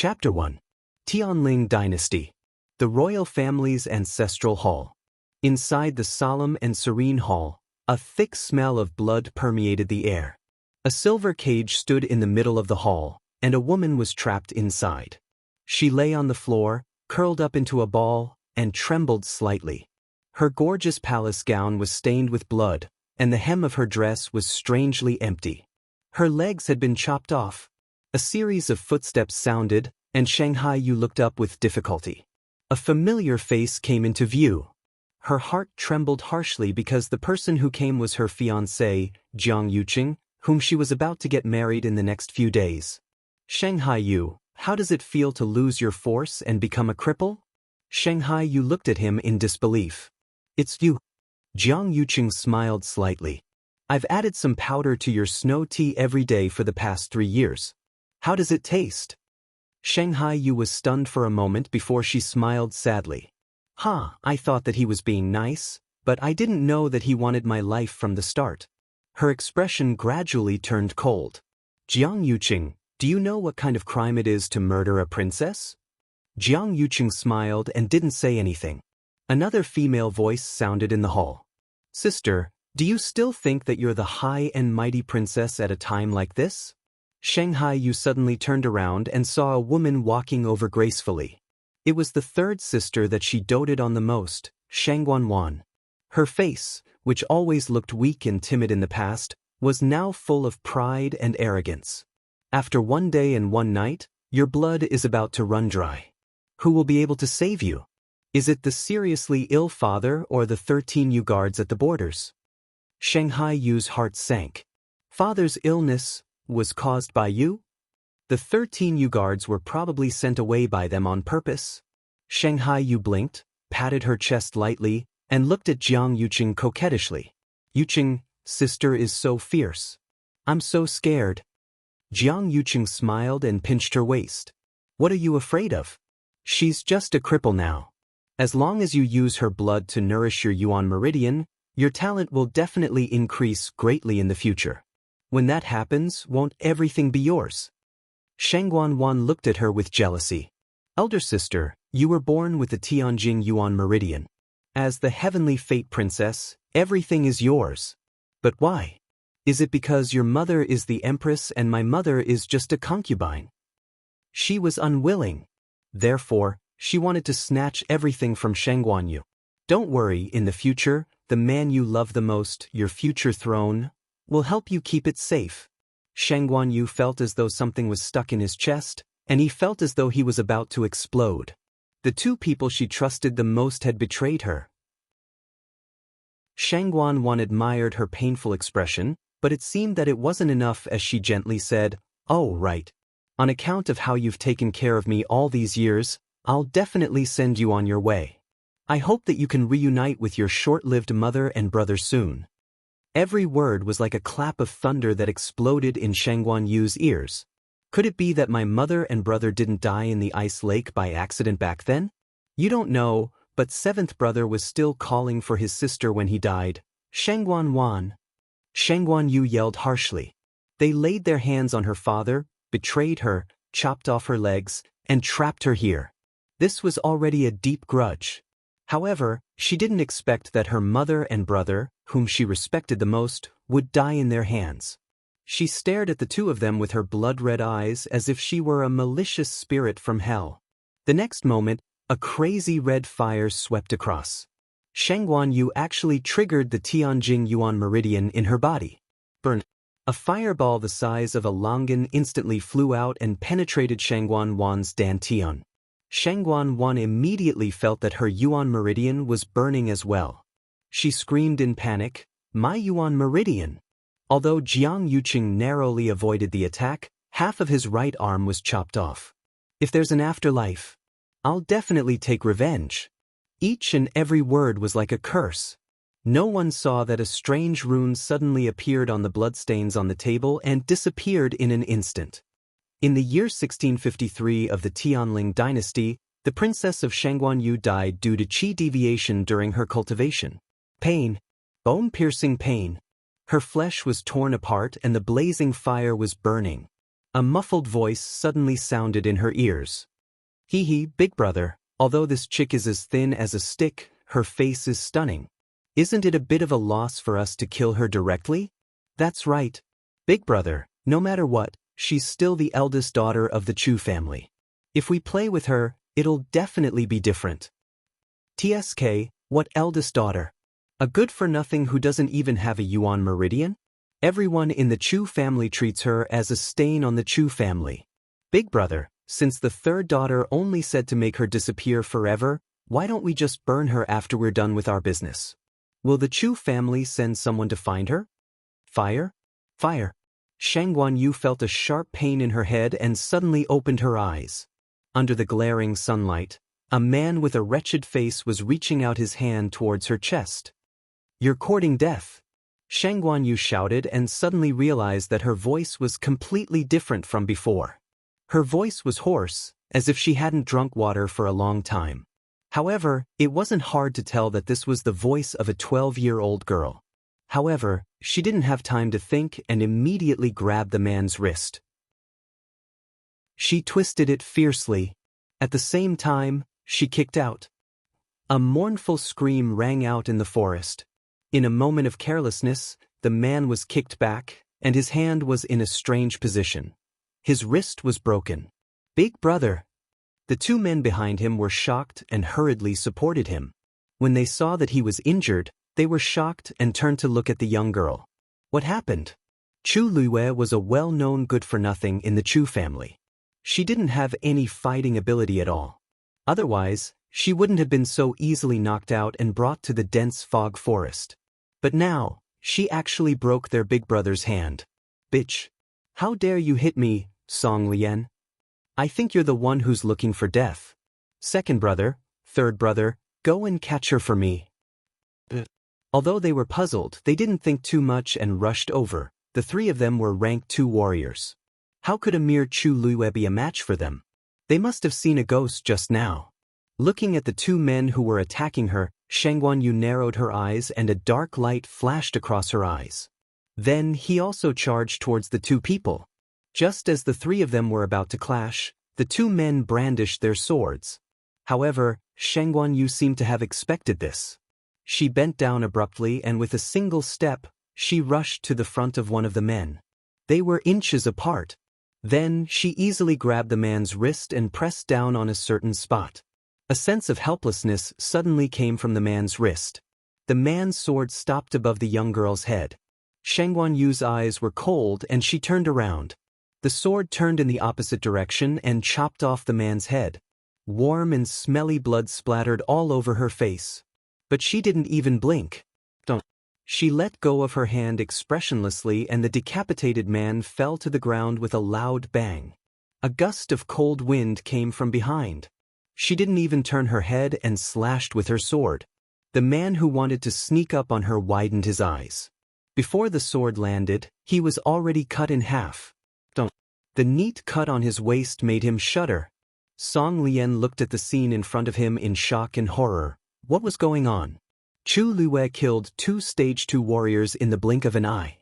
Chapter 1. Tianling Dynasty. The royal family's ancestral hall. Inside the solemn and serene hall, a thick smell of blood permeated the air. A silver cage stood in the middle of the hall, and a woman was trapped inside. She lay on the floor, curled up into a ball, and trembled slightly. Her gorgeous palace gown was stained with blood, and the hem of her dress was strangely empty. Her legs had been chopped off. A series of footsteps sounded, and Shanghai Yu looked up with difficulty. A familiar face came into view. Her heart trembled harshly because the person who came was her fiancé, Jianghu, whom she was about to get married in the next few days. Shanghai Yu, how does it feel to lose your force and become a cripple? Shanghai Yu looked at him in disbelief. It's you. Jianghu smiled slightly. I've added some powder to your snow tea every day for the past 3 years. How does it taste? Shanghai Yu was stunned for a moment before she smiled sadly. I thought that he was being nice, but I didn't know that he wanted my life from the start. Her expression gradually turned cold. Jianghu, do you know what kind of crime it is to murder a princess? Jianghu smiled and didn't say anything. Another female voice sounded in the hall. Sister, do you still think that you're the high and mighty princess at a time like this? Shanghai Yu suddenly turned around and saw a woman walking over gracefully. It was the third sister that she doted on the most, Shangguan. Her face, which always looked weak and timid in the past, was now full of pride and arrogance. After 1 day and 1 night, your blood is about to run dry. Who will be able to save you? Is it the seriously ill father or the 13 Yu guards at the borders? Shanghai Yu's heart sank. Father's illness was caused by you? The 13 Yu guards were probably sent away by them on purpose. Shanghai Yu blinked, patted her chest lightly, and looked at Jianghu coquettishly. Yuqing, sister is so fierce. I'm so scared. Jianghu smiled and pinched her waist. What are you afraid of? She's just a cripple now. As long as you use her blood to nourish your Yuan meridian, your talent will definitely increase greatly in the future. When that happens, won't everything be yours? Shangguan looked at her with jealousy. Elder sister, you were born with the Tianjing Yuan meridian. As the heavenly fate princess, everything is yours. But why? Is it because your mother is the empress and my mother is just a concubine? She was unwilling. Therefore, she wanted to snatch everything from Shangguan Yu. Don't worry, in the future, the man you love the most, your future throne, will help you keep it safe. Shangguan Yu felt as though something was stuck in his chest, and he felt as though he was about to explode. The 2 people she trusted the most had betrayed her. Shangguan admired her painful expression, but it seemed that it wasn't enough as she gently said, Oh, right. On account of how you've taken care of me all these years, I'll definitely send you on your way. I hope that you can reunite with your short-lived mother and brother soon. Every word was like a clap of thunder that exploded in Shangguan Yu's ears. Could it be that my mother and brother didn't die in the ice lake by accident back then? You don't know, but 7th brother was still calling for his sister when he died. Shangguan Yu yelled harshly. They laid their hands on her father, betrayed her, chopped off her legs, and trapped her here. This was already a deep grudge. However, she didn't expect that her mother and brother, whom she respected the most, would die in their hands. She stared at the 2 of them with her blood-red eyes as if she were a malicious spirit from hell. The next moment, a crazy red fire swept across. Shangguan Yu actually triggered the Tianjing Yuan meridian in her body. Burn. A fireball the size of a longan instantly flew out and penetrated Shangguan's dantian. Shangguan immediately felt that her Yuan meridian was burning as well. She screamed in panic, My Yuan meridian! Although Jianghu narrowly avoided the attack, half of his right arm was chopped off. If there's an afterlife, I'll definitely take revenge. Each and every word was like a curse. No one saw that a strange rune suddenly appeared on the bloodstains on the table and disappeared in an instant. In the year 1653 of the Tianling dynasty, the princess of Shangguan Yu died due to qi deviation during her cultivation. Pain. Bone-piercing pain. Her flesh was torn apart and the blazing fire was burning. A muffled voice suddenly sounded in her ears. Hee hee, big brother, although this chick is as thin as a stick, her face is stunning. Isn't it a bit of a loss for us to kill her directly? That's right. Big brother, no matter what, she's still the eldest daughter of the Chu family. If we play with her, it'll definitely be different. TSK, what eldest daughter? A good-for-nothing who doesn't even have a yuan meridian? Everyone in the Chu family treats her as a stain on the Chu family. Big brother, since the third daughter only said to make her disappear forever, why don't we just burn her after we're done with our business? Will the Chu family send someone to find her? Fire? Fire. Shang Guanyu felt a sharp pain in her head and suddenly opened her eyes. Under the glaring sunlight, a man with a wretched face was reaching out his hand towards her chest. You're courting death. Shang Guanyu shouted and suddenly realized that her voice was completely different from before. Her voice was hoarse, as if she hadn't drunk water for a long time. However, it wasn't hard to tell that this was the voice of a 12-year-old girl. However, she didn't have time to think and immediately grabbed the man's wrist. She twisted it fiercely. At the same time, she kicked out. A mournful scream rang out in the forest. In a moment of carelessness, the man was kicked back, and his hand was in a strange position. His wrist was broken. Big brother! The two men behind him were shocked and hurriedly supported him. When they saw that he was injured, they were shocked and turned to look at the young girl. What happened? Chu Luiyue was a well-known good-for-nothing in the Chu family. She didn't have any fighting ability at all. Otherwise, she wouldn't have been so easily knocked out and brought to the dense fog forest. But now, she actually broke their big brother's hand. Bitch! How dare you hit me, Song Lian? I think you're the one who's looking for death. Second brother, third brother, go and catch her for me. Although they were puzzled, they didn't think too much and rushed over. The three of them were rank 2 warriors. How could a mere Chu Luiyue be a match for them? They must have seen a ghost just now. Looking at the two men who were attacking her, Shang Guanyu narrowed her eyes and a dark light flashed across her eyes. Then he also charged towards the two people. Just as the three of them were about to clash, the two men brandished their swords. However, Shang Guanyu seemed to have expected this. She bent down abruptly and with a single step, she rushed to the front of one of the men. They were inches apart. Then she easily grabbed the man's wrist and pressed down on a certain spot. A sense of helplessness suddenly came from the man's wrist. The man's sword stopped above the young girl's head. Shang Guanyu's eyes were cold and she turned around. The sword turned in the opposite direction and chopped off the man's head. Warm and smelly blood splattered all over her face. But she didn't even blink. She let go of her hand expressionlessly and the decapitated man fell to the ground with a loud bang. A gust of cold wind came from behind. She didn't even turn her head and slashed with her sword. The man who wanted to sneak up on her widened his eyes. Before the sword landed, he was already cut in half. The neat cut on his waist made him shudder. Song Lian looked at the scene in front of him in shock and horror. What was going on? Chu Luiyue killed 2 stage 2 warriors in the blink of an eye.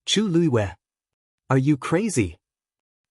Chu Luiyue! Are you crazy?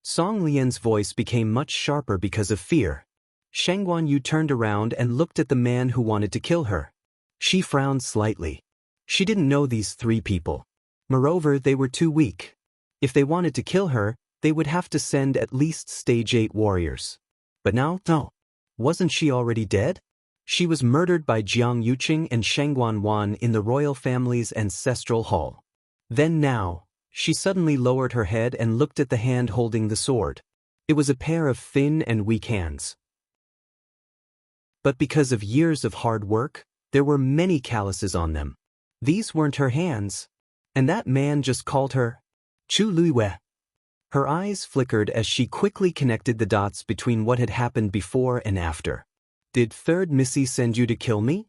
Song Lian's voice became much sharper because of fear. Shang Guanyu turned around and looked at the man who wanted to kill her. She frowned slightly. She didn't know these 3 people. Moreover, they were too weak. If they wanted to kill her, they would have to send at least stage 8 warriors. But now, no. Wasn't she already dead? She was murdered by Jianghu and Shang Guanwan in the royal family's ancestral hall. Then now, she suddenly lowered her head and looked at the hand holding the sword. It was a pair of thin and weak hands. But because of years of hard work, there were many calluses on them. These weren't her hands. And that man just called her Chu Luiyue. Her eyes flickered as she quickly connected the dots between what had happened before and after. Did Third Missy send you to kill me?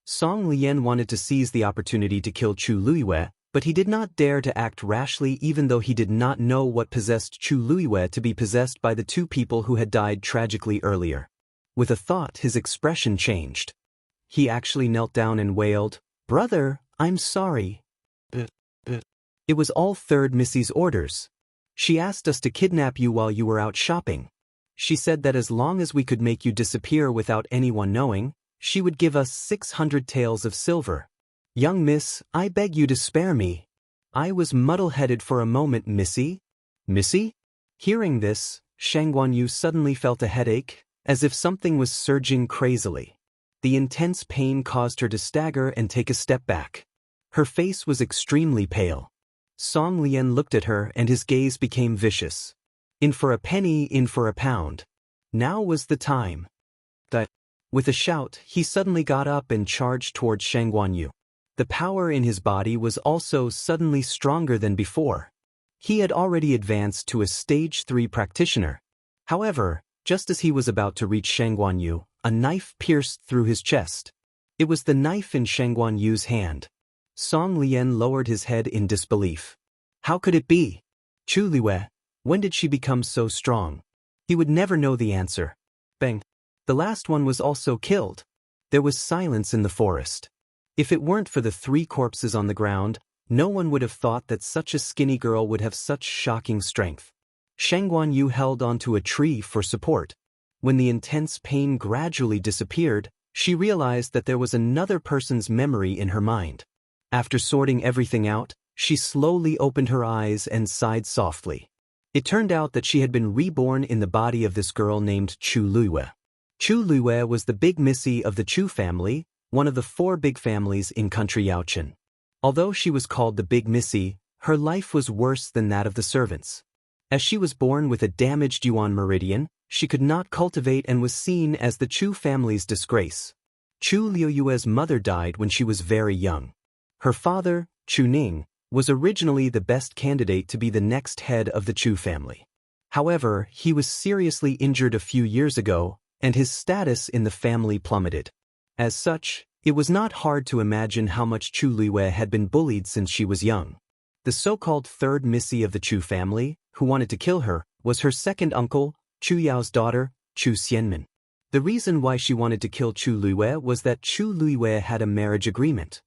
Song Lian wanted to seize the opportunity to kill Chu Luiyue, but he did not dare to act rashly even though he did not know what possessed Chu Luiyue to be possessed by the 2 people who had died tragically earlier. With a thought, his expression changed. He actually knelt down and wailed, "Brother, I'm sorry. It was all Third Missy's orders." She asked us to kidnap you while you were out shopping. She said that as long as we could make you disappear without anyone knowing, she would give us 600 taels of silver. Young miss, I beg you to spare me. I was muddle-headed for a moment, missy. Missy? Hearing this, Shang Guanyu suddenly felt a headache, as if something was surging crazily. The intense pain caused her to stagger and take a step back. Her face was extremely pale. Song Lian looked at her and his gaze became vicious. In for a penny, in for a pound. Now was the time. With a shout, he suddenly got up and charged towards Shang Guanyu. The power in his body was also suddenly stronger than before. He had already advanced to a stage 3 practitioner. However, just as he was about to reach Shang Guanyu, a knife pierced through his chest. It was the knife in Shang Guanyu's hand. Song Lian lowered his head in disbelief. How could it be? Chu Liwei, when did she become so strong? He would never know the answer. Bang. The last one was also killed. There was silence in the forest. If it weren't for the 3 corpses on the ground, no one would have thought that such a skinny girl would have such shocking strength. Shang Guanyu held onto a tree for support. When the intense pain gradually disappeared, she realized that there was another person's memory in her mind. After sorting everything out, she slowly opened her eyes and sighed softly. It turned out that she had been reborn in the body of this girl named Chu Liwei. Chu Liwei was the big missy of the Chu family, one of the 4 big families in country Yaochen. Although she was called the big missy, her life was worse than that of the servants. As she was born with a damaged yuan meridian, she could not cultivate and was seen as the Chu family's disgrace. Chu Liu's mother died when she was very young. Her father, Chu Ning, was originally the best candidate to be the next head of the Chu family. However, he was seriously injured a few years ago, and his status in the family plummeted. As such, it was not hard to imagine how much Chu Liwei had been bullied since she was young. The so-called third missy of the Chu family, who wanted to kill her, was her second uncle, Chu Yao's daughter, Chu Xianmin. The reason why she wanted to kill Chu Liwei was that Chu Liwei had a marriage agreement.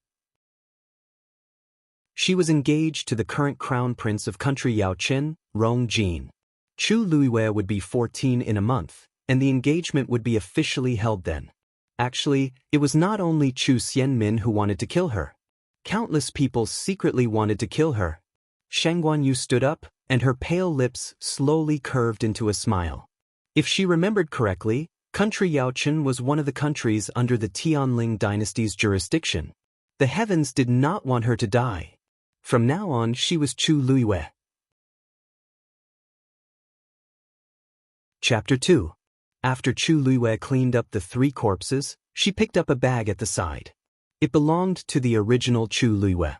She was engaged to the current crown prince of country Yaochen, Rong Jin. Chu Liwei would be 14 in a month, and the engagement would be officially held then. Actually, it was not only Chu Xianmin who wanted to kill her. Countless people secretly wanted to kill her. Shang Guanyu stood up, and her pale lips slowly curved into a smile. If she remembered correctly, country Yaochen was one of the countries under the Tianling dynasty's jurisdiction. The heavens did not want her to die. From now on, she was Chu Liwei. Chapter 2. After Chu Liwei cleaned up the 3 corpses, she picked up a bag at the side. It belonged to the original Chu Liwei.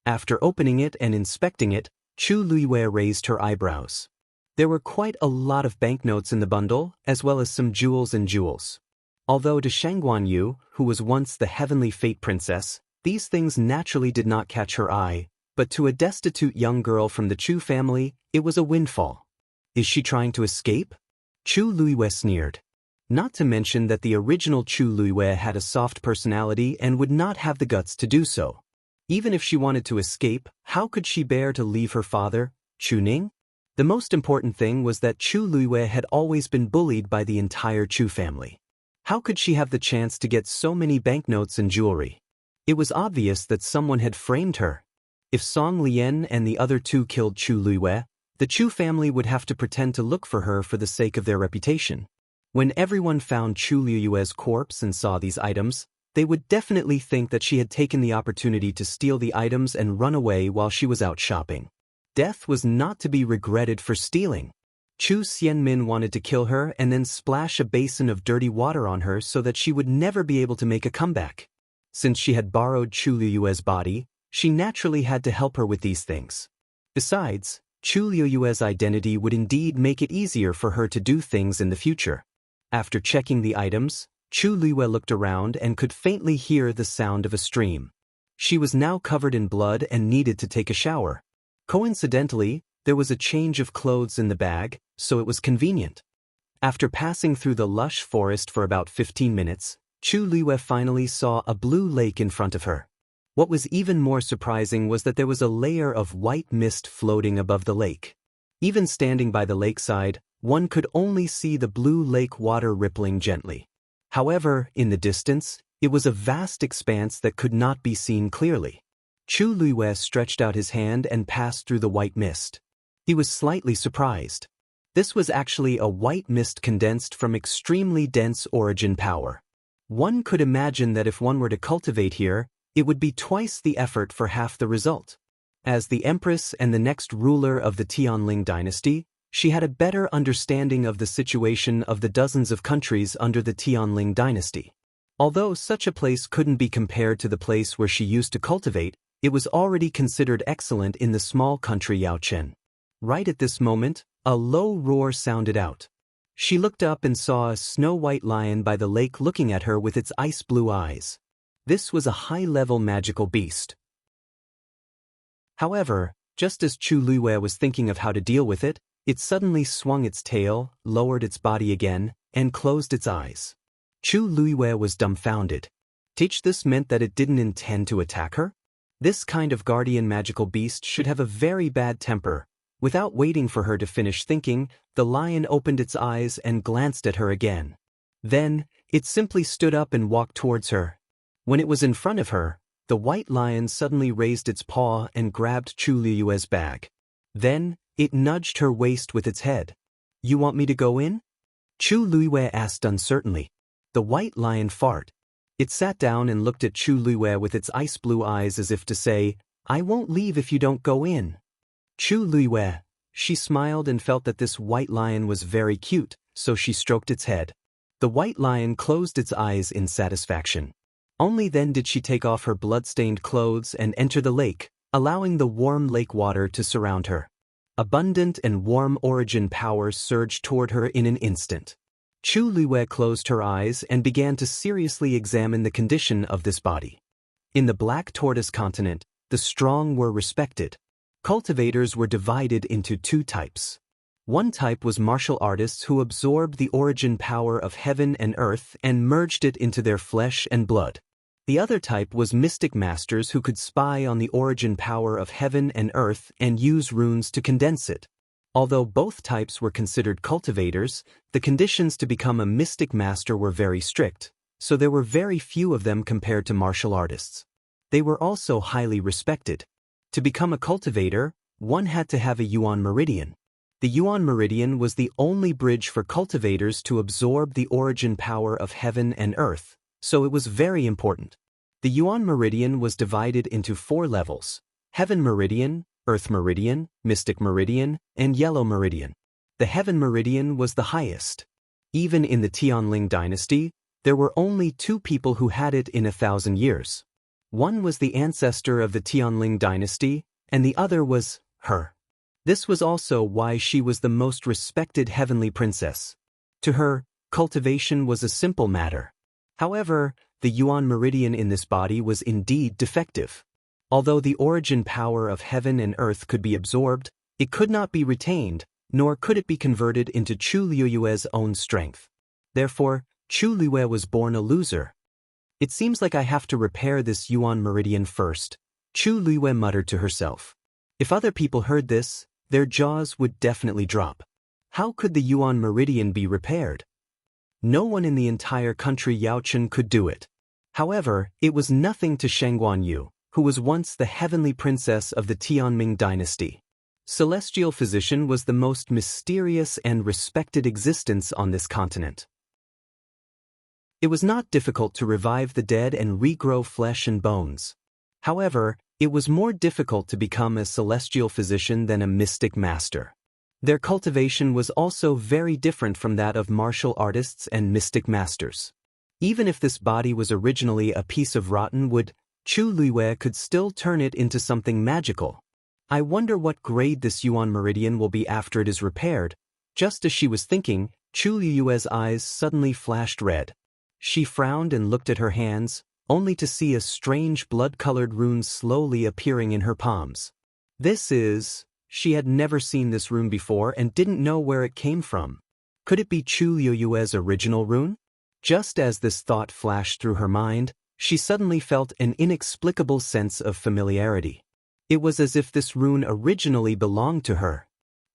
After opening it and inspecting it, Chu Liwei raised her eyebrows. There were quite a lot of banknotes in the bundle, as well as some jewels and jewels. Although to Shang Guanyu, who was once the heavenly fate princess, these things naturally did not catch her eye, but to a destitute young girl from the Chu family, it was a windfall. Is she trying to escape? Chu Liwei sneered. Not to mention that the original Chu Liwei had a soft personality and would not have the guts to do so. Even if she wanted to escape, how could she bear to leave her father, Chu Ning? The most important thing was that Chu Liwei had always been bullied by the entire Chu family. How could she have the chance to get so many banknotes and jewelry? It was obvious that someone had framed her. If Song Lian and the other 2 killed Chu Liwei, the Chu family would have to pretend to look for her for the sake of their reputation. When everyone found Chu Liu's corpse and saw these items, they would definitely think that she had taken the opportunity to steal the items and run away while she was out shopping. Death was not to be regretted for stealing. Chu Xianmin wanted to kill her and then splash a basin of dirty water on her so that she would never be able to make a comeback. Since she had borrowed Chu Liu's body, she naturally had to help her with these things. Besides, Chu Liu's identity would indeed make it easier for her to do things in the future. After checking the items, Chu Liwei looked around and could faintly hear the sound of a stream. She was now covered in blood and needed to take a shower. Coincidentally, there was a change of clothes in the bag, so it was convenient. After passing through the lush forest for about 15 minutes, Chu Liwei finally saw a blue lake in front of her. What was even more surprising was that there was a layer of white mist floating above the lake. Even standing by the lakeside, one could only see the blue lake water rippling gently. However, in the distance, it was a vast expanse that could not be seen clearly. Chu Luiyue stretched out his hand and passed through the white mist. He was slightly surprised. This was actually a white mist condensed from extremely dense origin power. One could imagine that if one were to cultivate here, it would be twice the effort for half the result. As the empress and the next ruler of the Tianling dynasty, she had a better understanding of the situation of the dozens of countries under the Tianling dynasty. Although such a place couldn't be compared to the place where she used to cultivate, it was already considered excellent in the small country Yaochen. Right at this moment, a low roar sounded out. She looked up and saw a snow-white lion by the lake looking at her with its ice-blue eyes. This was a high-level magical beast. However, just as Chu Luiyue was thinking of how to deal with it, it suddenly swung its tail, lowered its body again, and closed its eyes. Chu Luiyue was dumbfounded. This meant that it didn't intend to attack her? This kind of guardian magical beast should have a very bad temper. Without waiting for her to finish thinking, the lion opened its eyes and glanced at her again. Then, it simply stood up and walked towards her. When it was in front of her, the white lion suddenly raised its paw and grabbed Chu Luiyue's bag. Then, it nudged her waist with its head. "You want me to go in?" Chu Luiyue asked uncertainly. The white lion farted. It sat down and looked at Chu Luiyue with its ice-blue eyes as if to say, "I won't leave if you don't go in." Chu Luiyue. She smiled and felt that this white lion was very cute, so she stroked its head. The white lion closed its eyes in satisfaction. Only then did she take off her blood-stained clothes and enter the lake, allowing the warm lake water to surround her. Abundant and warm origin power surged toward her in an instant. Chu Luiyue closed her eyes and began to seriously examine the condition of this body. In the Black Tortoise continent, the strong were respected. Cultivators were divided into two types. One type was martial artists who absorbed the origin power of heaven and earth and merged it into their flesh and blood. The other type was mystic masters who could spy on the origin power of heaven and earth and use runes to condense it. Although both types were considered cultivators, the conditions to become a mystic master were very strict, so there were very few of them compared to martial artists. They were also highly respected. To become a cultivator, one had to have a Yuan meridian. The Yuan meridian was the only bridge for cultivators to absorb the origin power of heaven and earth, so it was very important. The Yuan meridian was divided into 4 levels: Heaven meridian, Earth meridian, Mystic meridian, and Yellow meridian. The Heaven meridian was the highest. Even in the Tianling dynasty, there were only 2 people who had it in 1,000 years. One was the ancestor of the Tianling dynasty, and the other was her. This was also why she was the most respected heavenly princess. To her, cultivation was a simple matter. However, the Yuan meridian in this body was indeed defective. Although the origin power of heaven and earth could be absorbed, it could not be retained, nor could it be converted into Chu Luiyue's own strength. Therefore, Chu Luiyue was born a loser. "It seems like I have to repair this Yuan meridian first," Chu Luiyue muttered to herself. If other people heard this, their jaws would definitely drop. How could the Yuan meridian be repaired? No one in the entire country Yaochen could do it. However, it was nothing to Shengguan Yu, who was once the heavenly princess of the Tianming dynasty. Celestial physician was the most mysterious and respected existence on this continent. It was not difficult to revive the dead and regrow flesh and bones. However, it was more difficult to become a celestial physician than a mystic master. Their cultivation was also very different from that of martial artists and mystic masters. Even if this body was originally a piece of rotten wood, Chu Luiyue could still turn it into something magical. I wonder what grade this Yuan meridian will be after it is repaired. Just as she was thinking, Chu Luiyue's eyes suddenly flashed red. She frowned and looked at her hands, only to see a strange blood-colored rune slowly appearing in her palms. She had never seen this rune before and didn't know where it came from. Could it be Chu Luiyue's original rune? Just as this thought flashed through her mind, she suddenly felt an inexplicable sense of familiarity. It was as if this rune originally belonged to her.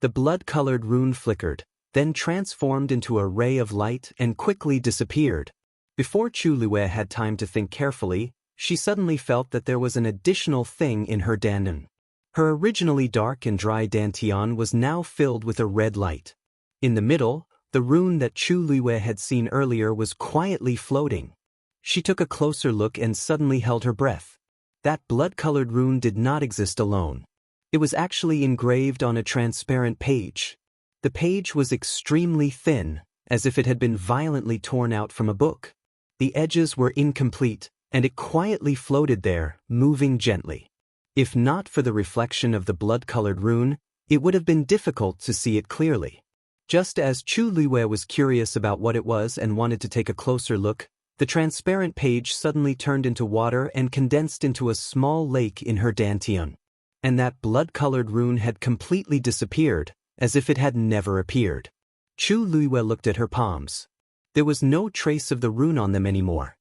The blood-colored rune flickered, then transformed into a ray of light and quickly disappeared. Before Chu Lue had time to think carefully, she suddenly felt that there was an additional thing in her dantian. Her originally dark and dry dantian was now filled with a red light. In the middle, the rune that Chu Lue had seen earlier was quietly floating. She took a closer look and suddenly held her breath. That blood-colored rune did not exist alone. It was actually engraved on a transparent page. The page was extremely thin, as if it had been violently torn out from a book. The edges were incomplete, and it quietly floated there, moving gently. If not for the reflection of the blood-colored rune, it would have been difficult to see it clearly. Just as Chu Lue was curious about what it was and wanted to take a closer look, the transparent page suddenly turned into water and condensed into a small lake in her dantian. And that blood-colored rune had completely disappeared, as if it had never appeared. Chu Lue looked at her palms. There was no trace of the rune on them anymore.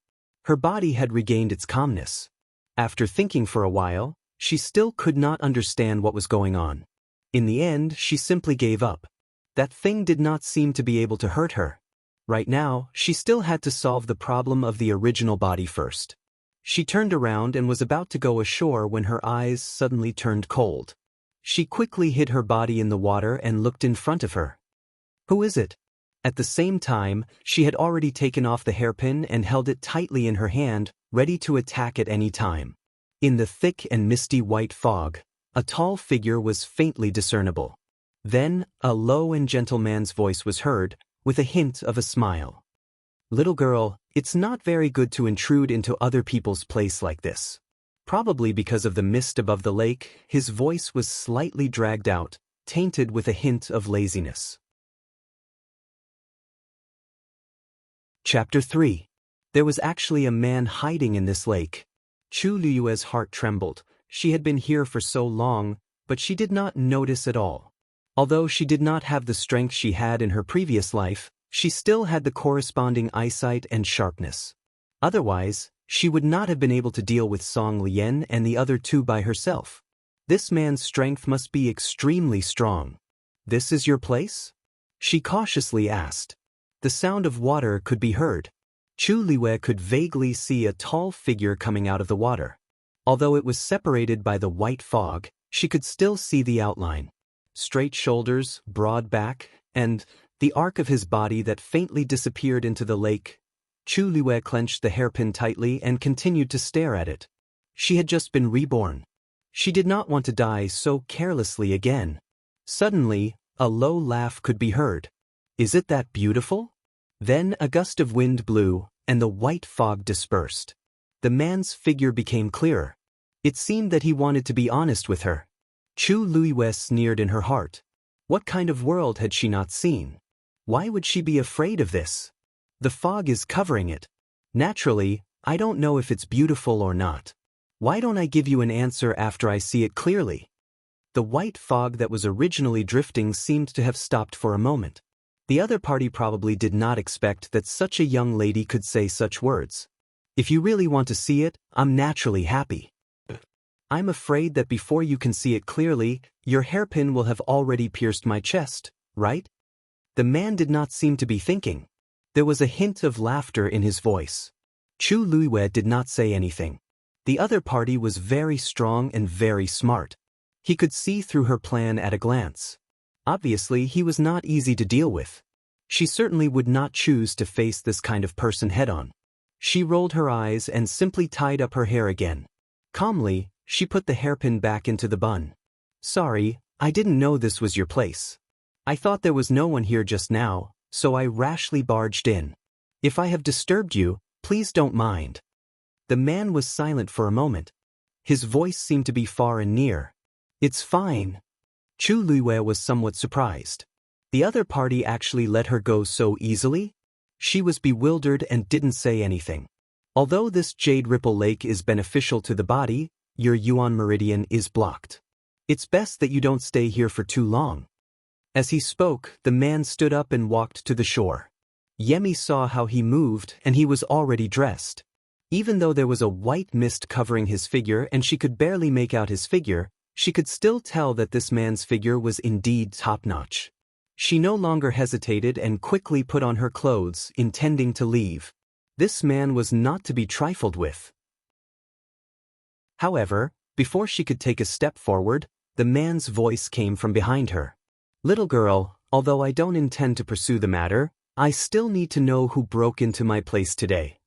Her body had regained its calmness. After thinking for a while, she still could not understand what was going on. In the end, she simply gave up. That thing did not seem to be able to hurt her. Right now, she still had to solve the problem of the original body first. She turned around and was about to go ashore when her eyes suddenly turned cold. She quickly hid her body in the water and looked in front of her. Who is it? At the same time, she had already taken off the hairpin and held it tightly in her hand, ready to attack at any time. In the thick and misty white fog, a tall figure was faintly discernible. Then, a low and gentle man's voice was heard, with a hint of a smile. "Little girl, it's not very good to intrude into other people's place like this." Probably because of the mist above the lake, his voice was slightly dragged out, tainted with a hint of laziness. Chapter 3. There was actually a man hiding in this lake. Chu Lue's heart trembled. She had been here for so long, but she did not notice at all. Although she did not have the strength she had in her previous life, she still had the corresponding eyesight and sharpness. Otherwise, she would not have been able to deal with Song Lian and the other two by herself. This man's strength must be extremely strong. "This is your place?" she cautiously asked. The sound of water could be heard. Chu Lue could vaguely see a tall figure coming out of the water. Although it was separated by the white fog, she could still see the outline. Straight shoulders, broad back, and the arc of his body that faintly disappeared into the lake. Chu Lue clenched the hairpin tightly and continued to stare at it. She had just been reborn. She did not want to die so carelessly again. Suddenly, a low laugh could be heard. "Is it that beautiful?" Then a gust of wind blew, and the white fog dispersed. The man's figure became clearer. It seemed that he wanted to be honest with her. Chu Lue sneered in her heart. What kind of world had she not seen? Why would she be afraid of this? The fog is covering it. Naturally, I don't know if it's beautiful or not. Why don't I give you an answer after I see it clearly? The white fog that was originally drifting seemed to have stopped for a moment. The other party probably did not expect that such a young lady could say such words. "If you really want to see it, I'm naturally happy. I'm afraid that before you can see it clearly, your hairpin will have already pierced my chest, right?" The man did not seem to be thinking. There was a hint of laughter in his voice. Chu Lue did not say anything. The other party was very strong and very smart. He could see through her plan at a glance. Obviously, he was not easy to deal with. She certainly would not choose to face this kind of person head-on. She rolled her eyes and simply tied up her hair again. Calmly, she put the hairpin back into the bun. "Sorry, I didn't know this was your place. I thought there was no one here just now, so I rashly barged in. If I have disturbed you, please don't mind." The man was silent for a moment. His voice seemed to be far and near. "It's fine." Chu Lue was somewhat surprised. The other party actually let her go so easily? She was bewildered and didn't say anything. "Although this Jade Ripple Lake is beneficial to the body, your Yuan meridian is blocked. It's best that you don't stay here for too long." As he spoke, the man stood up and walked to the shore. Yemi saw how he moved, and he was already dressed. Even though there was a white mist covering his figure and she could barely make out his figure, she could still tell that this man's figure was indeed top-notch. She no longer hesitated and quickly put on her clothes, intending to leave. This man was not to be trifled with. However, before she could take a step forward, the man's voice came from behind her. "Little girl, although I don't intend to pursue the matter, I still need to know who broke into my place today."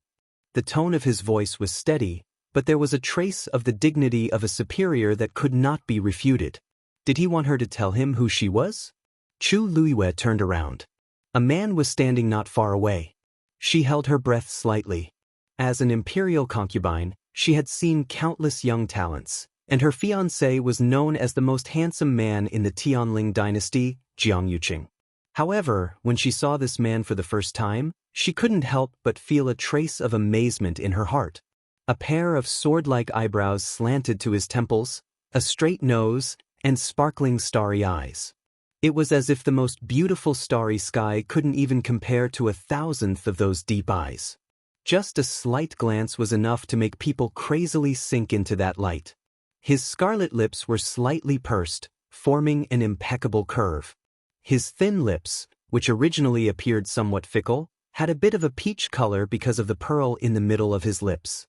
The tone of his voice was steady, but there was a trace of the dignity of a superior that could not be refuted. Did he want her to tell him who she was? Chu Luiyue turned around. A man was standing not far away. She held her breath slightly. As an imperial concubine, she had seen countless young talents, and her fiancé was known as the most handsome man in the Tianling dynasty, Jianghu. However, when she saw this man for the first time, she couldn't help but feel a trace of amazement in her heart. A pair of sword-like eyebrows slanted to his temples, a straight nose, and sparkling starry eyes. It was as if the most beautiful starry sky couldn't even compare to 1,000th of those deep eyes. Just a slight glance was enough to make people crazily sink into that light. His scarlet lips were slightly pursed, forming an impeccable curve. His thin lips, which originally appeared somewhat fickle, had a bit of a peach color because of the pearl in the middle of his lips.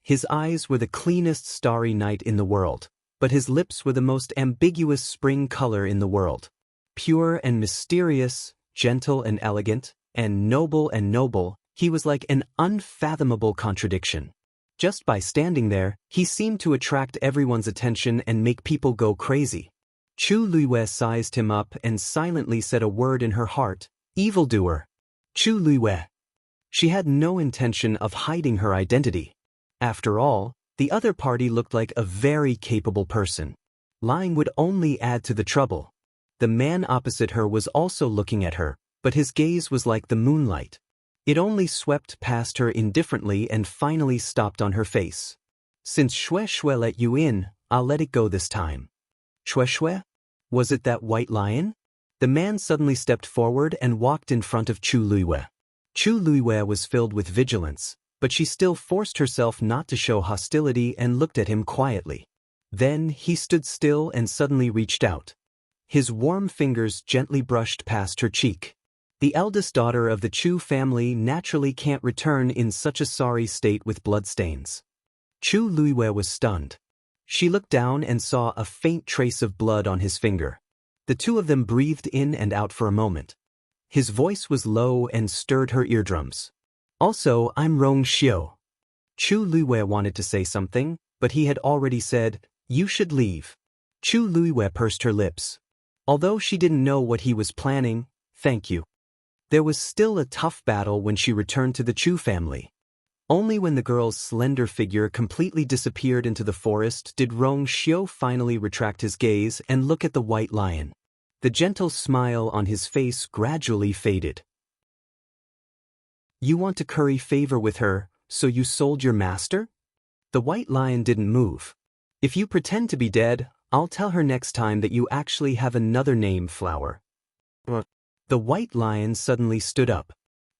His eyes were the cleanest starry night in the world, but his lips were the most ambiguous spring color in the world. Pure and mysterious, gentle and elegant, and noble, he was like an unfathomable contradiction. Just by standing there, he seemed to attract everyone's attention and make people go crazy. Chu Luiyue sized him up and silently said a word in her heart, "Evildoer." Chu Luiyue. She had no intention of hiding her identity. After all, the other party looked like a very capable person. Lying would only add to the trouble. The man opposite her was also looking at her, but his gaze was like the moonlight. It only swept past her indifferently and finally stopped on her face. "Since Shui let you in, I'll let it go this time." Shui? Was it that white lion? The man suddenly stepped forward and walked in front of Chu Luiyue. Chu Luiyue was filled with vigilance, but she still forced herself not to show hostility and looked at him quietly. Then he stood still and suddenly reached out. His warm fingers gently brushed past her cheek. The eldest daughter of the Chu family naturally can't return in such a sorry state with bloodstains. Chu Luiyue was stunned. She looked down and saw a faint trace of blood on his finger. The two of them breathed in and out for a moment. His voice was low and stirred her eardrums. "Also, I'm Rong Xiu." Chu Luiyue wanted to say something, but he had already said, "You should leave." Chu Luiyue pursed her lips. Although she didn't know what he was planning, "Thank you." There was still a tough battle when she returned to the Chu family. Only when the girl's slender figure completely disappeared into the forest did Rong Xiu finally retract his gaze and look at the white lion. The gentle smile on his face gradually faded. "You want to curry favor with her, so you sold your master?" The white lion didn't move. "If you pretend to be dead, I'll tell her next time that you actually have another name, Flower." The white lion suddenly stood up.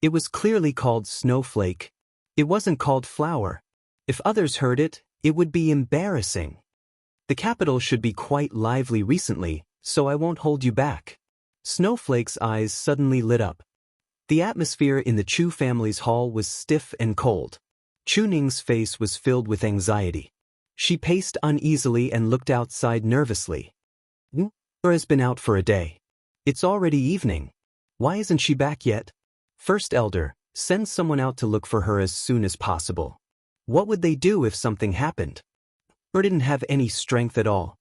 It was clearly called Snowflake. It wasn't called Flower. If others heard it, it would be embarrassing. The capital should be quite lively recently, so I won't hold you back. Snowflake's eyes suddenly lit up. The atmosphere in the Chu family's hall was stiff and cold. Chu Ning's face was filled with anxiety. She paced uneasily and looked outside nervously. "Her has been out for a day. It's already evening. Why isn't she back yet?" "First Elder, send someone out to look for her as soon as possible." What would they do if something happened? Her didn't have any strength at all.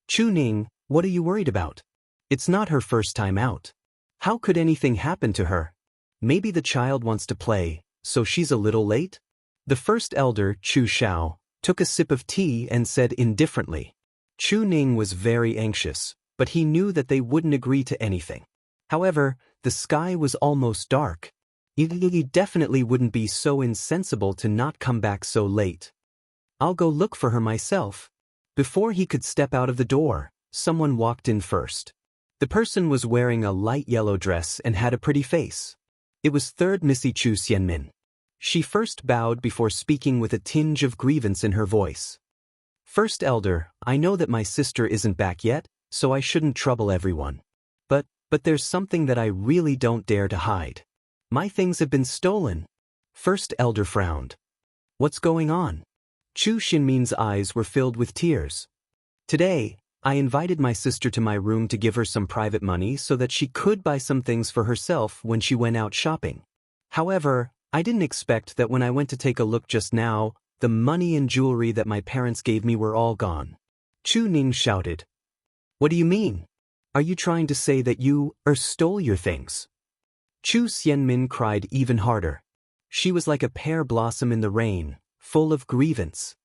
"Chu Ning, what are you worried about? It's not her first time out. How could anything happen to her? Maybe the child wants to play, so she's a little late?" The first elder, Chu Xiao, took a sip of tea and said indifferently. Chu Ning was very anxious, but he knew that they wouldn't agree to anything. However, the sky was almost dark. He definitely wouldn't be so insensible to not come back so late. "I'll go look for her myself." Before he could step out of the door, someone walked in first. The person was wearing a light yellow dress and had a pretty face. It was third Missy Chu Xianmin. She first bowed before speaking with a tinge of grievance in her voice. First elder, I know that my sister isn't back yet, so I shouldn't trouble everyone. But there's something that I really don't dare to hide. My things have been stolen. First elder frowned. What's going on? Chu Xinmin's eyes were filled with tears. Today, I invited my sister to my room to give her some private money so that she could buy some things for herself when she went out shopping. However, I didn't expect that when I went to take a look just now, the money and jewelry that my parents gave me were all gone. Chu Ning shouted. What do you mean? Are you trying to say that you stole your things? Chu Xianmin cried even harder. She was like a pear blossom in the rain, full of grievance.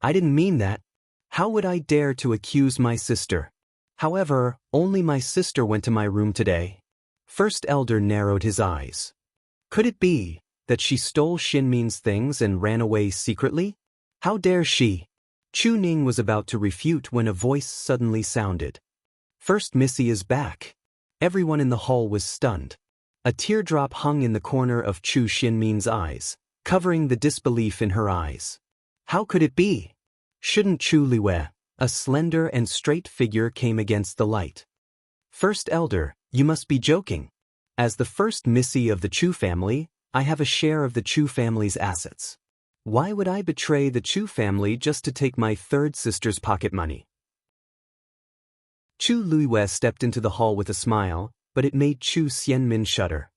I didn't mean that. How would I dare to accuse my sister? However, only my sister went to my room today. First elder narrowed his eyes. Could it be that she stole Xinmin's things and ran away secretly? How dare she? Chu Ning was about to refute when a voice suddenly sounded. First Missy is back. Everyone in the hall was stunned. A teardrop hung in the corner of Chu Xinmin's eyes, covering the disbelief in her eyes. How could it be? Shouldn't Chu Liwei, a slender and straight figure, came against the light. First elder, you must be joking. As the first Missy of the Chu family, I have a share of the Chu family's assets. Why would I betray the Chu family just to take my third sister's pocket money? Chu Liwei stepped into the hall with a smile, but it made Chu Xianmin shudder.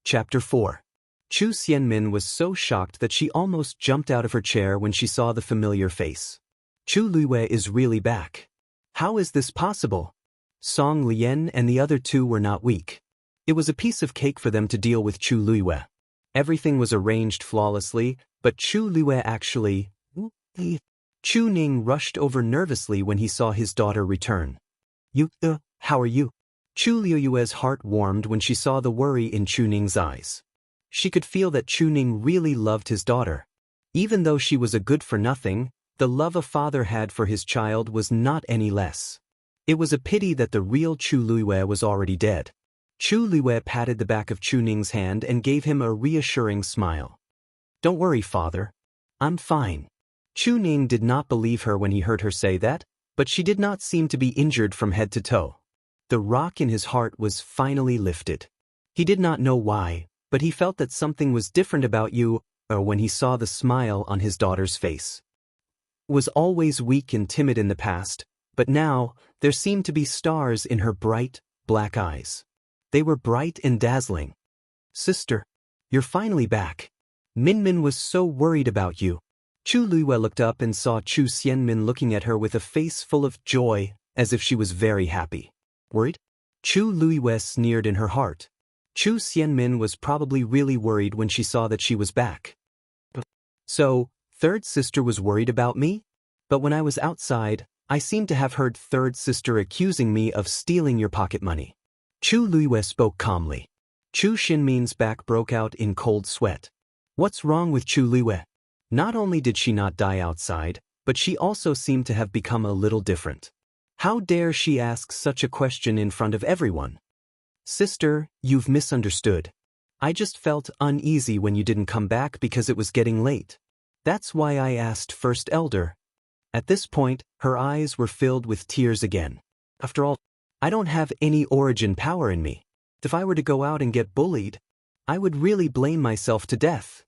Chapter 4. Chu Xianmin was so shocked that she almost jumped out of her chair when she saw the familiar face. Chu Liwei is really back. How is this possible? Song Lian and the other two were not weak. It was a piece of cake for them to deal with Chu Liwei. Everything was arranged flawlessly, but Chu Liwei actually... Chu Ning rushed over nervously when he saw his daughter return. How are you? Chu Liu's heart warmed when she saw the worry in Chu Ning's eyes. She could feel that Chu Ning really loved his daughter. Even though she was a good-for-nothing, the love a father had for his child was not any less. It was a pity that the real Chu Liwei was already dead. Chu Liwei patted the back of Chu Ning's hand and gave him a reassuring smile. Don't worry, father. I'm fine. Chu Ning did not believe her when he heard her say that, but she did not seem to be injured from head to toe. The rock in his heart was finally lifted. He did not know why, but he felt that something was different about you when he saw the smile on his daughter's face. Was always weak and timid in the past, but now there seemed to be stars in her bright, black eyes. They were bright and dazzling. Sister, you're finally back. Minmin was so worried about you. Chu Liwei looked up and saw Chu Xianmin looking at her with a face full of joy, as if she was very happy. Worried? Chu Liwei sneered in her heart. Chu Xianmin was probably really worried when she saw that she was back. So, third sister was worried about me? But when I was outside, I seemed to have heard third sister accusing me of stealing your pocket money. Chu Liwei spoke calmly. Chu Xinmin's back broke out in cold sweat. What's wrong with Chu Liwei? Not only did she not die outside, but she also seemed to have become a little different. How dare she ask such a question in front of everyone? Sister, you've misunderstood. I just felt uneasy when you didn't come back because it was getting late. That's why I asked First Elder. At this point, her eyes were filled with tears again. After all, I don't have any origin power in me. If I were to go out and get bullied, I would really blame myself to death.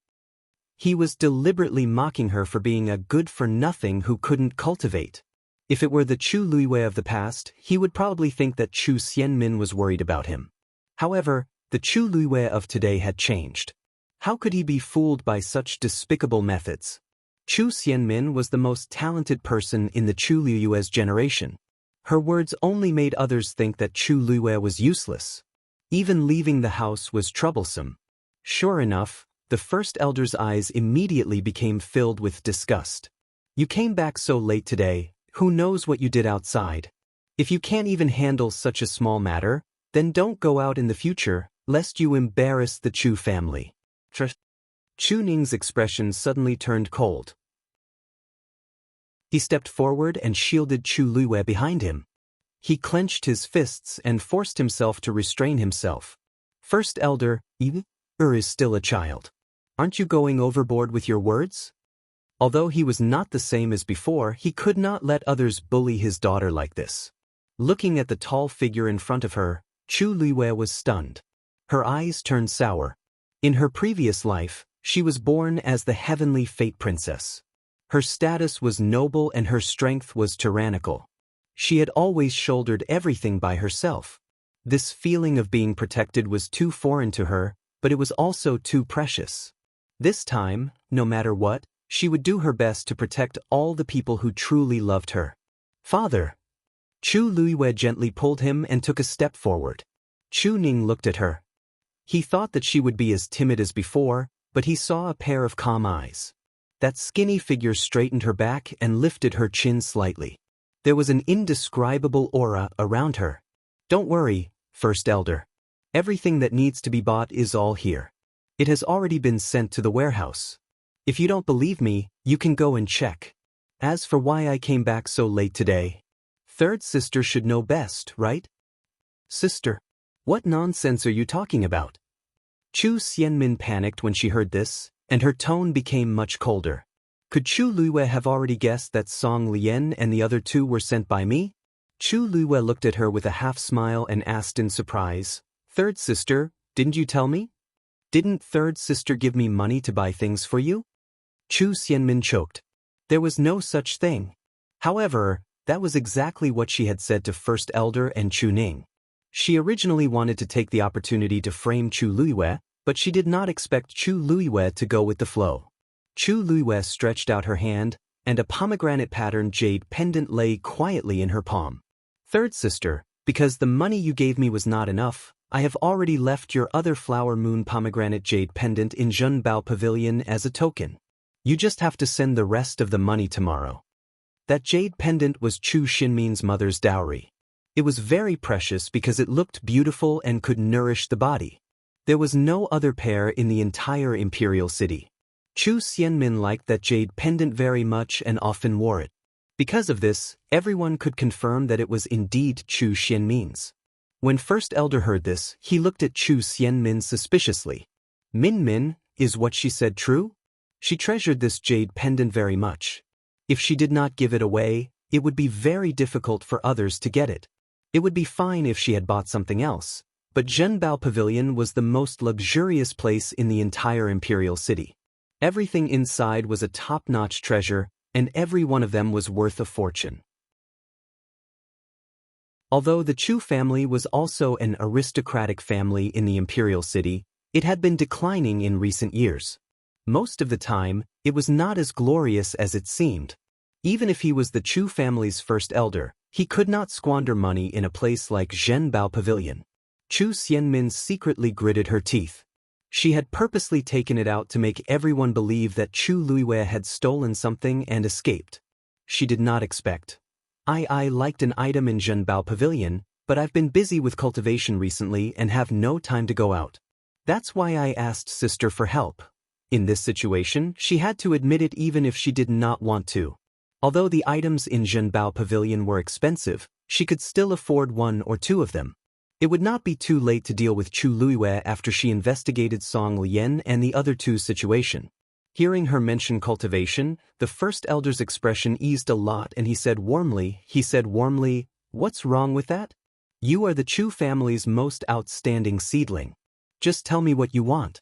He was deliberately mocking her for being a good-for-nothing who couldn't cultivate. If it were the Chu Liwei of the past, he would probably think that Chu Xianmin was worried about him. However, the Chu Liwei of today had changed. How could he be fooled by such despicable methods? Chu Xianmin was the most talented person in the Chu Liu's generation. Her words only made others think that Chu Liwei was useless. Even leaving the house was troublesome. Sure enough, the first elder's eyes immediately became filled with disgust. You came back so late today, who knows what you did outside? If you can't even handle such a small matter, then don't go out in the future, lest you embarrass the Chu family. Chu Ning's expression suddenly turned cold. He stepped forward and shielded Chu Liwei behind him. He clenched his fists and forced himself to restrain himself. First elder, is still a child. Aren't you going overboard with your words? Although he was not the same as before, he could not let others bully his daughter like this. Looking at the tall figure in front of her, Chu Luiwei was stunned. Her eyes turned sour. In her previous life, she was born as the heavenly fate princess. Her status was noble and her strength was tyrannical. She had always shouldered everything by herself. This feeling of being protected was too foreign to her, but it was also too precious. This time, no matter what, she would do her best to protect all the people who truly loved her. Father! Chu Luiwei gently pulled him and took a step forward. Chu Ning looked at her. He thought that she would be as timid as before, but he saw a pair of calm eyes. That skinny figure straightened her back and lifted her chin slightly. There was an indescribable aura around her. Don't worry, First Elder. Everything that needs to be bought is all here. It has already been sent to the warehouse. If you don't believe me, you can go and check. As for why I came back so late today, third sister should know best, right? Sister, what nonsense are you talking about? Chu Xianmin panicked when she heard this, and her tone became much colder. Could Chu Luiwei have already guessed that Song Lian and the other two were sent by me? Chu Luiwei looked at her with a half-smile and asked in surprise, Third sister, didn't you tell me? Didn't third sister give me money to buy things for you? Chu Xianmin choked. There was no such thing. However, that was exactly what she had said to First Elder and Chu Ning. She originally wanted to take the opportunity to frame Chu Luiwei, but she did not expect Chu Luiwei to go with the flow. Chu Luiwei stretched out her hand, and a pomegranate-patterned jade pendant lay quietly in her palm. Third sister, because the money you gave me was not enough, I have already left your other flower moon pomegranate jade pendant in Zhenbao Pavilion as a token. You just have to send the rest of the money tomorrow. That jade pendant was Chu Xinmin's mother's dowry. It was very precious because it looked beautiful and could nourish the body. There was no other pair in the entire imperial city. Chu Xianmin liked that jade pendant very much and often wore it. Because of this, everyone could confirm that it was indeed Chu Xianmin's. When First Elder heard this, he looked at Chu Xianmin suspiciously. Min, is what she said true? She treasured this jade pendant very much. If she did not give it away, it would be very difficult for others to get it. It would be fine if she had bought something else, but Zhenbao Pavilion was the most luxurious place in the entire imperial city. Everything inside was a top-notch treasure, and every one of them was worth a fortune. Although the Chu family was also an aristocratic family in the imperial city, it had been declining in recent years. Most of the time, it was not as glorious as it seemed. Even if he was the Chu family's first elder, he could not squander money in a place like Zhenbao Pavilion. Chu Xianmin secretly gritted her teeth. She had purposely taken it out to make everyone believe that Chu Luiwei had stolen something and escaped. She did not expect. I liked an item in Zhenbao Pavilion, but I've been busy with cultivation recently and have no time to go out. That's why I asked sister for help. In this situation, she had to admit it even if she did not want to. Although the items in Zhenbao Pavilion were expensive, she could still afford one or two of them. It would not be too late to deal with Chu Luiwei after she investigated Song Lian and the other two's situation. Hearing her mention cultivation, the first elder's expression eased a lot and he said warmly, "What's wrong with that? You are the Chu family's most outstanding seedling. Just tell me what you want."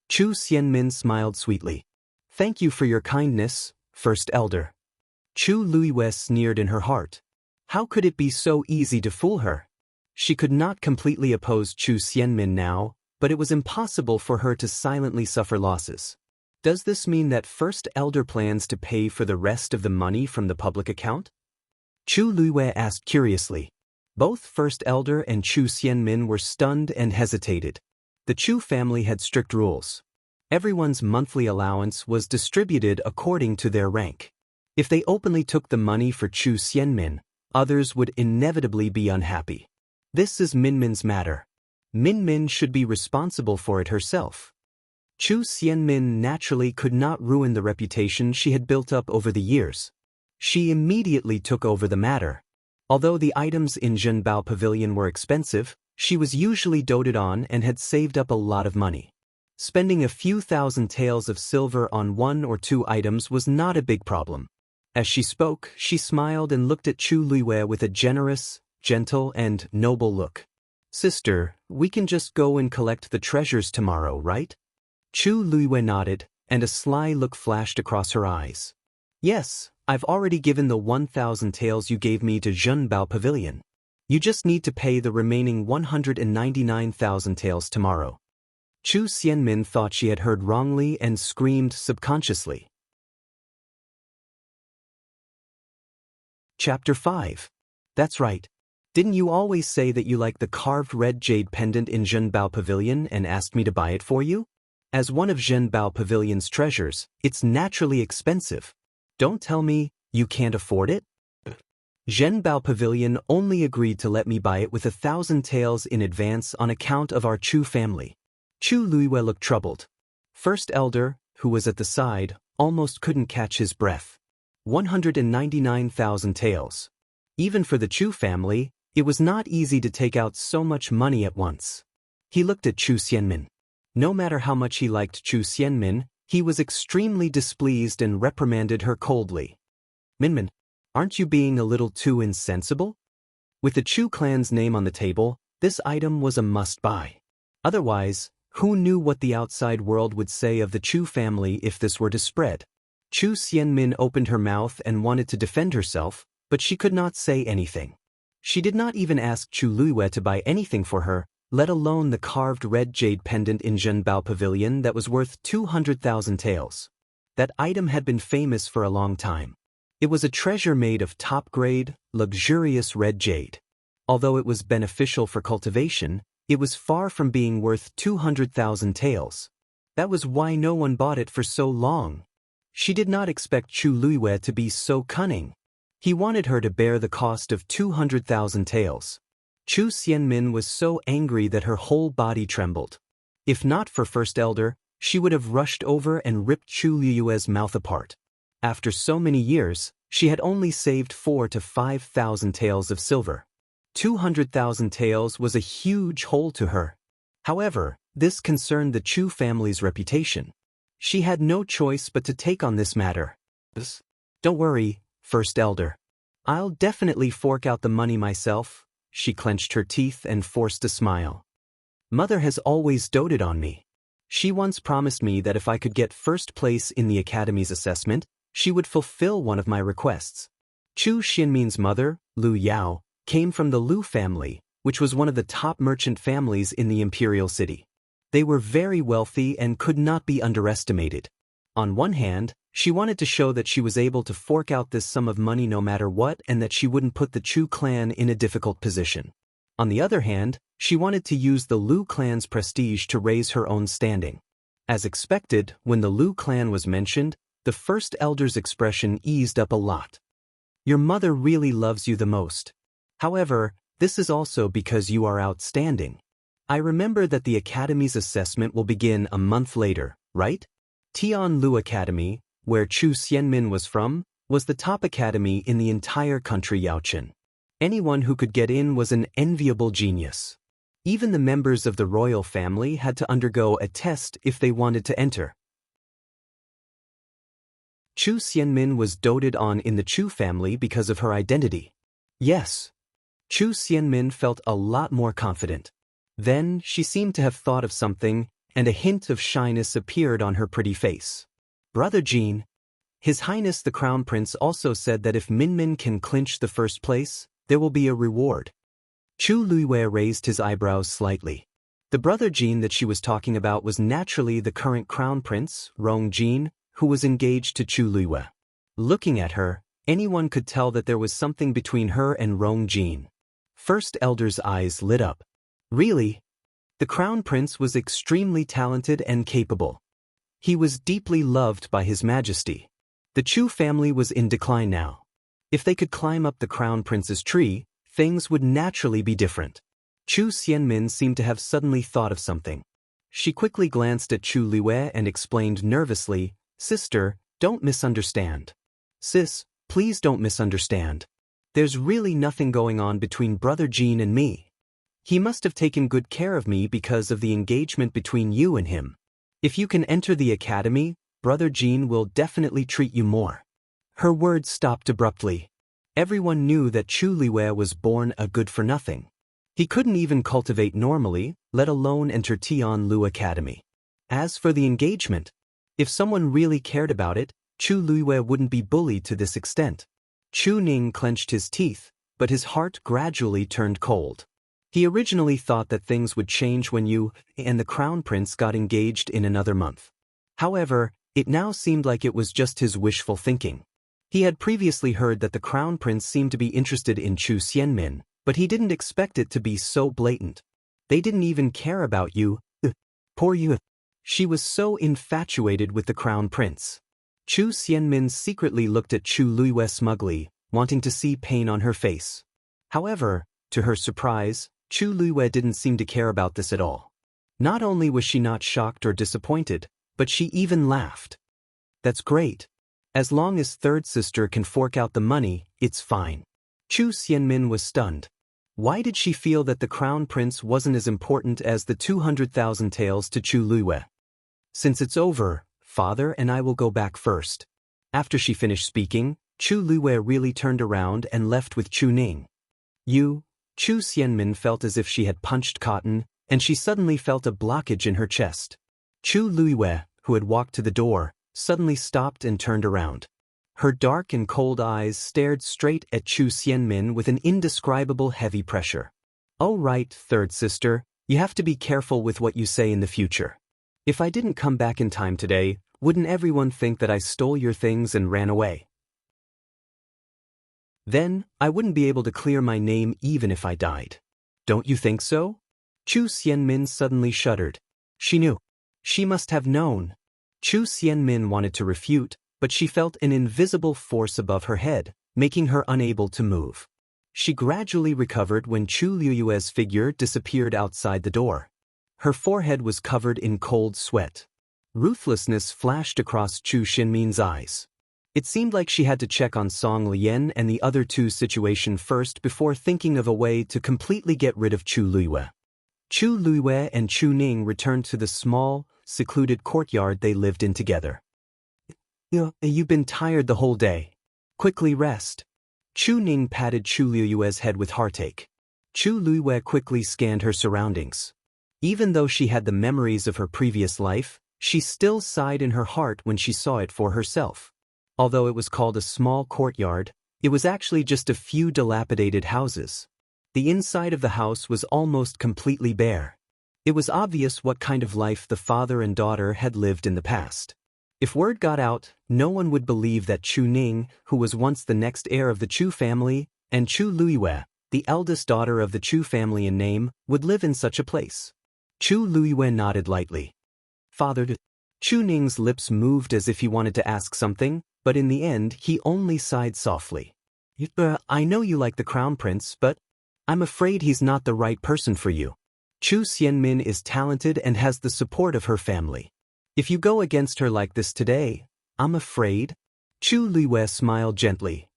Chu Xianmin smiled sweetly. "Thank you for your kindness, first elder." Chu Luiwei sneered in her heart. How could it be so easy to fool her? She could not completely oppose Chu Xianmin now, but it was impossible for her to silently suffer losses. Does this mean that First Elder plans to pay for the rest of the money from the public account? Chu Luiwei asked curiously. Both First Elder and Chu Xianmin were stunned and hesitated. The Chu family had strict rules. Everyone's monthly allowance was distributed according to their rank. If they openly took the money for Chu Xianmin, others would inevitably be unhappy. This is Minmin's matter. Minmin should be responsible for it herself. Chu Xianmin naturally could not ruin the reputation she had built up over the years. She immediately took over the matter. Although the items in Zhenbao Pavilion were expensive, she was usually doted on and had saved up a lot of money. Spending a few thousand taels of silver on 1 or 2 items was not a big problem. As she spoke, she smiled and looked at Chu Luiwei with a generous, gentle, and noble look. Sister, we can just go and collect the treasures tomorrow, right? Chu Luiwei nodded, and a sly look flashed across her eyes. Yes, I've already given the 1,000 taels you gave me to Zhenbao Pavilion. You just need to pay the remaining 199,000 taels tomorrow. Chu Xianmin thought she had heard wrongly and screamed subconsciously. Chapter 5. That's right. Didn't you always say that you liked the carved red jade pendant in Zhenbao Pavilion and asked me to buy it for you? As one of Zhenbao Pavilion's treasures, it's naturally expensive. Don't tell me you can't afford it? Zhenbao Pavilion only agreed to let me buy it with 1,000 taels in advance on account of our Chu family. Chu Luiwei looked troubled. First Elder, who was at the side, almost couldn't catch his breath. 199,000 taels. Even for the Chu family, it was not easy to take out so much money at once. He looked at Chu Xianmin. No matter how much he liked Chu Xianmin, he was extremely displeased and reprimanded her coldly. Minmin, aren't you being a little too insensible? With the Chu clan's name on the table, this item was a must-buy. Otherwise, who knew what the outside world would say of the Chu family if this were to spread? Chu Xianmin opened her mouth and wanted to defend herself, but she could not say anything. She did not even ask Chu Luiwei to buy anything for her, let alone the carved red jade pendant in Zhenbao Pavilion that was worth 200,000 taels. That item had been famous for a long time. It was a treasure made of top-grade, luxurious red jade. Although it was beneficial for cultivation, it was far from being worth 200,000 taels. That was why no one bought it for so long. She did not expect Chu Luiwei to be so cunning. He wanted her to bear the cost of 200,000 taels. Chu Xianmin was so angry that her whole body trembled. If not for First Elder, she would have rushed over and ripped Chu Luiwei's mouth apart. After so many years, she had only saved 4,000 to 5,000 taels of silver. 200,000 taels was a huge hole to her. However, this concerned the Chu family's reputation. She had no choice but to take on this matter. Don't worry, First Elder. I'll definitely fork out the money myself. She clenched her teeth and forced a smile. Mother has always doted on me. She once promised me that if I could get first place in the Academy's assessment, she would fulfill one of my requests. Chu Xianmin's mother, Lu Yao, came from the Lu family, which was one of the top merchant families in the imperial city. They were very wealthy and could not be underestimated. On one hand, she wanted to show that she was able to fork out this sum of money no matter what and that she wouldn't put the Chu clan in a difficult position. On the other hand, she wanted to use the Lu clan's prestige to raise her own standing. As expected, when the Lu clan was mentioned, the First Elder's expression eased up a lot. Your mother really loves you the most. However, this is also because you are outstanding. I remember that the Academy's assessment will begin a month later, right? Tianlu Academy, where Chu Xianmin was from, was the top academy in the entire country Yaochen. Anyone who could get in was an enviable genius. Even the members of the royal family had to undergo a test if they wanted to enter. Chu Xianmin was doted on in the Chu family because of her identity. Yes. Chu Xianmin felt a lot more confident. Then, she seemed to have thought of something, and a hint of shyness appeared on her pretty face. Brother Jean. His Highness the Crown Prince also said that if Minmin can clinch the first place, there will be a reward. Chu Luiwei raised his eyebrows slightly. The brother Jean that she was talking about was naturally the current Crown Prince, Rong Jean, who was engaged to Chu Luiwei. Looking at her, anyone could tell that there was something between her and Rong Jean. First Elder's eyes lit up. Really? The Crown Prince was extremely talented and capable. He was deeply loved by His Majesty. The Chu family was in decline now. If they could climb up the Crown Prince's tree, things would naturally be different. Chu Xianmin seemed to have suddenly thought of something. She quickly glanced at Chu Luiwei and explained nervously, Sister, don't misunderstand. Sis, please don't misunderstand. There's really nothing going on between Brother Jean and me. He must have taken good care of me because of the engagement between you and him. If you can enter the academy, Brother Jean will definitely treat you more. Her words stopped abruptly. Everyone knew that Chu Liwei was born a good-for-nothing. He couldn't even cultivate normally, let alone enter Tianlu Academy. As for the engagement, if someone really cared about it, Chu Liwei wouldn't be bullied to this extent. Chu Ning clenched his teeth, but his heart gradually turned cold. He originally thought that things would change when you and the Crown Prince got engaged in another month. However, it now seemed like it was just his wishful thinking. He had previously heard that the Crown Prince seemed to be interested in Chu Xianmin, but he didn't expect it to be so blatant. They didn't even care about you. Poor you. She was so infatuated with the Crown Prince. Chu Xianmin secretly looked at Chu Liwei smugly, wanting to see pain on her face. However, to her surprise, Chu Liwei didn't seem to care about this at all. Not only was she not shocked or disappointed, but she even laughed. That's great. As long as third sister can fork out the money, it's fine. Chu Xianmin was stunned. Why did she feel that the Crown Prince wasn't as important as the 200,000 taels to Chu Liwei? Since it's over, Father and I will go back first. After she finished speaking, Chu Liwei really turned around and left with Chu Ning. Chu Xianmin felt as if she had punched cotton, and she suddenly felt a blockage in her chest. Chu Liwei, who had walked to the door, suddenly stopped and turned around. Her dark and cold eyes stared straight at Chu Xianmin with an indescribable heavy pressure. "Oh right, third sister, you have to be careful with what you say in the future. If I didn't come back in time today, wouldn't everyone think that I stole your things and ran away? Then, I wouldn't be able to clear my name even if I died. Don't you think so?" Chu Xianmin suddenly shuddered. She knew. She must have known. Chu Xianmin wanted to refute, but she felt an invisible force above her head, making her unable to move. She gradually recovered when Chu Liu's figure disappeared outside the door. Her forehead was covered in cold sweat. Ruthlessness flashed across Chu Xianmin's eyes. It seemed like she had to check on Song Lian and the other two's situation first before thinking of a way to completely get rid of Chu Liwei. Chu Liwei and Chu Ning returned to the small, secluded courtyard they lived in together. You've been tired the whole day. Quickly rest." Chu Ning patted Chu Liu's head with heartache. Chu Liwei quickly scanned her surroundings. Even though she had the memories of her previous life, she still sighed in her heart when she saw it for herself. Although it was called a small courtyard, it was actually just a few dilapidated houses. The inside of the house was almost completely bare. It was obvious what kind of life the father and daughter had lived in the past. If word got out, no one would believe that Chu Ning, who was once the next heir of the Chu family, and Chu Liwei, the eldest daughter of the Chu family in name, would live in such a place. Chu Liwei nodded lightly. "Father." Chu Ning's lips moved as if he wanted to ask something, but in the end he only sighed softly. "I know you like the Crown Prince, but I'm afraid he's not the right person for you. Chu Xianmin is talented and has the support of her family. If you go against her like this today, I'm afraid." Chu Liwei smiled gently.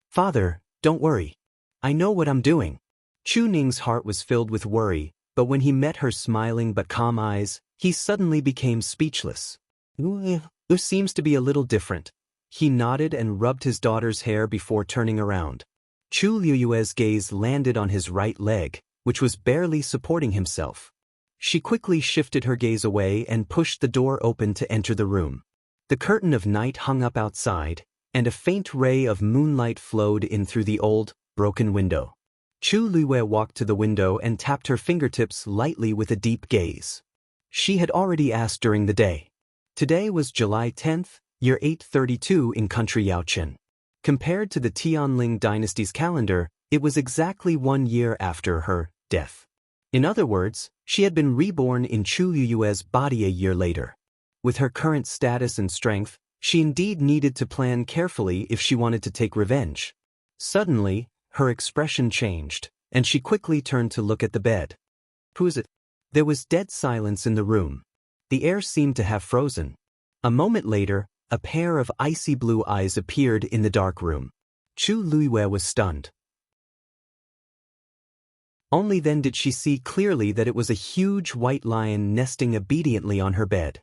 "Father, don't worry. I know what I'm doing." Chu Ning's heart was filled with worry, but when he met her smiling but calm eyes, he suddenly became speechless. "There seems to be a little different." He nodded and rubbed his daughter's hair before turning around. Chu Liu's gaze landed on his right leg, which was barely supporting himself. She quickly shifted her gaze away and pushed the door open to enter the room. The curtain of night hung up outside, and a faint ray of moonlight flowed in through the old, broken window. Chu Liwei walked to the window and tapped her fingertips lightly with a deep gaze. She had already asked during the day. Today was July 10th, year 832 in country Yaochen. Compared to the Tianling dynasty's calendar, it was exactly 1 year after her death. In other words, she had been reborn in Chu Liu's body a year later. With her current status and strength, she indeed needed to plan carefully if she wanted to take revenge. Suddenly, her expression changed, and she quickly turned to look at the bed. "Who is it?" There was dead silence in the room. The air seemed to have frozen. A moment later, a pair of icy blue eyes appeared in the dark room. Chu Liwei was stunned. Only then did she see clearly that it was a huge white lion nesting obediently on her bed.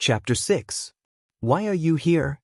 Chapter 6. Why are you here?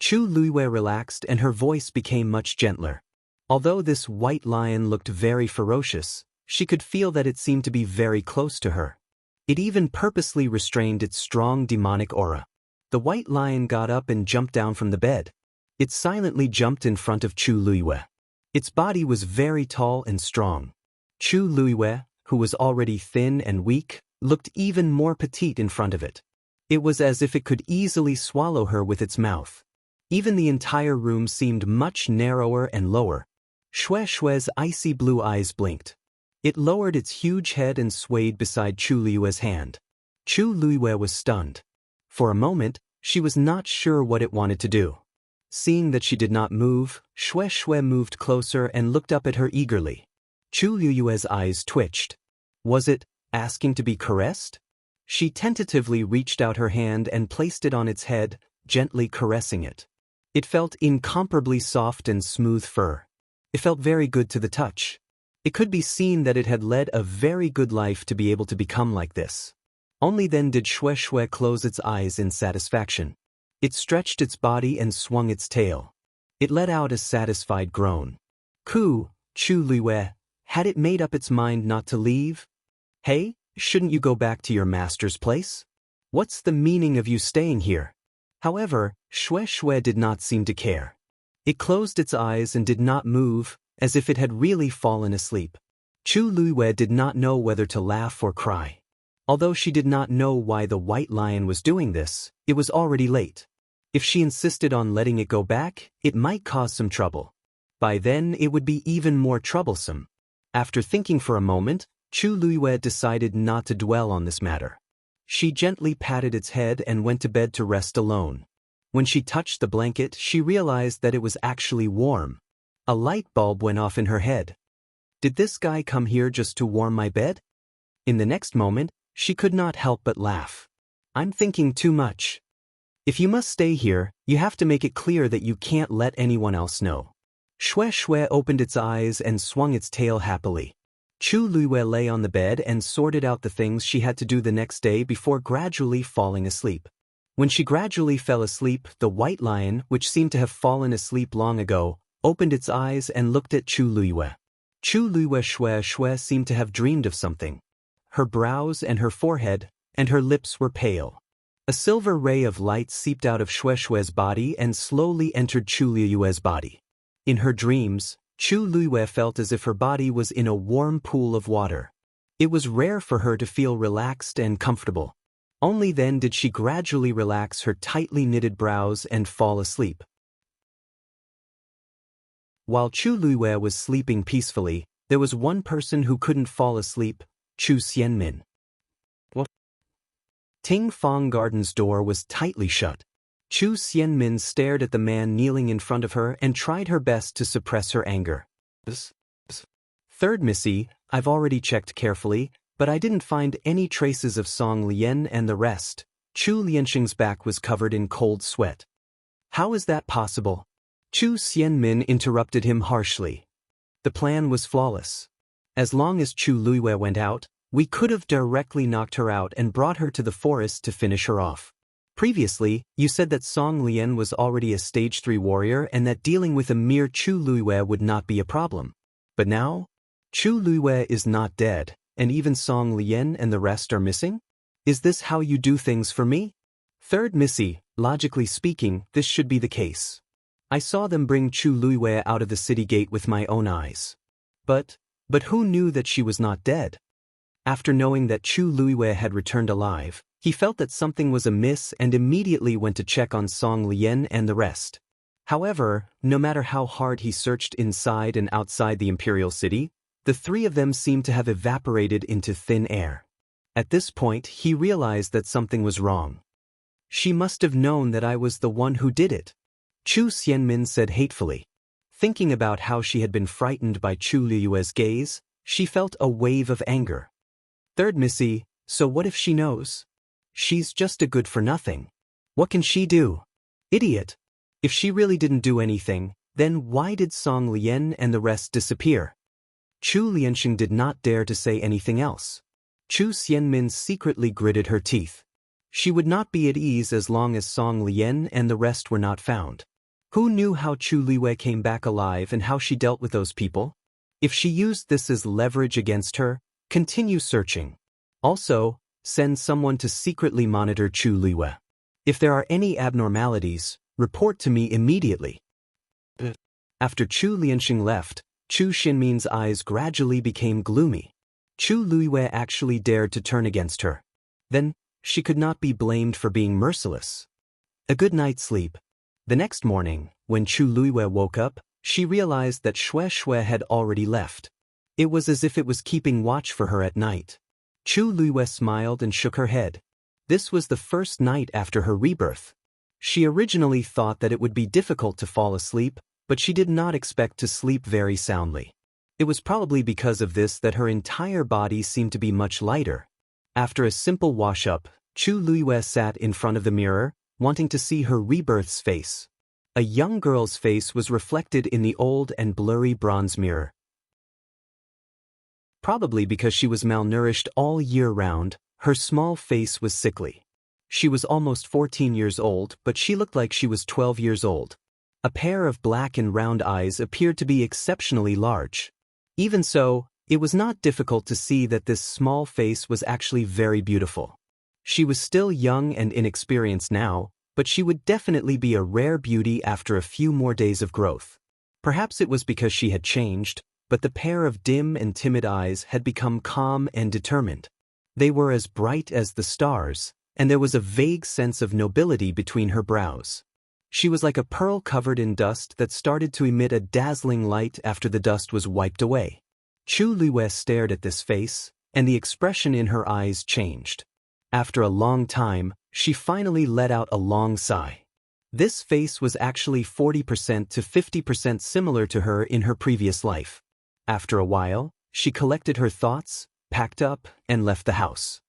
Chu Luiyue relaxed and her voice became much gentler. Although this white lion looked very ferocious, she could feel that it seemed to be very close to her. It even purposely restrained its strong demonic aura. The white lion got up and jumped down from the bed. It silently jumped in front of Chu Luiyue. Its body was very tall and strong. Chu Luiyue, who was already thin and weak, looked even more petite in front of it. It was as if it could easily swallow her with its mouth. Even the entire room seemed much narrower and lower. Xue Xue's icy blue eyes blinked. It lowered its huge head and swayed beside Chu Luiyue's hand. Chu Luiyue was stunned. For a moment, she was not sure what it wanted to do. Seeing that she did not move, Xue Xue moved closer and looked up at her eagerly. Chu Luiyue's eyes twitched. Was it asking to be caressed? She tentatively reached out her hand and placed it on its head, gently caressing it. It felt incomparably soft and smooth fur. It felt very good to the touch. It could be seen that it had led a very good life to be able to become like this. Only then did Xue Xue close its eyes in satisfaction. It stretched its body and swung its tail. It let out a satisfied groan. Chu Luiyue, had it made up its mind not to leave? Hey, shouldn't you go back to your master's place? What's the meaning of you staying here? However, Xue Xue did not seem to care. It closed its eyes and did not move, as if it had really fallen asleep. Chu Luiyue did not know whether to laugh or cry. Although she did not know why the white lion was doing this, it was already late. If she insisted on letting it go back, it might cause some trouble. By then, it would be even more troublesome. After thinking for a moment, Chu Luiyue decided not to dwell on this matter. She gently patted its head and went to bed to rest alone. When she touched the blanket, she realized that it was actually warm. A light bulb went off in her head. Did this guy come here just to warm my bed? In the next moment, she could not help but laugh. I'm thinking too much. If you must stay here, you have to make it clear that you can't let anyone else know. Xue Xue opened its eyes and swung its tail happily. Chu Luiyue lay on the bed and sorted out the things she had to do the next day before gradually falling asleep. When she gradually fell asleep, the white lion, which seemed to have fallen asleep long ago, opened its eyes and looked at Chu Luiyue. Chu Luiyue Xue Xue seemed to have dreamed of something. Her brows and her forehead and her lips were pale. A silver ray of light seeped out of Xue Xue's body and slowly entered Chu Luiyue's body. In her dreams, Chu Luiyue felt as if her body was in a warm pool of water. It was rare for her to feel relaxed and comfortable. Only then did she gradually relax her tightly knitted brows and fall asleep. While Chu Luiyue was sleeping peacefully, there was one person who couldn't fall asleep, Chu Xianmin. What? Ting Fong Garden's door was tightly shut. Chu Xianmin stared at the man kneeling in front of her and tried her best to suppress her anger. Third Missy, I've already checked carefully, but I didn't find any traces of Song Lian and the rest. Chu Lianxing's back was covered in cold sweat. How is that possible? Chu Xianmin interrupted him harshly. The plan was flawless. As long as Chu Luiyue went out, we could have directly knocked her out and brought her to the forest to finish her off. Previously, you said that Song Lian was already a stage 3 warrior and that dealing with a mere Chu Luiyue would not be a problem. But now, Chu Luiyue is not dead, and even Song Lian and the rest are missing? Is this how you do things for me? Third Missy, logically speaking, this should be the case. I saw them bring Chu Luiyue out of the city gate with my own eyes. But who knew that she was not dead? After knowing that Chu Luiyue had returned alive, he felt that something was amiss and immediately went to check on Song Lian and the rest. However, no matter how hard he searched inside and outside the imperial city, the three of them seemed to have evaporated into thin air. At this point, he realized that something was wrong. She must have known that I was the one who did it, Chu Xianmin said hatefully. Thinking about how she had been frightened by Chu Luiyue's gaze, she felt a wave of anger. Third Missy, so what if she knows? She's just a good-for-nothing. What can she do? Idiot! If she really didn't do anything, then why did Song Lian and the rest disappear? Chu Lianxing did not dare to say anything else. Chu Xianmin secretly gritted her teeth. She would not be at ease as long as Song Lian and the rest were not found. Who knew how Chu Liwei came back alive and how she dealt with those people? If she used this as leverage against her, continue searching. Also, send someone to secretly monitor Chu Liwei. If there are any abnormalities, report to me immediately. After Chu Lianxing left, Chu Xinmin's eyes gradually became gloomy. Chu Liwei actually dared to turn against her. Then, she could not be blamed for being merciless. A good night's sleep. The next morning, when Chu Liwei woke up, she realized that Xue Xue had already left. It was as if it was keeping watch for her at night. Chu Liwei smiled and shook her head. This was the first night after her rebirth. She originally thought that it would be difficult to fall asleep, but she did not expect to sleep very soundly. It was probably because of this that her entire body seemed to be much lighter. After a simple wash-up, Chu Liwei sat in front of the mirror, wanting to see her rebirth's face. A young girl's face was reflected in the old and blurry bronze mirror. Probably because she was malnourished all year round, her small face was sickly. She was almost 14 years old, but she looked like she was 12 years old. A pair of black and round eyes appeared to be exceptionally large. Even so, it was not difficult to see that this small face was actually very beautiful. She was still young and inexperienced now, but she would definitely be a rare beauty after a few more days of growth. Perhaps it was because she had changed, but the pair of dim and timid eyes had become calm and determined. They were as bright as the stars, and there was a vague sense of nobility between her brows. She was like a pearl covered in dust that started to emit a dazzling light after the dust was wiped away. Chu Liwei stared at this face, and the expression in her eyes changed. After a long time, she finally let out a long sigh. This face was actually 40% to 50% similar to her in her previous life. After a while, she collected her thoughts, packed up, and left the house.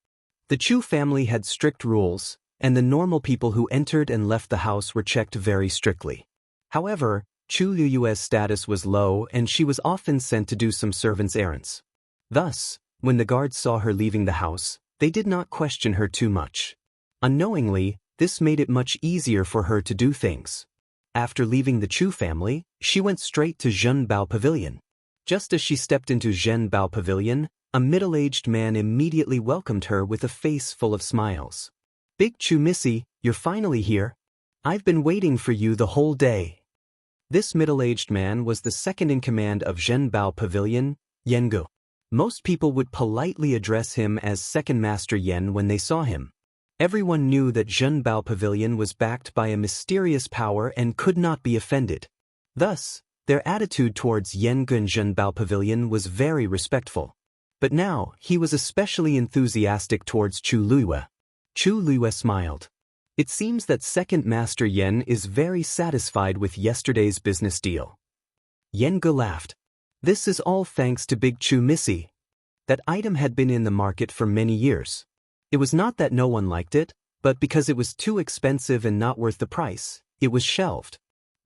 The Chu family had strict rules, and the normal people who entered and left the house were checked very strictly. However, Chu Liu's status was low and she was often sent to do some servant's errands. Thus, when the guards saw her leaving the house, they did not question her too much. Unknowingly, this made it much easier for her to do things. After leaving the Chu family, she went straight to Zhenbao Pavilion. Just as she stepped into Zhenbao Pavilion, a middle-aged man immediately welcomed her with a face full of smiles. "Big Chu Missy, you're finally here. I've been waiting for you the whole day." This middle-aged man was the second in command of Zhenbao Pavilion, Jianghu. Most people would politely address him as Second Master Yen when they saw him. Everyone knew that Zhenbao Pavilion was backed by a mysterious power and could not be offended. Thus, their attitude towards Jianghu and Zhenbao Pavilion was very respectful. But now, he was especially enthusiastic towards Chu Liwei. Chu Liwei smiled. It seems that Second Master Yen is very satisfied with yesterday's business deal. Jianghu laughed. "This is all thanks to Big Chu Missy. That item had been in the market for many years. It was not that no one liked it, but because it was too expensive and not worth the price, it was shelved."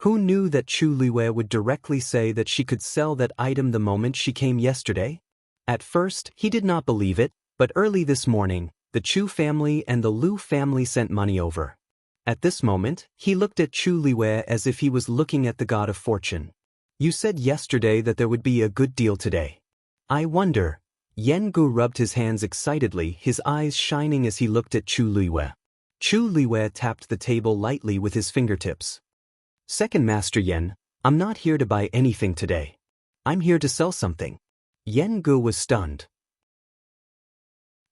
Who knew that Chu Liwei would directly say that she could sell that item the moment she came yesterday? At first, he did not believe it, but early this morning, the Chu family and the Lu family sent money over. At this moment, he looked at Chu Liwei as if he was looking at the god of fortune. "You said yesterday that there would be a good deal today. I wonder." Jianghu rubbed his hands excitedly, his eyes shining as he looked at Chu Liwei. Chu Liwei tapped the table lightly with his fingertips. "Second Master Yen, I'm not here to buy anything today. I'm here to sell something." Jianghu was stunned.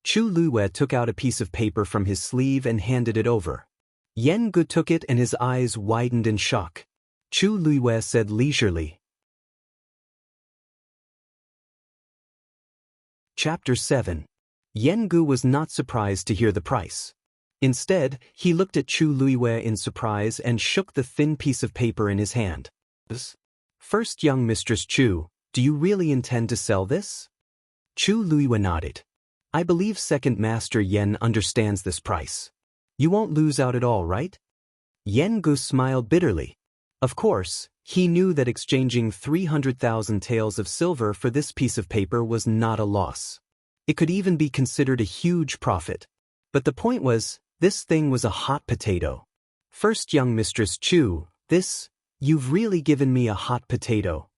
Chu Liwei took out a piece of paper from his sleeve and handed it over. Jianghu took it and his eyes widened in shock. Chu Liwei said leisurely. Chapter 7. Jianghu was not surprised to hear the price. Instead, he looked at Chu Liwei in surprise and shook the thin piece of paper in his hand. "First, young Mistress Chu, do you really intend to sell this?" Chu Liwei nodded. "I believe Second Master Yen understands this price. You won't lose out at all, right?" Jianghu smiled bitterly. Of course, he knew that exchanging 300,000 taels of silver for this piece of paper was not a loss. It could even be considered a huge profit. But the point was, This thing was a hot potato. First, young Mistress Chu, you've really given me a hot potato.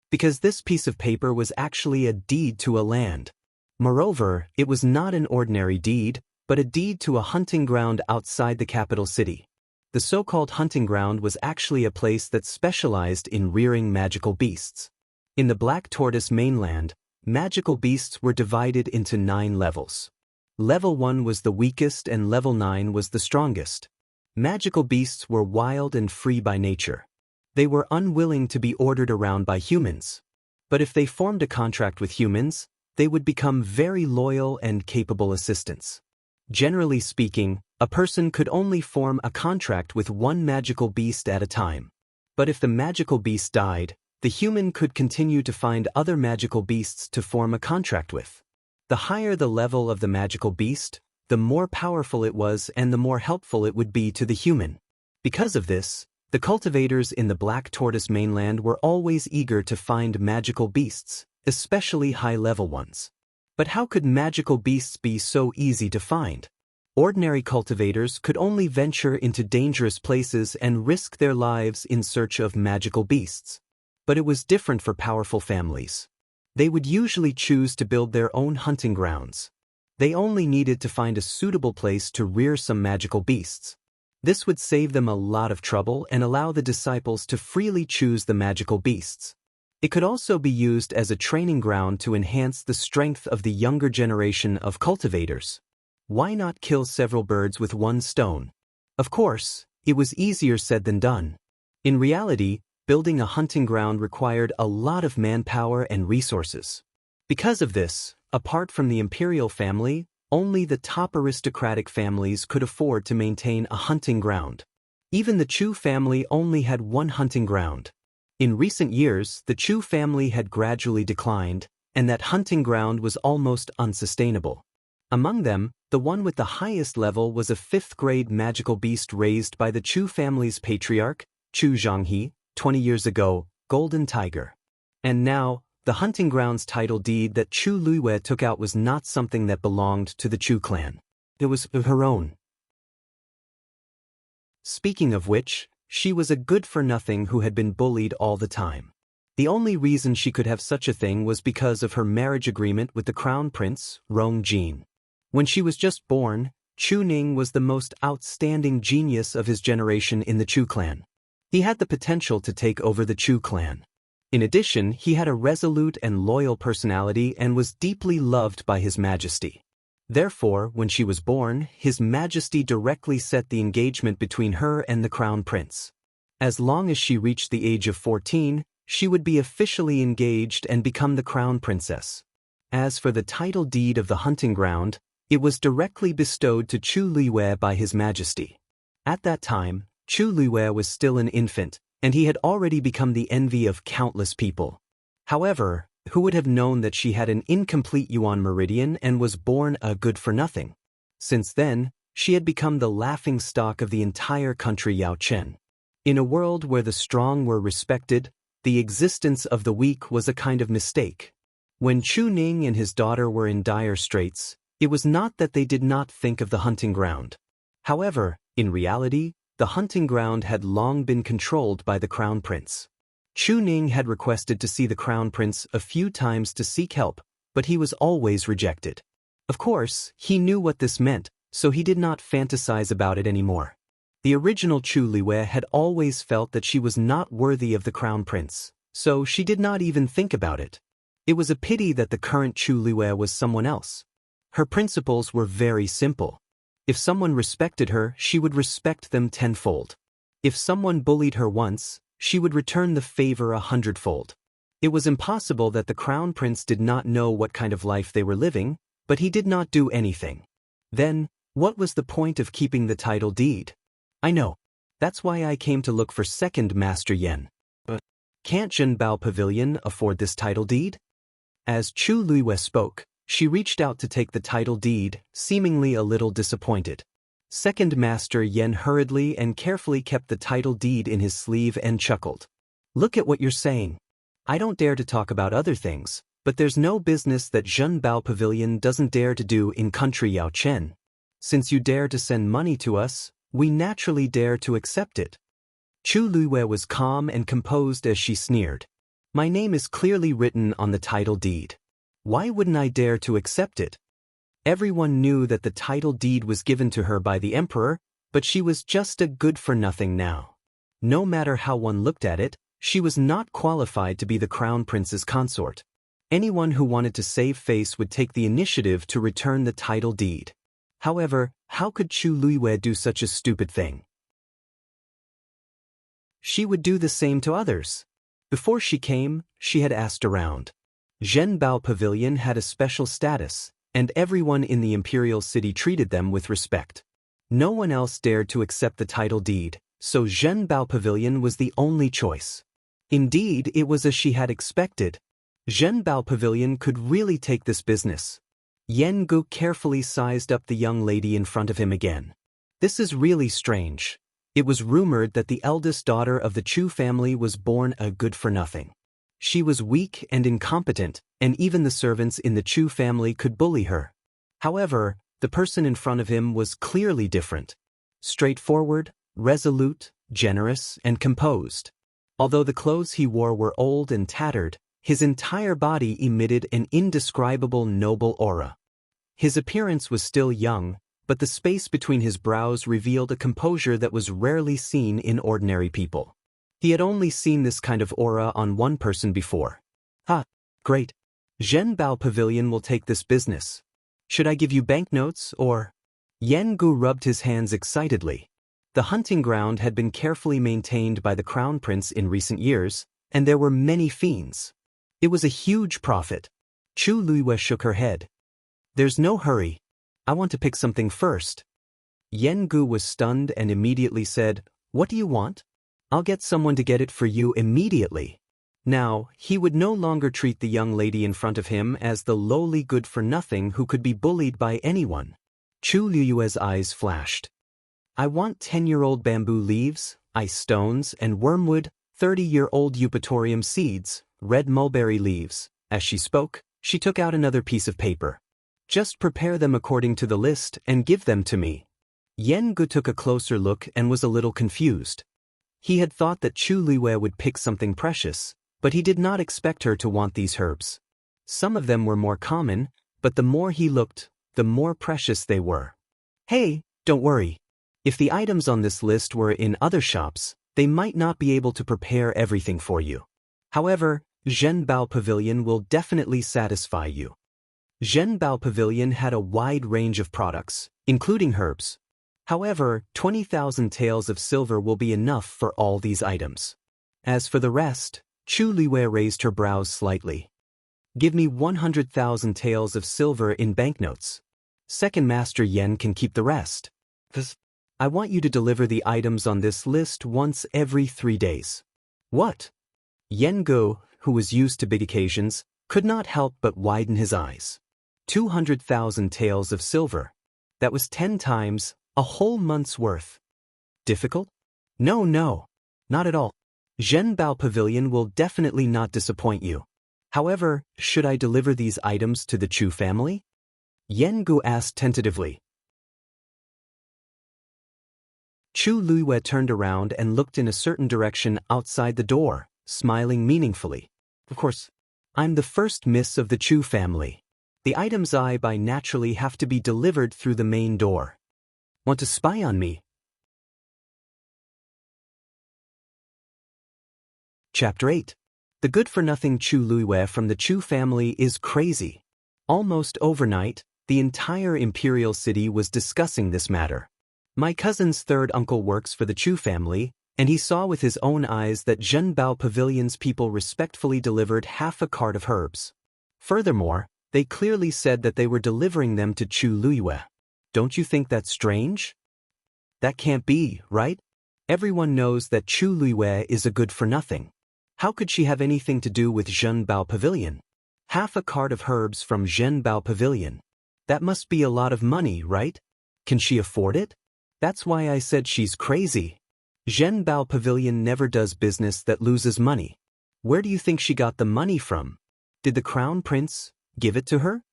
Because this piece of paper was actually a deed to a land. Moreover, it was not an ordinary deed, but a deed to a hunting ground outside the capital city. The so-called hunting ground was actually a place that specialized in rearing magical beasts. In the Black Tortoise mainland, magical beasts were divided into 9 levels. Level 1 was the weakest and level 9 was the strongest. Magical beasts were wild and free by nature. They were unwilling to be ordered around by humans. But if they formed a contract with humans, they would become very loyal and capable assistants. Generally speaking, a person could only form a contract with one magical beast at a time. But if the magical beast died, the human could continue to find other magical beasts to form a contract with. The higher the level of the magical beast, the more powerful it was and the more helpful it would be to the human. Because of this, the cultivators in the Black Tortoise mainland were always eager to find magical beasts, especially high-level ones. But how could magical beasts be so easy to find? Ordinary cultivators could only venture into dangerous places and risk their lives in search of magical beasts. But it was different for powerful families. They would usually choose to build their own hunting grounds. They only needed to find a suitable place to rear some magical beasts. This would save them a lot of trouble and allow the disciples to freely choose the magical beasts. It could also be used as a training ground to enhance the strength of the younger generation of cultivators. Why not kill several birds with one stone? Of course, it was easier said than done. In reality, building a hunting ground required a lot of manpower and resources. Because of this, apart from the imperial family, only the top aristocratic families could afford to maintain a hunting ground. Even the Chu family only had one hunting ground. In recent years, the Chu family had gradually declined, and that hunting ground was almost unsustainable. Among them, the one with the highest level was a 5th-grade magical beast raised by the Chu family's patriarch, Chu Jianghu, 20 years ago, Golden Tiger. And now, the hunting ground's title deed that Chu Luiwei took out was not something that belonged to the Chu clan. It was her own. Speaking of which, she was a good-for-nothing who had been bullied all the time. The only reason she could have such a thing was because of her marriage agreement with the crown prince, Rong Jin. When she was just born, Chu Ning was the most outstanding genius of his generation in the Chu clan. He had the potential to take over the Chu clan. In addition, he had a resolute and loyal personality and was deeply loved by His Majesty. Therefore, when she was born, His Majesty directly set the engagement between her and the crown prince. As long as she reached the age of 14, she would be officially engaged and become the crown princess. As for the title deed of the hunting ground, it was directly bestowed to Chu Luiwei by His Majesty. At that time, Chu Luiwei was still an infant, and he had already become the envy of countless people. However, who would have known that she had an incomplete Yuan meridian and was born a good-for-nothing? Since then, she had become the laughingstock of the entire country Yaochen. In a world where the strong were respected, the existence of the weak was a kind of mistake. When Chu Ning and his daughter were in dire straits, it was not that they did not think of the hunting ground. However, in reality, the hunting ground had long been controlled by the crown prince. Chu Ning had requested to see the crown prince a few times to seek help, but he was always rejected. Of course, he knew what this meant, so he did not fantasize about it anymore. The original Chu Luiwei had always felt that she was not worthy of the crown prince, so she did not even think about it. It was a pity that the current Chu Luiwei was someone else. Her principles were very simple. If someone respected her, she would respect them tenfold. If someone bullied her once, she would return the favor 100-fold. It was impossible that the crown prince did not know what kind of life they were living, but he did not do anything. Then, what was the point of keeping the title deed? I know. That's why I came to look for second Master Yen. But can't Zhenbao Pavilion afford this title deed? As Chu Luiwei spoke, she reached out to take the title deed, seemingly a little disappointed. Second Master Yen hurriedly and carefully kept the title deed in his sleeve and chuckled. Look at what you're saying. I don't dare to talk about other things, but there's no business that Zhenbao Pavilion doesn't dare to do in country Yaochen. Since you dare to send money to us, we naturally dare to accept it. Chu Luiwei was calm and composed as she sneered. My name is clearly written on the title deed. Why wouldn't I dare to accept it? Everyone knew that the title deed was given to her by the emperor, but she was just a good-for-nothing now. No matter how one looked at it, she was not qualified to be the crown prince's consort. Anyone who wanted to save face would take the initiative to return the title deed. However, how could Chu Luiwei do such a stupid thing? She would do the same to others. Before she came, she had asked around. Zhenbao Pavilion had a special status, and everyone in the imperial city treated them with respect. No one else dared to accept the title deed, so Zhenbao Pavilion was the only choice. Indeed, it was as she had expected. Zhenbao Pavilion could really take this business. Jianghu carefully sized up the young lady in front of him again. This is really strange. It was rumored that the eldest daughter of the Chu family was born a good-for-nothing. She was weak and incompetent, and even the servants in the Chu family could bully her. However, the person in front of him was clearly different. Straightforward, resolute, generous, and composed. Although the clothes he wore were old and tattered, his entire body emitted an indescribable noble aura. His appearance was still young, but the space between his brows revealed a composure that was rarely seen in ordinary people. He had only seen this kind of aura on one person before. Great. Zhenbao Pavilion will take this business. Should I give you banknotes or? Jianghu rubbed his hands excitedly. The hunting ground had been carefully maintained by the crown prince in recent years, and there were many fiends. It was a huge profit. Chu Luiwei shook her head. There's no hurry. I want to pick something first. Jianghu was stunned and immediately said, What do you want? I'll get someone to get it for you immediately. Now, he would no longer treat the young lady in front of him as the lowly good-for-nothing who could be bullied by anyone. Chu Luiwei's eyes flashed. I want 10-year-old bamboo leaves, ice stones, and wormwood, 30-year-old eupatorium seeds, red mulberry leaves. As she spoke, she took out another piece of paper. Just prepare them according to the list and give them to me. Jianghu took a closer look and was a little confused. He had thought that Chu Luiwei would pick something precious, but he did not expect her to want these herbs. Some of them were more common, but the more he looked, the more precious they were. Hey, don't worry. If the items on this list were in other shops, they might not be able to prepare everything for you. However, Zhenbao Pavilion will definitely satisfy you. Zhenbao Pavilion had a wide range of products, including herbs. However, 20,000 taels of silver will be enough for all these items. As for the rest, Chu Luiwei raised her brows slightly. Give me 100,000 taels of silver in banknotes. Second Master Yen can keep the rest. I want you to deliver the items on this list once every 3 days. What? Jianghu, who was used to big occasions, could not help but widen his eyes. 200,000 taels of silver. That was 10 times, a whole month's worth. Difficult? No, not at all. Zhenbao Pavilion will definitely not disappoint you. However, should I deliver these items to the Chu family? Jianghu asked tentatively. Chu Luiwei turned around and looked in a certain direction outside the door, smiling meaningfully. Of course, I'm the first miss of the Chu family. The items I buy naturally have to be delivered through the main door. Want to spy on me? Chapter 8. The good-for-nothing Chu Luiwei from the Chu family is crazy. Almost overnight, the entire imperial city was discussing this matter. My cousin's third uncle works for the Chu family, and he saw with his own eyes that Zhenbao Pavilion's people respectfully delivered half a cart of herbs. Furthermore, they clearly said that they were delivering them to Chu Luiwei. Don't you think that's strange? That can't be, right? Everyone knows that Chu Luiwei is a good-for-nothing. How could she have anything to do with Zhenbao Pavilion? Half a cart of herbs from Zhenbao Pavilion. That must be a lot of money, right? Can she afford it? That's why I said she's crazy. Zhenbao Pavilion never does business that loses money. Where do you think she got the money from? Did the crown prince give it to her?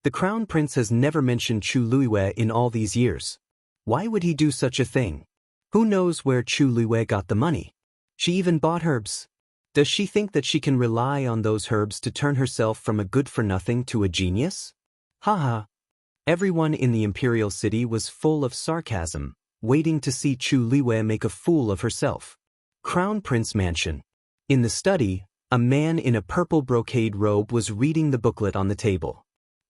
The crown prince has never mentioned Chu Luiwei in all these years. Why would he do such a thing? Who knows where Chu Luiwei got the money? She even bought herbs. Does she think that she can rely on those herbs to turn herself from a good-for-nothing to a genius? Haha. Everyone in the imperial city was full of sarcasm, waiting to see Chu Luiwei make a fool of herself. Crown Prince Mansion. In the study, a man in a purple brocade robe was reading the booklet on the table.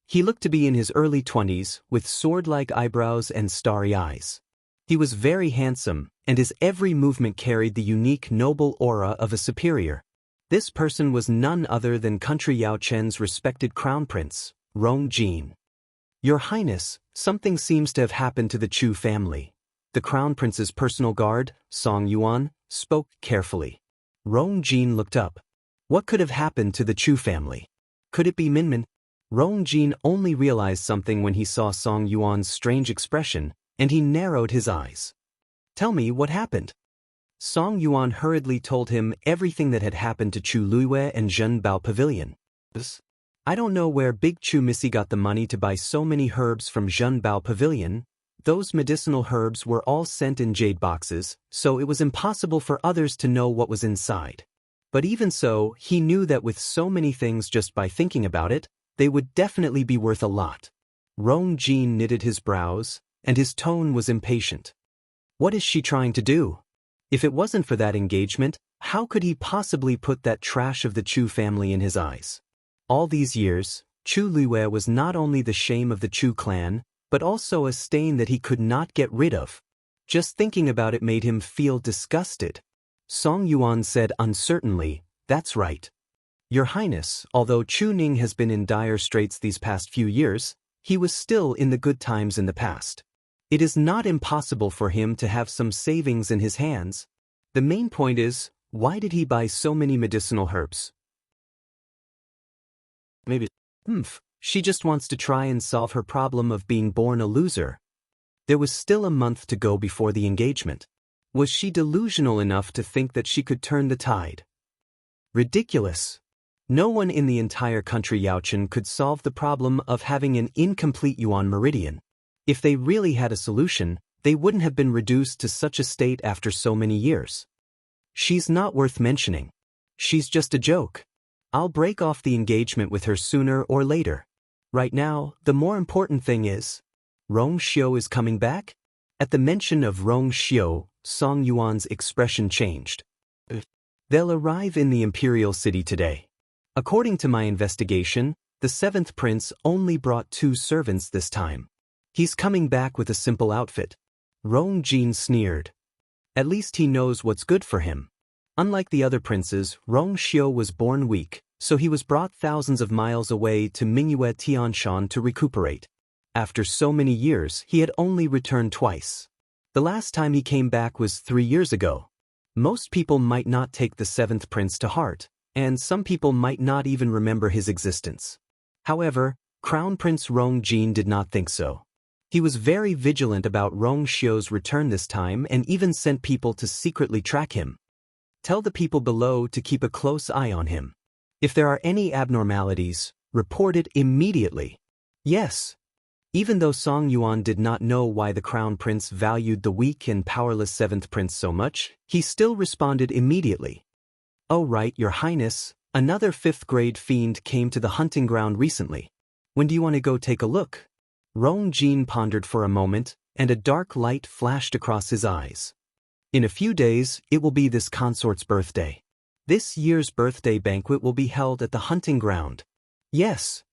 He looked to be in his early 20s, with sword-like eyebrows and starry eyes. He was very handsome, and his every movement carried the unique noble aura of a superior. This person was none other than country Yao Chen's respected crown prince, Rong Jin. Your Highness, something seems to have happened to the Chu family. The crown prince's personal guard, Song Yuan, spoke carefully. Rong Jin looked up. What could have happened to the Chu family? Could it be Minmin? Rong Jin only realized something when he saw Song Yuan's strange expression, and he narrowed his eyes. Tell me what happened. Song Yuan hurriedly told him everything that had happened to Chu Luiwei and Zhen Bao Pavilion. I don't know where Big Chu Missy got the money to buy so many herbs from Zhen Bao Pavilion. Those medicinal herbs were all sent in jade boxes, so it was impossible for others to know what was inside. But even so, he knew that with so many things just by thinking about it, they would definitely be worth a lot. Rong Jin knitted his brows, and his tone was impatient. What is she trying to do? If it wasn't for that engagement, how could he possibly put that trash of the Chu family in his eyes? All these years, Chu Luiwei was not only the shame of the Chu clan, but also a stain that he could not get rid of. Just thinking about it made him feel disgusted. Song Yuan said uncertainly, "That's right. Your Highness, although Chu Ning has been in dire straits these past few years, he was still in the good times in the past. It is not impossible for him to have some savings in his hands. The main point is, why did he buy so many medicinal herbs? Maybe, she just wants to try and solve her problem of being born a loser." There was still a month to go before the engagement. Was she delusional enough to think that she could turn the tide? Ridiculous. No one in the entire country Yaochen could solve the problem of having an incomplete Yuan meridian. If they really had a solution, they wouldn't have been reduced to such a state after so many years. She's not worth mentioning. She's just a joke. I'll break off the engagement with her sooner or later. Right now, the more important thing is, Rong Xiu is coming back? At the mention of Rong Xiu, Song Yuan's expression changed. They'll arrive in the imperial city today. According to my investigation, the 7th prince only brought 2 servants this time. He's coming back with a simple outfit. Rong Jin sneered. At least he knows what's good for him. Unlike the other princes, Rong Xiu was born weak, so he was brought thousands of miles away to Mingyue Tianshan to recuperate. After so many years, he had only returned twice. The last time he came back was 3 years ago. Most people might not take the 7th prince to heart, and some people might not even remember his existence. However, Crown Prince Rong Jin did not think so. He was very vigilant about Rong Xiu's return this time and even sent people to secretly track him. Tell the people below to keep a close eye on him. If there are any abnormalities, report it immediately. Yes. Even though Song Yuan did not know why the Crown Prince valued the weak and powerless 7th prince so much, he still responded immediately. Oh right, Your Highness, another 5th grade fiend came to the hunting ground recently. When do you want to go take a look? Rong Jin pondered for a moment, and a dark light flashed across his eyes. In a few days, it will be this consort's birthday. This year's birthday banquet will be held at the hunting ground. Yes.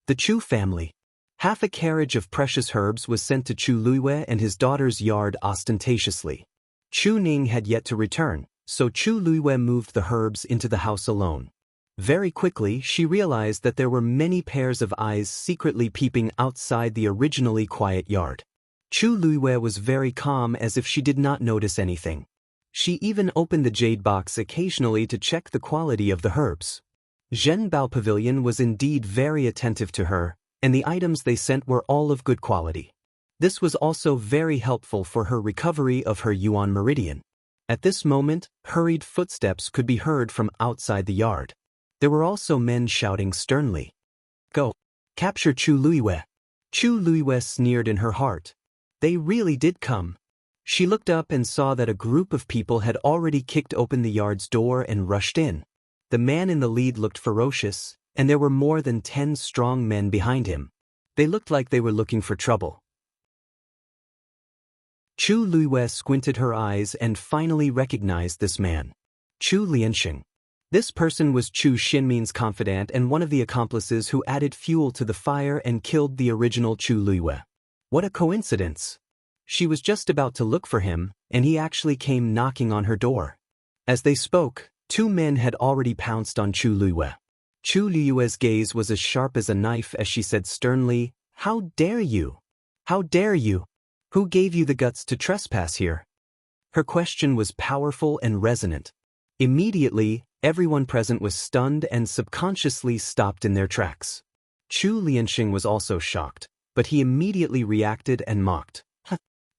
The Chu family. Half a carriage of precious herbs was sent to Chu Luiwei and his daughter's yard ostentatiously. Chu Ning had yet to return, so Chu Luiwei moved the herbs into the house alone. Very quickly, she realized that there were many pairs of eyes secretly peeping outside the originally quiet yard. Chu Luiwei was very calm, as if she did not notice anything. She even opened the jade box occasionally to check the quality of the herbs. Zhen Bao Pavilion was indeed very attentive to her, and the items they sent were all of good quality. This was also very helpful for her recovery of her Yuan meridian. At this moment, hurried footsteps could be heard from outside the yard. There were also men shouting sternly, "Go! Capture Chu Luiyue. Chu Luiyue sneered in her heart. They really did come. She looked up and saw that a group of people had already kicked open the yard's door and rushed in. The man in the lead looked ferocious, and there were more than 10 strong men behind him. They looked like they were looking for trouble. Chu Luiyue squinted her eyes and finally recognized this man. Chu Lianxing. This person was Chu Xinmin's confidant and one of the accomplices who added fuel to the fire and killed the original Chu Luiyue. What a coincidence! She was just about to look for him, and he actually came knocking on her door. As they spoke, 2 men had already pounced on Chu Luiyue. Chu Luiyue's gaze was as sharp as a knife as she said sternly, "How dare you? How dare you? Who gave you the guts to trespass here?" Her question was powerful and resonant. Immediately, everyone present was stunned and subconsciously stopped in their tracks. Chu Lianxing was also shocked, but he immediately reacted and mocked.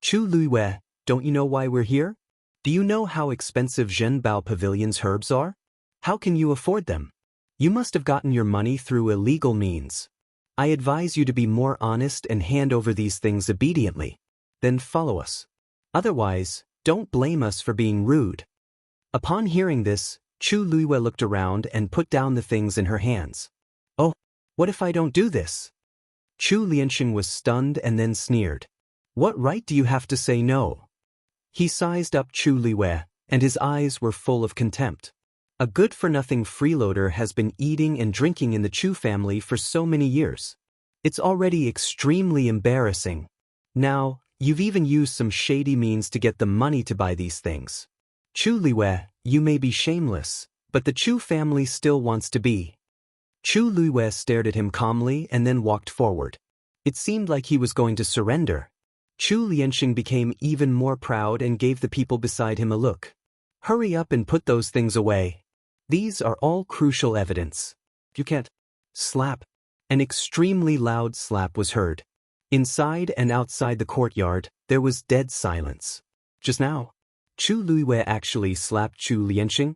Chu Luiyue, don't you know why we're here? Do you know how expensive Zhenbao Pavilion's herbs are? How can you afford them? You must have gotten your money through illegal means. I advise you to be more honest and hand over these things obediently. Then follow us. Otherwise, don't blame us for being rude. Upon hearing this, Chu Luiyue looked around and put down the things in her hands. Oh, what if I don't do this? Chu Lianxing was stunned and then sneered. What right do you have to say no? He sized up Chu Luiyue, and his eyes were full of contempt. A good-for-nothing freeloader has been eating and drinking in the Chu family for so many years. It's already extremely embarrassing. Now, you've even used some shady means to get the money to buy these things. Chu Luiyue, you may be shameless, but the Chu family still wants to be. Chu Luiyue stared at him calmly and then walked forward. It seemed like he was going to surrender. Chu Lianxing became even more proud and gave the people beside him a look. Hurry up and put those things away. These are all crucial evidence. You can't. Slap. An extremely loud slap was heard. Inside and outside the courtyard, there was dead silence. Just now, Chu Luiyue actually slapped Chu Lianxing?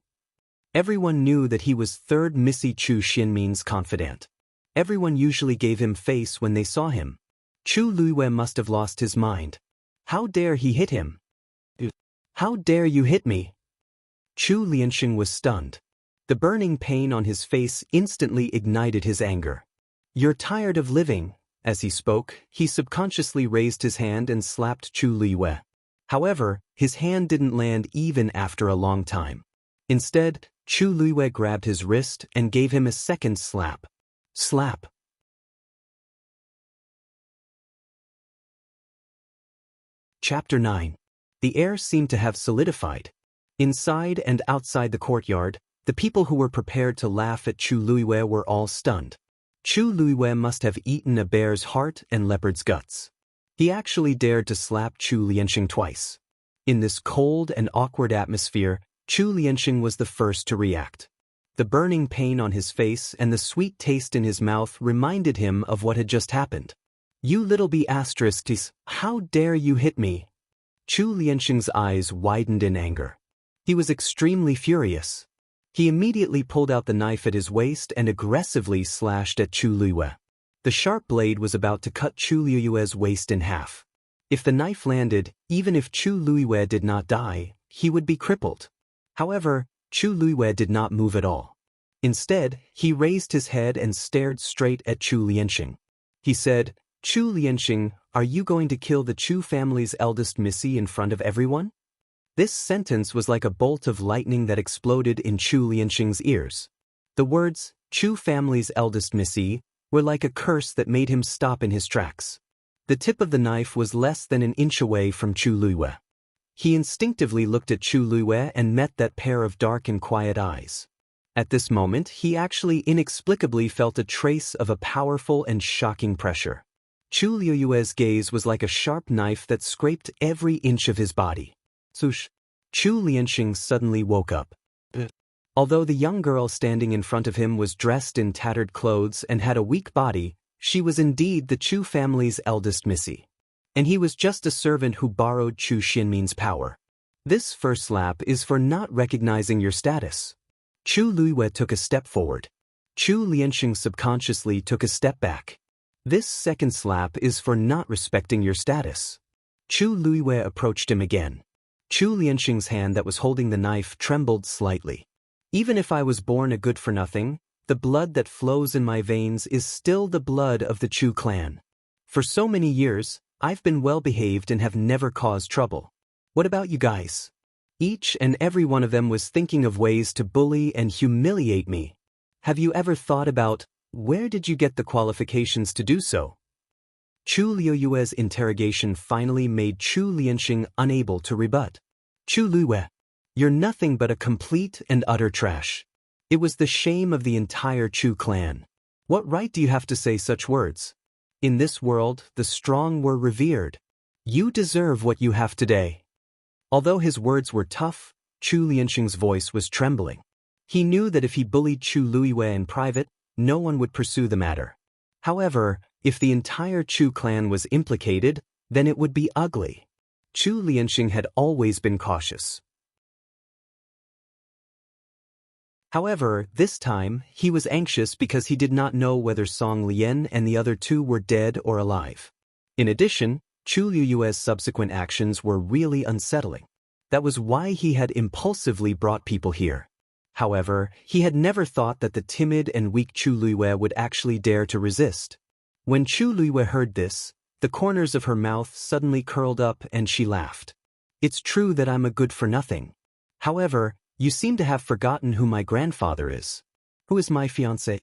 Everyone knew that he was third Missy Chu Xinmin's confidant. Everyone usually gave him face when they saw him. Chu Luiyue must have lost his mind. How dare he hit him? How dare you hit me? Chu Lianxing was stunned. The burning pain on his face instantly ignited his anger. You're tired of living. As he spoke, he subconsciously raised his hand and slapped Chu Luiyue. However, his hand didn't land even after a long time. Instead, Chu Luiyue grabbed his wrist and gave him a second slap. Slap. Chapter 9. The air seemed to have solidified. Inside and outside the courtyard, the people who were prepared to laugh at Chu Luiyue were all stunned. Chu Luiyue must have eaten a bear's heart and leopard's guts. He actually dared to slap Chu Lianxing twice. In this cold and awkward atmosphere, Chu Lianxing was the first to react. The burning pain on his face and the sweet taste in his mouth reminded him of what had just happened. You little b****, how dare you hit me? Chu Lianxing's eyes widened in anger. He was extremely furious. He immediately pulled out the knife at his waist and aggressively slashed at Chu Luiyue. The sharp blade was about to cut Chu Luiyue's waist in half. If the knife landed, even if Chu Luiyue did not die, he would be crippled. However, Chu Luiyue did not move at all. Instead, he raised his head and stared straight at Chu Lianxing. He said, Chu Lianxing, are you going to kill the Chu family's eldest Missy in front of everyone? This sentence was like a bolt of lightning that exploded in Chu Lianxing's ears. The words, Chu family's eldest Missy, were like a curse that made him stop in his tracks. The tip of the knife was less than an inch away from Chu Luiyue. He instinctively looked at Chu Luiyue and met that pair of dark and quiet eyes. At this moment, he actually inexplicably felt a trace of a powerful and shocking pressure. Chu Luiyue's gaze was like a sharp knife that scraped every inch of his body. Swoosh! Chu Lianxing suddenly woke up. Although the young girl standing in front of him was dressed in tattered clothes and had a weak body, she was indeed the Chu family's eldest Missy. And he was just a servant who borrowed Chu Xinmin's power. This first slap is for not recognizing your status. Chu Luiyue took a step forward. Chu Lianxing subconsciously took a step back. This second slap is for not respecting your status. Chu Luiwei approached him again. Chu Lianxing's hand that was holding the knife trembled slightly. Even if I was born a good-for-nothing, the blood that flows in my veins is still the blood of the Chu clan. For so many years, I've been well-behaved and have never caused trouble. What about you guys? Each and every one of them was thinking of ways to bully and humiliate me. Have you ever thought about, where did you get the qualifications to do so? Chu Liuyue's interrogation finally made Chu Lianxing unable to rebut. Chu Luiyue, you're nothing but a complete and utter trash. It was the shame of the entire Chu clan. What right do you have to say such words? In this world, the strong were revered. You deserve what you have today. Although his words were tough, Chu Lianxing's voice was trembling. He knew that if he bullied Chu Luiyue in private, no one would pursue the matter. However, if the entire Chu clan was implicated, then it would be ugly. Chu Lianxing had always been cautious. However, this time, he was anxious because he did not know whether Song Lian and the other two were dead or alive. In addition, Chu Liuyue's subsequent actions were really unsettling. That was why he had impulsively brought people here. However, he had never thought that the timid and weak Chu Luiyue would actually dare to resist. When Chu Luiyue heard this, the corners of her mouth suddenly curled up and she laughed. It's true that I'm a good-for-nothing. However, you seem to have forgotten who my grandfather is. Who is my fiancé?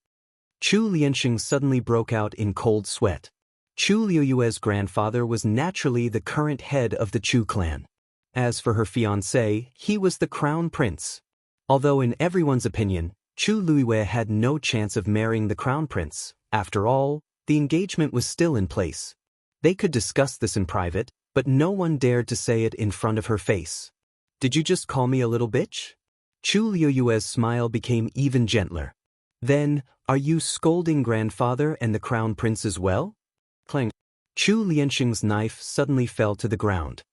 Chu Lianxing suddenly broke out in cold sweat. Chu Liuyue's grandfather was naturally the current head of the Chu clan. As for her fiancé, he was the crown prince. Although in everyone's opinion, Chu Luiyue had no chance of marrying the crown prince, after all, the engagement was still in place. They could discuss this in private, but no one dared to say it in front of her face. Did you just call me a little bitch? Chu Liuyue's smile became even gentler. Then, are you scolding grandfather and the crown prince as well? Clang. Chu Lianxing's knife suddenly fell to the ground.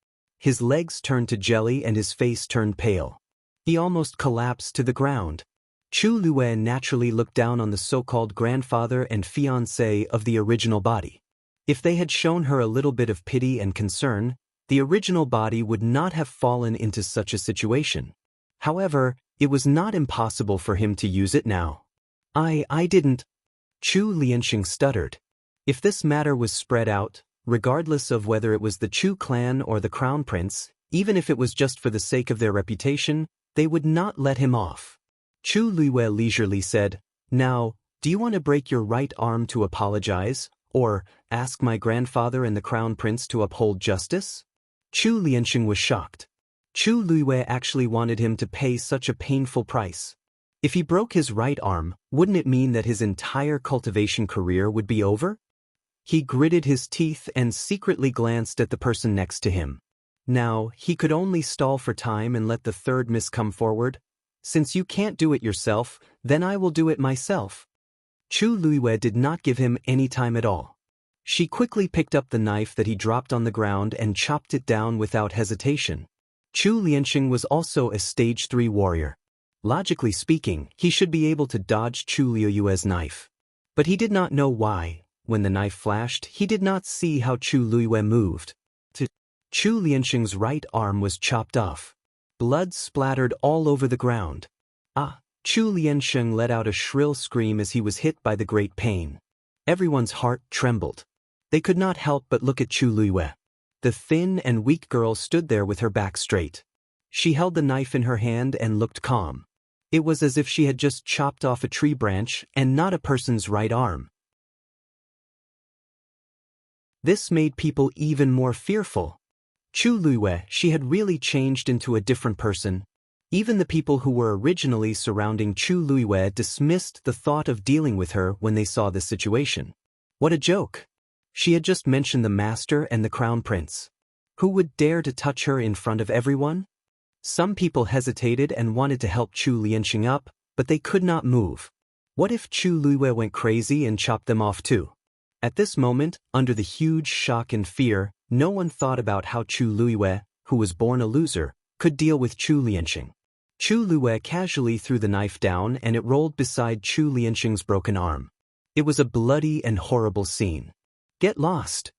His legs turned to jelly and his face turned pale. He almost collapsed to the ground. Chu Luiyue naturally looked down on the so-called grandfather and fiancé of the original body. If they had shown her a little bit of pity and concern, the original body would not have fallen into such a situation. However, it was not impossible for him to use it now. I didn't. Chu Lianxing stuttered. If this matter was spread out, regardless of whether it was the Chu clan or the crown prince, even if it was just for the sake of their reputation, they would not let him off. Chu Luiyue leisurely said, Now, do you want to break your right arm to apologize, or ask my grandfather and the crown prince to uphold justice? Chu Lianxing was shocked. Chu Luiyue actually wanted him to pay such a painful price. If he broke his right arm, wouldn't it mean that his entire cultivation career would be over? He gritted his teeth and secretly glanced at the person next to him. Now, he could only stall for time and let the third miss come forward. Since you can't do it yourself, then I will do it myself. Chu Luiyue did not give him any time at all. She quickly picked up the knife that he dropped on the ground and chopped it down without hesitation. Chu Lianxing was also a stage 3 warrior. Logically speaking, he should be able to dodge Chu Liuyue's knife. But he did not know why. When the knife flashed, he did not see how Chu Luiyue moved. Chu Lianxing's right arm was chopped off. Blood splattered all over the ground. Chu Lianxing let out a shrill scream as he was hit by the great pain. Everyone's heart trembled. They could not help but look at Chu Luiyue. The thin and weak girl stood there with her back straight. She held the knife in her hand and looked calm. It was as if she had just chopped off a tree branch and not a person's right arm. This made people even more fearful. Chu Luiyue, she had really changed into a different person. Even the people who were originally surrounding Chu Luiyue dismissed the thought of dealing with her when they saw the situation. What a joke! She had just mentioned the master and the crown prince. Who would dare to touch her in front of everyone? Some people hesitated and wanted to help Chu Lianxing up, but they could not move. What if Chu Luiyue went crazy and chopped them off too? At this moment, under the huge shock and fear, no one thought about how Chu Luiyue, who was born a loser, could deal with Chu Lianxing. Chu Luiyue casually threw the knife down and it rolled beside Chu Lianxing's broken arm. It was a bloody and horrible scene. Get lost.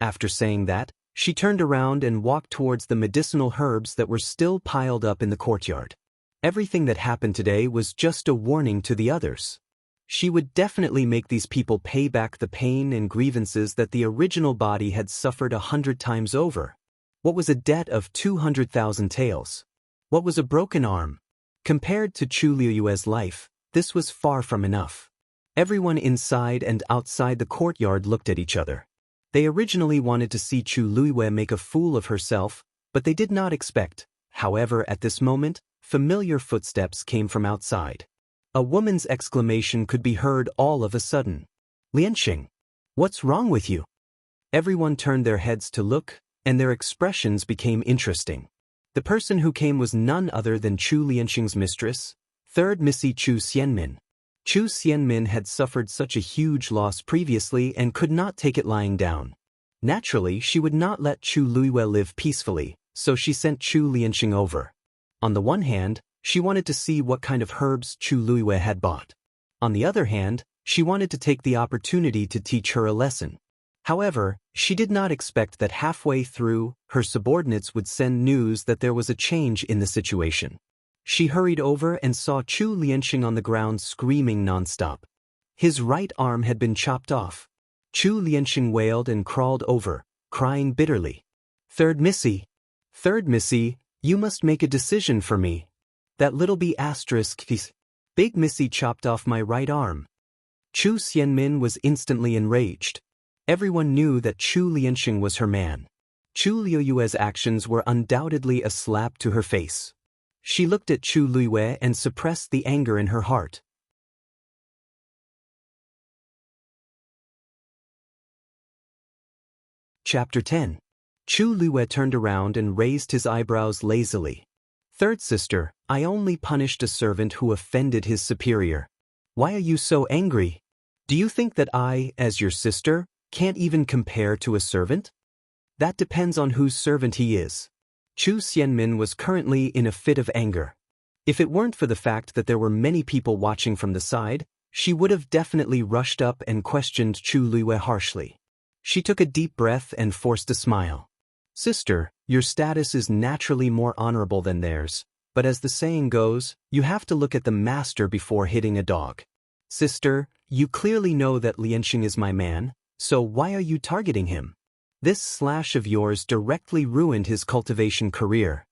After saying that, she turned around and walked towards the medicinal herbs that were still piled up in the courtyard. Everything that happened today was just a warning to the others. She would definitely make these people pay back the pain and grievances that the original body had suffered 100 times over. What was a debt of 200,000 taels? What was a broken arm? Compared to Chu Liyue's life, this was far from enough. Everyone inside and outside the courtyard looked at each other. They originally wanted to see Chu Liyue make a fool of herself, but they did not expect. However, at this moment, familiar footsteps came from outside. A woman's exclamation could be heard all of a sudden. Lianxing, what's wrong with you? Everyone turned their heads to look, and their expressions became interesting. The person who came was none other than Chu Lianxing's mistress, third Missy Chu Xianmin. Chu Xianmin had suffered such a huge loss previously and could not take it lying down. Naturally, she would not let Chu Liyue live peacefully, so she sent Chu Lianxing over. On the one hand, she wanted to see what kind of herbs Chu Liyue had bought. On the other hand, she wanted to take the opportunity to teach her a lesson. However, she did not expect that halfway through, her subordinates would send news that there was a change in the situation. She hurried over and saw Chu Lianxing on the ground screaming nonstop. His right arm had been chopped off. Chu Lianxing wailed and crawled over, crying bitterly. Third Missy, you must make a decision for me. That little b****, Big Missy chopped off my right arm. Chu Xianmin was instantly enraged. Everyone knew that Chu Lianxing was her man. Chu Liyue's actions were undoubtedly a slap to her face. She looked at Chu Liyue and suppressed the anger in her heart. Chapter 10. Chu Liyue turned around and raised his eyebrows lazily. Third sister, I only punished a servant who offended his superior. Why are you so angry? Do you think that I, as your sister, can't even compare to a servant? That depends on whose servant he is. Chu Xianmin was currently in a fit of anger. If it weren't for the fact that there were many people watching from the side, she would have definitely rushed up and questioned Chu Liyue harshly. She took a deep breath and forced a smile. Sister, your status is naturally more honorable than theirs, but as the saying goes, you have to look at the master before hitting a dog. Sister, you clearly know that Lianxing is my man, so why are you targeting him? This slash of yours directly ruined his cultivation career.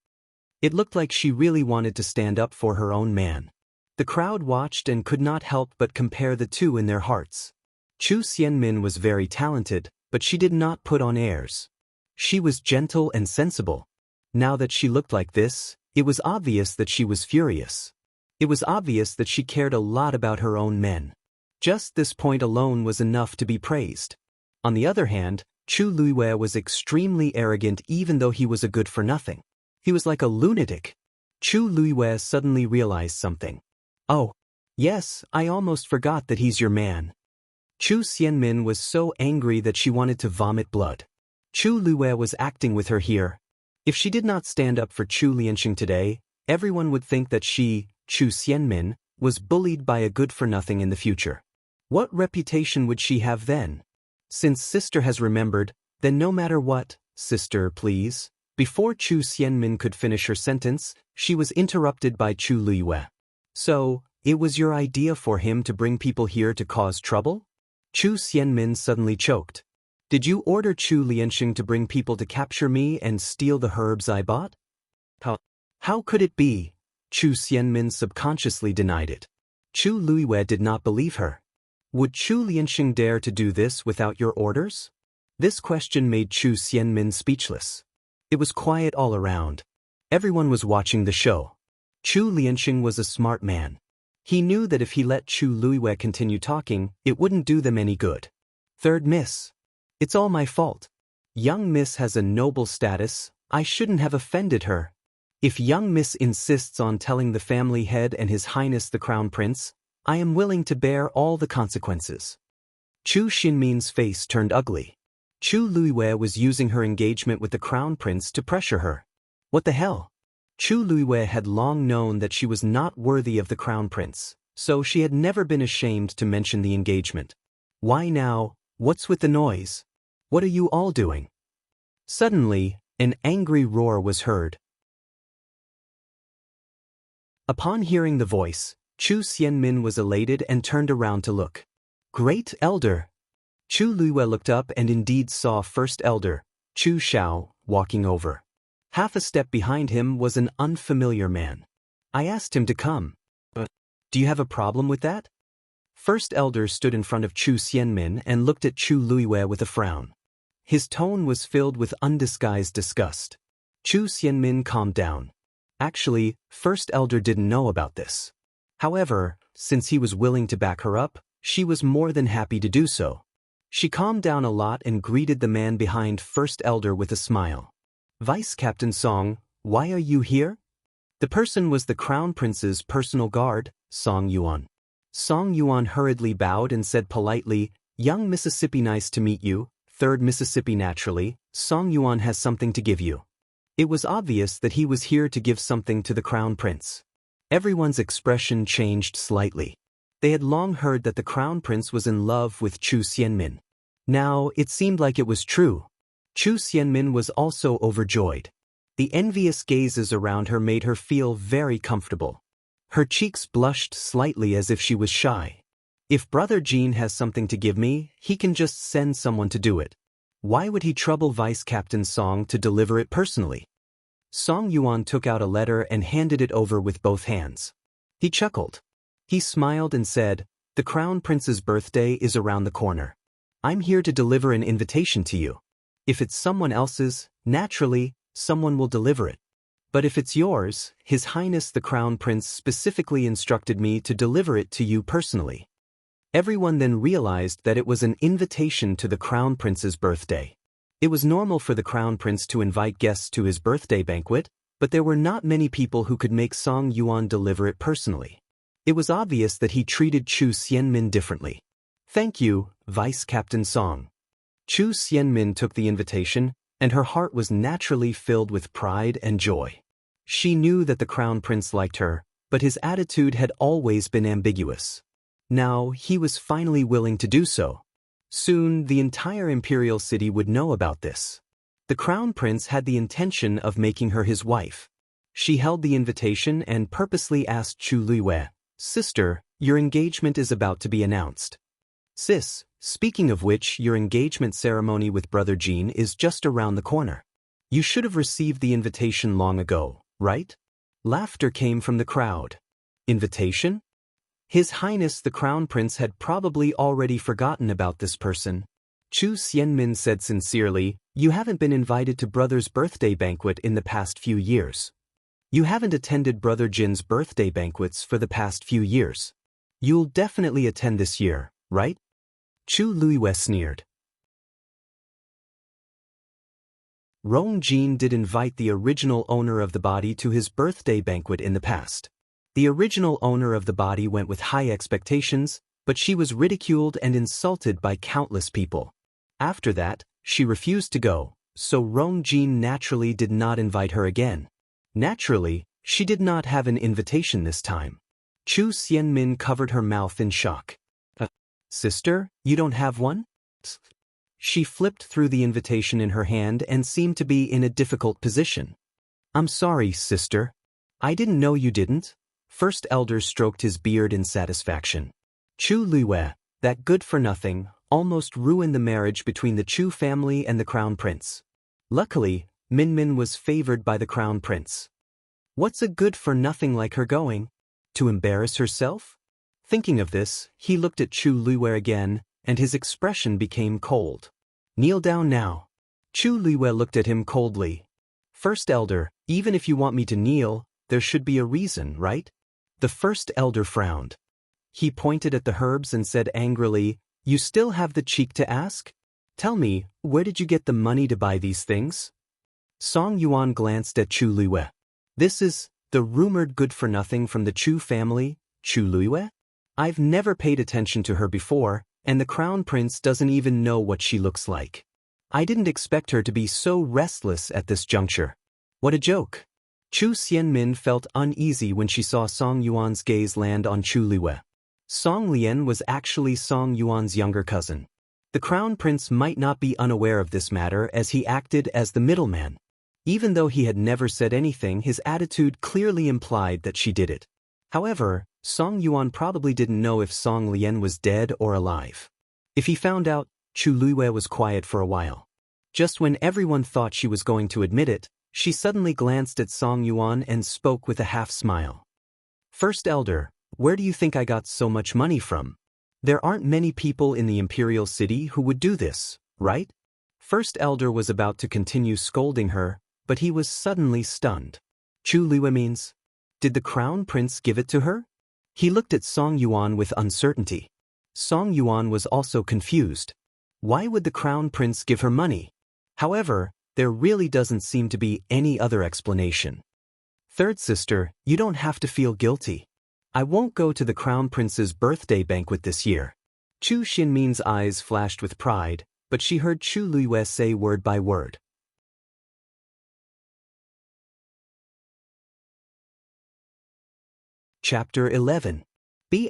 It looked like she really wanted to stand up for her own man. The crowd watched and could not help but compare the two in their hearts. Chu Xianmin was very talented, but she did not put on airs. She was gentle and sensible. Now that she looked like this, it was obvious that she was furious. It was obvious that she cared a lot about her own men. Just this point alone was enough to be praised. On the other hand, Chu Liyue was extremely arrogant even though he was a good-for-nothing. He was like a lunatic. Chu Liyue suddenly realized something. Oh, yes, I almost forgot that he's your man. Chu Xianmin was so angry that she wanted to vomit blood. Chu Liyue was acting with her here. If she did not stand up for Chu Lianxing today, everyone would think that she, Chu Xianmin, was bullied by a good-for-nothing in the future. What reputation would she have then? Since sister has remembered, then no matter what, sister, please. Before Chu Xianmin could finish her sentence, she was interrupted by Chu Liyue. So, it was your idea for him to bring people here to cause trouble? Chu Xianmin suddenly choked. Did you order Chu Lianxing to bring people to capture me and steal the herbs I bought? How could it be? Chu Xianmin subconsciously denied it. Chu Liyue did not believe her. Would Chu Lianxing dare to do this without your orders? This question made Chu Xianmin speechless. It was quiet all around. Everyone was watching the show. Chu Lianxing was a smart man. He knew that if he let Chu Liyue continue talking, it wouldn't do them any good. Third Miss. It's all my fault. Young Miss has a noble status, I shouldn't have offended her. If young Miss insists on telling the family head and His Highness the Crown Prince, I am willing to bear all the consequences. Chu Xinmin's face turned ugly. Chu Liyue was using her engagement with the Crown Prince to pressure her. What the hell? Chu Liyue had long known that she was not worthy of the Crown Prince, so she had never been ashamed to mention the engagement. Why now, What's with the noise? What are you all doing? Suddenly, an angry roar was heard. Upon hearing the voice, Chu Xianmin was elated and turned around to look. Great Elder! Chu Luiwei looked up and indeed saw First Elder, Chu Xiao, walking over. Half a step behind him was an unfamiliar man. I asked him to come. But do you have a problem with that? First Elder stood in front of Chu Xianmin and looked at Chu Luiwei with a frown. His tone was filled with undisguised disgust. Chu Xianmin calmed down. Actually, First Elder didn't know about this. However, since he was willing to back her up, she was more than happy to do so. She calmed down a lot and greeted the man behind First Elder with a smile. Vice Captain Song, why are you here? The person was the Crown Prince's personal guard, Song Yuan. Song Yuan hurriedly bowed and said politely, Young Mississippi, nice to meet you. Third Mississippi, naturally, Song Yuan has something to give you. It was obvious that he was here to give something to the Crown Prince. Everyone's expression changed slightly. They had long heard that the Crown Prince was in love with Chu Xianmin. Now, it seemed like it was true. Chu Xianmin was also overjoyed. The envious gazes around her made her feel very comfortable. Her cheeks blushed slightly as if she was shy. If Brother Jean has something to give me, he can just send someone to do it. Why would he trouble Vice Captain Song to deliver it personally? Song Yuan took out a letter and handed it over with both hands. He chuckled. He smiled and said, The Crown Prince's birthday is around the corner. I'm here to deliver an invitation to you. If it's someone else's, naturally, someone will deliver it. But if it's yours, His Highness the Crown Prince specifically instructed me to deliver it to you personally. Everyone then realized that it was an invitation to the Crown Prince's birthday. It was normal for the Crown Prince to invite guests to his birthday banquet, but there were not many people who could make Song Yuan deliver it personally. It was obvious that he treated Chu Xianmin differently. Thank you, Vice Captain Song. Chu Xianmin took the invitation, and her heart was naturally filled with pride and joy. She knew that the Crown Prince liked her, but his attitude had always been ambiguous. Now, he was finally willing to do so. Soon, the entire imperial city would know about this. The Crown Prince had the intention of making her his wife. She held the invitation and purposely asked Chu Luiwei, Sister, your engagement is about to be announced. Sis, speaking of which, your engagement ceremony with Brother Jean is just around the corner. You should have received the invitation long ago, right? Laughter came from the crowd. Invitation? His Highness the Crown Prince had probably already forgotten about this person. Chu Xianmin said sincerely, You haven't been invited to Brother's birthday banquet in the past few years. You haven't attended Brother Jin's birthday banquets for the past few years. You'll definitely attend this year, right? Chu Luiwei sneered. Rong Jin did invite the original owner of the body to his birthday banquet in the past. The original owner of the body went with high expectations, but she was ridiculed and insulted by countless people. After that, she refused to go, so Rong Jin naturally did not invite her again. Naturally, she did not have an invitation this time. Chu Xianmin covered her mouth in shock. Sister, you don't have one? She flipped through the invitation in her hand and seemed to be in a difficult position. I'm sorry, sister. I didn't know you didn't. First Elder stroked his beard in satisfaction. Chu Luiwei, that good-for-nothing, almost ruined the marriage between the Chu family and the Crown Prince. Luckily, Min was favored by the Crown Prince. What's a good-for-nothing like her going? To embarrass herself? Thinking of this, he looked at Chu Luiwei again, and his expression became cold. Kneel down now. Chu Luiwei looked at him coldly. First Elder, even if you want me to kneel, there should be a reason, right? The First Elder frowned. He pointed at the herbs and said angrily, You still have the cheek to ask? Tell me, where did you get the money to buy these things? Song Yuan glanced at Chu Luiwei. This is the rumored good-for-nothing from the Chu family, Chu Luiwei? I've never paid attention to her before, and the Crown Prince doesn't even know what she looks like. I didn't expect her to be so restless at this juncture. What a joke. Chu Xianmin felt uneasy when she saw Song Yuan's gaze land on Chu Luiwei. Song Lian was actually Song Yuan's younger cousin. The crown prince might not be unaware of this matter as he acted as the middleman. Even though he had never said anything, his attitude clearly implied that she did it. However, Song Yuan probably didn't know if Song Lian was dead or alive. If he found out, Chu Luiyue was quiet for a while. Just when everyone thought she was going to admit it, she suddenly glanced at Song Yuan and spoke with a half-smile. "First Elder, where do you think I got so much money from? There aren't many people in the Imperial City who would do this, right?" First Elder was about to continue scolding her, but he was suddenly stunned. Chu Luiyue means, did the crown prince give it to her? He looked at Song Yuan with uncertainty. Song Yuan was also confused. Why would the crown prince give her money? However, there really doesn't seem to be any other explanation. "Third sister, you don't have to feel guilty. I won't go to the crown prince's birthday banquet this year." Chu Xinmin's eyes flashed with pride, but she heard Chu Luiyue say word by word. Chapter 11. B****.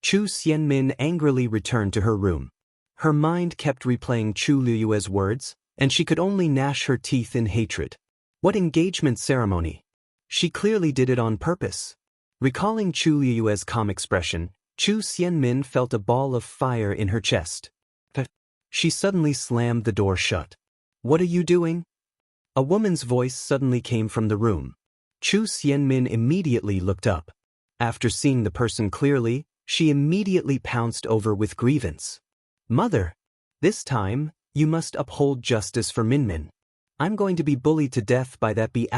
Chu Xianmin angrily returned to her room. Her mind kept replaying Chu Luiyue's words, and she could only gnash her teeth in hatred. What engagement ceremony? She clearly did it on purpose. Recalling Chu Luiyue's calm expression, Chu Xianmin felt a ball of fire in her chest. She suddenly slammed the door shut. "What are you doing?" A woman's voice suddenly came from the room. Chu Xianmin immediately looked up. After seeing the person clearly, she immediately pounced over with grievance. "Mother, this time, you must uphold justice for Minmin. I'm going to be bullied to death by that B****.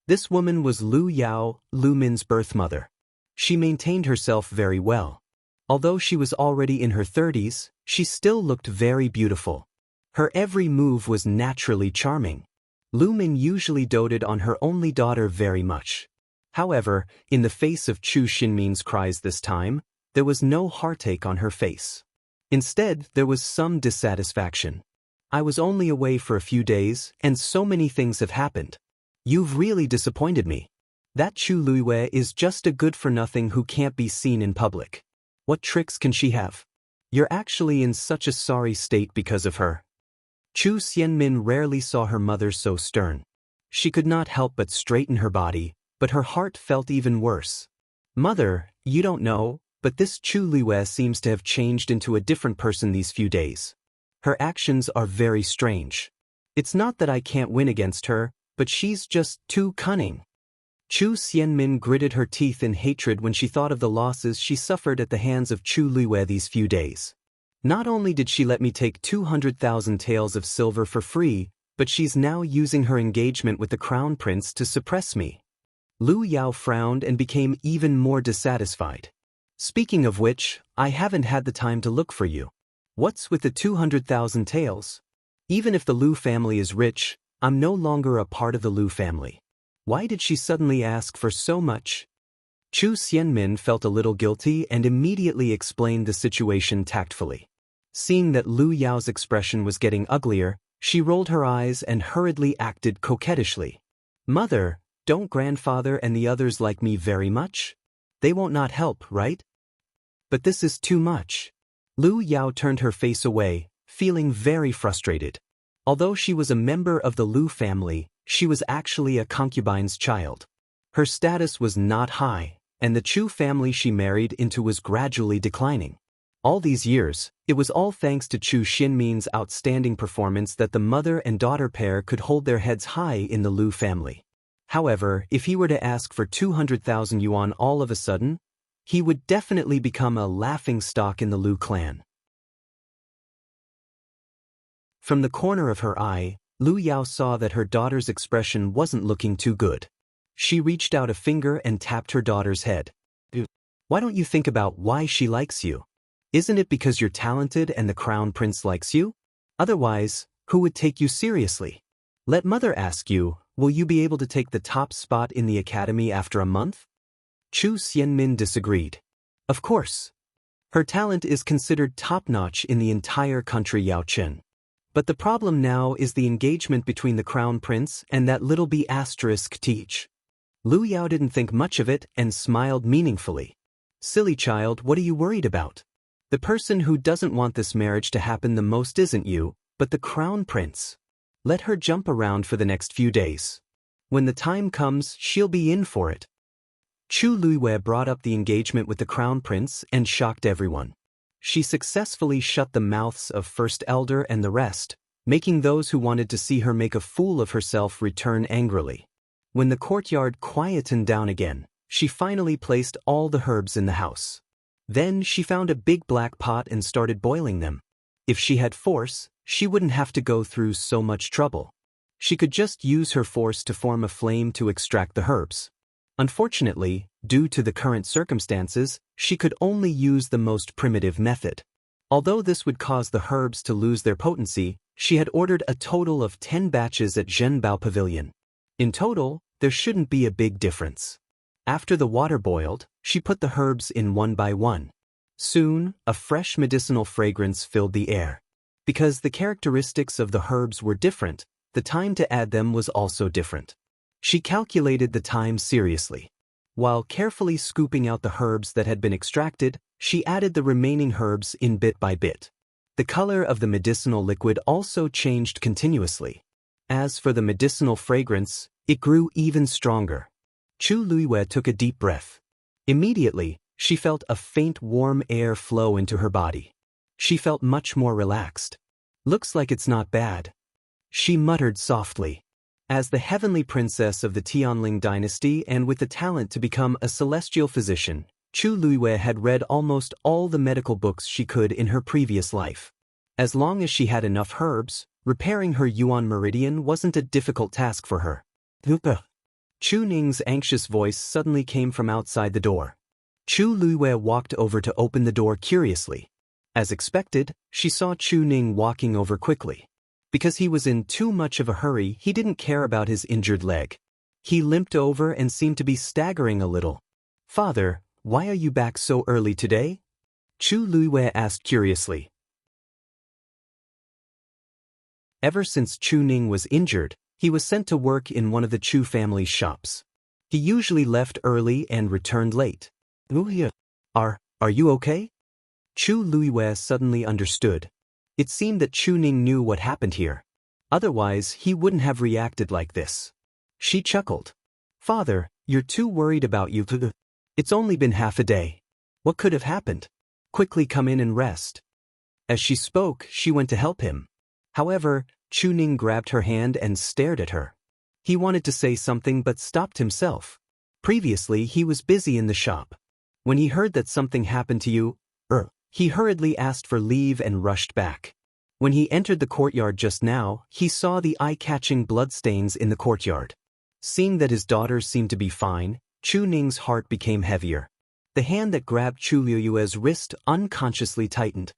This woman was Lu Yao, Lu Min's birth mother. She maintained herself very well. Although she was already in her 30s, she still looked very beautiful. Her every move was naturally charming. Lu Min usually doted on her only daughter very much. However, in the face of Chu Xinmin's cries this time, there was no heartache on her face. Instead, there was some dissatisfaction. "I was only away for a few days, and so many things have happened. You've really disappointed me. That Chu Luiyue is just a good-for-nothing who can't be seen in public. What tricks can she have? You're actually in such a sorry state because of her." Chu Xianmin rarely saw her mother so stern. She could not help but straighten her body, but her heart felt even worse. "Mother, you don't know, but this Chu Luiyue seems to have changed into a different person these few days. Her actions are very strange. It's not that I can't win against her, but she's just too cunning." Chu Xianmin gritted her teeth in hatred when she thought of the losses she suffered at the hands of Chu Luiyue these few days. Not only did she let me take 200,000 taels of silver for free, but she's now using her engagement with the crown prince to suppress me. Lu Yao frowned and became even more dissatisfied. "Speaking of which, I haven't had the time to look for you. What's with the 200,000 taels? Even if the Lu family is rich, I'm no longer a part of the Lu family. Why did she suddenly ask for so much?" Chu Xianmin felt a little guilty and immediately explained the situation tactfully. Seeing that Lu Yao's expression was getting uglier, she rolled her eyes and hurriedly acted coquettishly. "Mother, don't grandfather and the others like me very much? They won't not help, right? But this is too much." Lu Yao turned her face away, feeling very frustrated. Although she was a member of the Lu family, she was actually a concubine's child. Her status was not high, and the Chu family she married into was gradually declining. All these years, it was all thanks to Chu Xinmin's outstanding performance that the mother and daughter pair could hold their heads high in the Lu family. However, if he were to ask for 200,000 yuan all of a sudden, he would definitely become a laughingstock in the Lu clan. From the corner of her eye, Lu Yao saw that her daughter's expression wasn't looking too good. She reached out a finger and tapped her daughter's head. "Why don't you think about why she likes you? Isn't it because you're talented and the crown prince likes you? Otherwise, who would take you seriously? Let mother ask you, will you be able to take the top spot in the academy after a month?" Chu Xianmin disagreed. Of course. Her talent is considered top-notch in the entire country Yaochen. But the problem now is the engagement between the crown prince and that little B****. Lu Yao didn't think much of it and smiled meaningfully. Silly child, what are you worried about? The person who doesn't want this marriage to happen the most isn't you, but the crown prince. Let her jump around for the next few days. When the time comes, she'll be in for it. Chu Luiwei brought up the engagement with the crown prince and shocked everyone. She successfully shut the mouths of First Elder and the rest, making those who wanted to see her make a fool of herself return angrily. When the courtyard quietened down again, she finally placed all the herbs in the house. Then she found a big black pot and started boiling them. If she had force, she wouldn't have to go through so much trouble. She could just use her force to form a flame to extract the herbs. Unfortunately, due to the current circumstances, she could only use the most primitive method. Although this would cause the herbs to lose their potency, she had ordered a total of 10 batches at Zhenbao Pavilion. In total, there shouldn't be a big difference. After the water boiled, she put the herbs in one by one. Soon, a fresh medicinal fragrance filled the air. Because the characteristics of the herbs were different, the time to add them was also different. She calculated the time seriously. While carefully scooping out the herbs that had been extracted, she added the remaining herbs in bit by bit. The color of the medicinal liquid also changed continuously. As for the medicinal fragrance, it grew even stronger. Chu Luiwei took a deep breath. Immediately, she felt a faint warm air flow into her body. She felt much more relaxed. Looks like it's not bad. She muttered softly. As the heavenly princess of the Tianling dynasty and with the talent to become a celestial physician, Chu Luiwei had read almost all the medical books she could in her previous life. As long as she had enough herbs, repairing her Yuan meridian wasn't a difficult task for her. Chu Ning's anxious voice suddenly came from outside the door. Chu Luiwei walked over to open the door curiously. As expected, she saw Chu Ning walking over quickly. Because he was in too much of a hurry, he didn't care about his injured leg. He limped over and seemed to be staggering a little. "Father, why are you back so early today?" Chu Luiwei asked curiously. Ever since Chu Ning was injured, he was sent to work in one of the Chu family's shops. He usually left early and returned late. Are you okay? Chu Luiwei suddenly understood. It seemed that Chu Ning knew what happened here. Otherwise, he wouldn't have reacted like this. She chuckled. "Father, you're too worried about you. It's only been half a day. What could have happened? Quickly come in and rest." As she spoke, she went to help him. However, Chu Ning grabbed her hand and stared at her. He wanted to say something but stopped himself. Previously, he was busy in the shop. When he heard that something happened to you, he hurriedly asked for leave and rushed back. When he entered the courtyard just now, he saw the eye-catching bloodstains in the courtyard. Seeing that his daughters seemed to be fine, Chu Ning's heart became heavier. The hand that grabbed Chu Luiwei's wrist unconsciously tightened.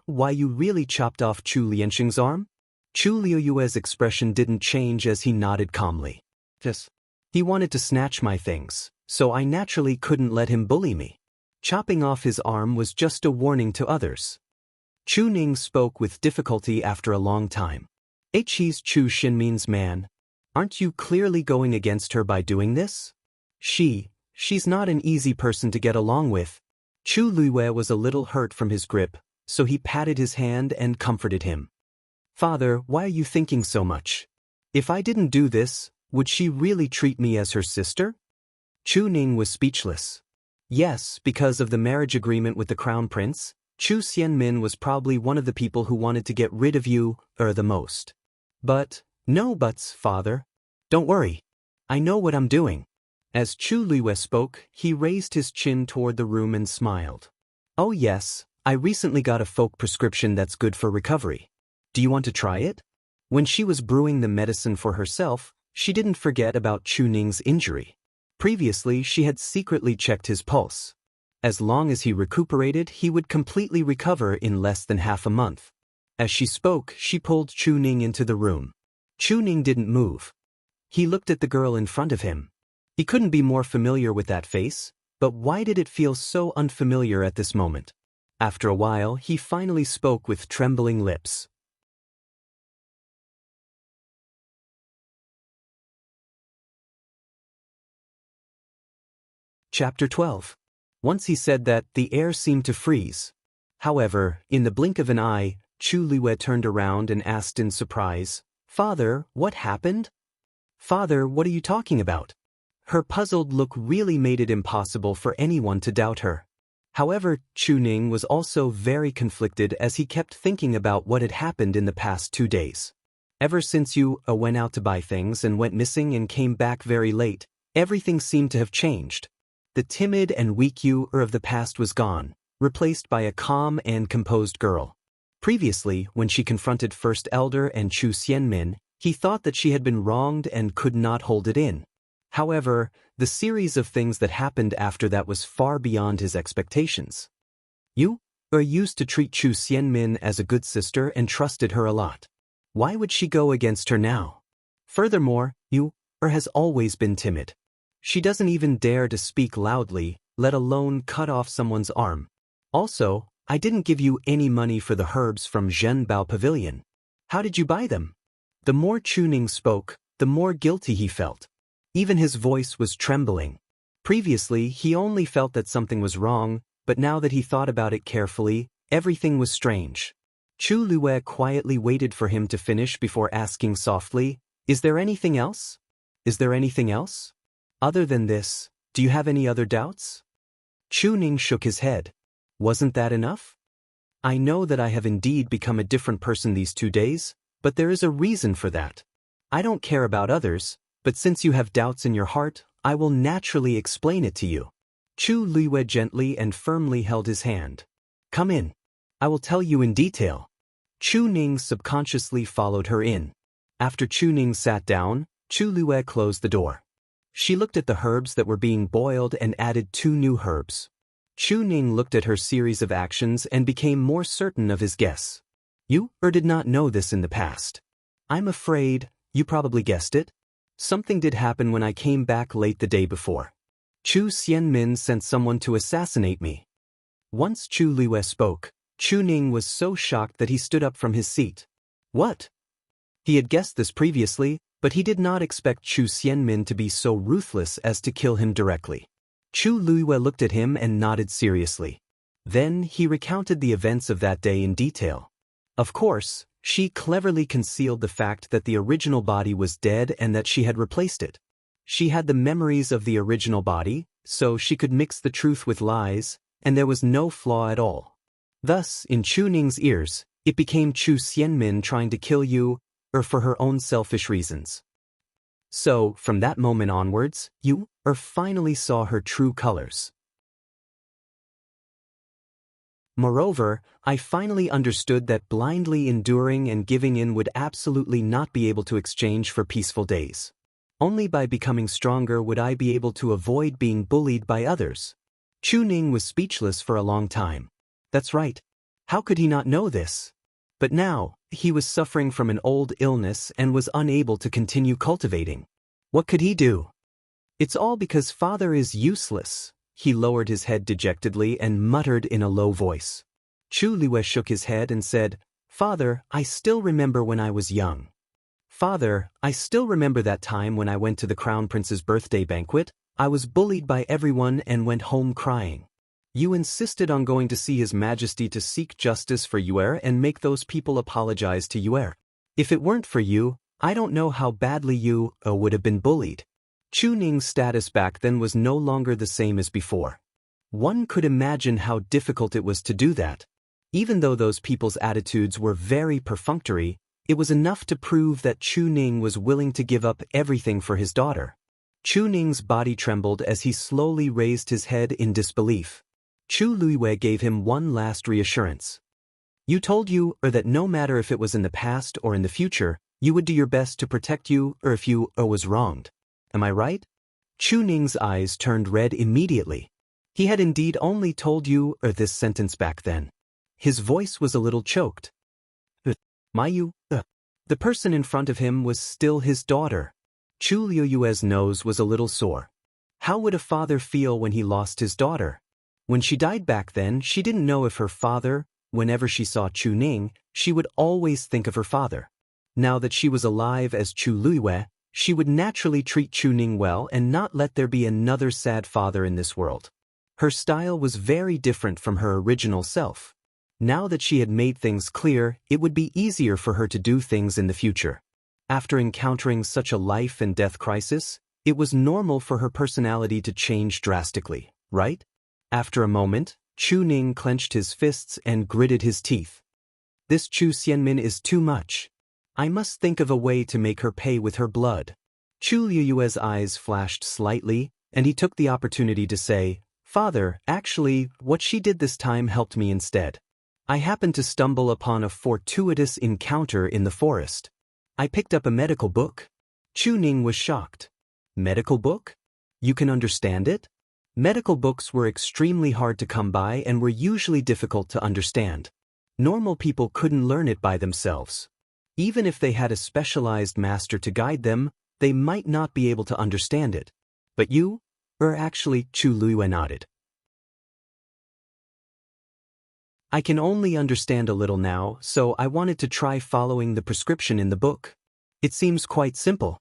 Why you really chopped off Chu Lianxing's arm?" Chu Luiwei's expression didn't change as he nodded calmly. "Yes. He wanted to snatch my things, so I naturally couldn't let him bully me. Chopping off his arm was just a warning to others." Chu Ning spoke with difficulty after a long time. "He's Chu Xin means man. Aren't you clearly going against her by doing this? She's not an easy person to get along with." Chu Luiwei was a little hurt from his grip, so he patted his hand and comforted him. "Father, why are you thinking so much? If I didn't do this, would she really treat me as her sister?" Chu Ning was speechless. Yes, because of the marriage agreement with the crown prince, Chu Xianmin was probably one of the people who wanted to get rid of you, the most. But, no buts, father. Don't worry. I know what I'm doing. As Chu Luiwei spoke, he raised his chin toward the room and smiled. "Oh yes, I recently got a folk prescription that's good for recovery. Do you want to try it?" When she was brewing the medicine for herself, she didn't forget about Chu Ning's injury. Previously, she had secretly checked his pulse. As long as he recuperated, he would completely recover in less than half a month. As she spoke, she pulled Chu Ning into the room. Chu Ning didn't move. He looked at the girl in front of him. He couldn't be more familiar with that face, but why did it feel so unfamiliar at this moment? After a while, he finally spoke with trembling lips. Chapter 12. Once he said that, the air seemed to freeze. However, in the blink of an eye, Chu Liyue turned around and asked in surprise, "Father, what happened?" "Father, what are you talking about?" Her puzzled look really made it impossible for anyone to doubt her. However, Chu Ning was also very conflicted as he kept thinking about what had happened in the past 2 days. Ever since you went out to buy things and went missing and came back very late, everything seemed to have changed. The timid and weak you of the past was gone, replaced by a calm and composed girl. Previously, when she confronted First Elder and Chu Xianmin, he thought that she had been wronged and could not hold it in. However, the series of things that happened after that was far beyond his expectations. You used to treat Chu Xianmin as a good sister and trusted her a lot. Why would she go against her now? Furthermore, you has always been timid. She doesn't even dare to speak loudly, let alone cut off someone's arm. Also, I didn't give you any money for the herbs from Zhenbao Pavilion. How did you buy them? The more Chu Ning spoke, the more guilty he felt. Even his voice was trembling. Previously, he only felt that something was wrong, but now that he thought about it carefully, everything was strange. Chu Liyue quietly waited for him to finish before asking softly, "Is there anything else? Is there anything else? Other than this, do you have any other doubts?" Chu Ning shook his head. "Wasn't that enough? I know that I have indeed become a different person these 2 days, but there is a reason for that. I don't care about others, but since you have doubts in your heart, I will naturally explain it to you." Chu Liyue gently and firmly held his hand. "Come in. I will tell you in detail." Chu Ning subconsciously followed her in. After Chu Ning sat down, Chu Liyue closed the door. She looked at the herbs that were being boiled and added 2 new herbs. Chu Ning looked at her series of actions and became more certain of his guess. You did not know this in the past. I'm afraid you probably guessed it. Something did happen when I came back late the day before. Chu Xianmin sent someone to assassinate me. Once Chu Liyue spoke, Chu Ning was so shocked that he stood up from his seat. What? He had guessed this previously, but he did not expect Chu Xianmin to be so ruthless as to kill him directly. Chu Liyue looked at him and nodded seriously. Then he recounted the events of that day in detail. Of course, she cleverly concealed the fact that the original body was dead and that she had replaced it. She had the memories of the original body, so she could mix the truth with lies, and there was no flaw at all. Thus, in Chu Ning's ears, it became Chu Xianmin trying to kill you, for her own selfish reasons. So, from that moment onwards, you finally saw her true colors. Moreover, I finally understood that blindly enduring and giving in would absolutely not be able to exchange for peaceful days. Only by becoming stronger would I be able to avoid being bullied by others. Chu Ning was speechless for a long time. That's right. How could he not know this? But now, he was suffering from an old illness and was unable to continue cultivating. What could he do? It's all because father is useless. He lowered his head dejectedly and muttered in a low voice. Chu Liyue shook his head and said, "Father, I still remember when I was young. Father, I still remember that time when I went to the Crown Prince's birthday banquet. I was bullied by everyone and went home crying. You insisted on going to see His Majesty to seek justice for Yue and make those people apologize to Yue. If it weren't for you, I don't know how badly you would have been bullied." Chu Ning's status back then was no longer the same as before. One could imagine how difficult it was to do that. Even though those people's attitudes were very perfunctory, it was enough to prove that Chu Ning was willing to give up everything for his daughter. Chu Ning's body trembled as he slowly raised his head in disbelief. Chu Liyue gave him one last reassurance. You told you that no matter if it was in the past or in the future, you would do your best to protect you if you was wronged. Am I right? Chu Ning's eyes turned red immediately. He had indeed only told you this sentence back then. His voice was a little choked. The person in front of him was still his daughter. Chu Liyue's nose was a little sore. How would a father feel when he lost his daughter? When she died back then, she didn't know if her father, whenever she saw Chu Ning, she would always think of her father. Now that she was alive as Chu Liyue, she would naturally treat Chu Ning well and not let there be another sad father in this world. Her style was very different from her original self. Now that she had made things clear, it would be easier for her to do things in the future. After encountering such a life and death crisis, it was normal for her personality to change drastically, right? After a moment, Chu Ning clenched his fists and gritted his teeth. This Chu Xianmin is too much. I must think of a way to make her pay with her blood. Chu Liyue's eyes flashed slightly, and he took the opportunity to say, Father, actually, what she did this time helped me instead. I happened to stumble upon a fortuitous encounter in the forest. I picked up a medical book. Chu Ning was shocked. Medical book? You can understand it? Medical books were extremely hard to come by and were usually difficult to understand. Normal people couldn't learn it by themselves. Even if they had a specialized master to guide them, they might not be able to understand it. But you? Actually, Chu Liyue nodded. I can only understand a little now, so I wanted to try following the prescription in the book. It seems quite simple.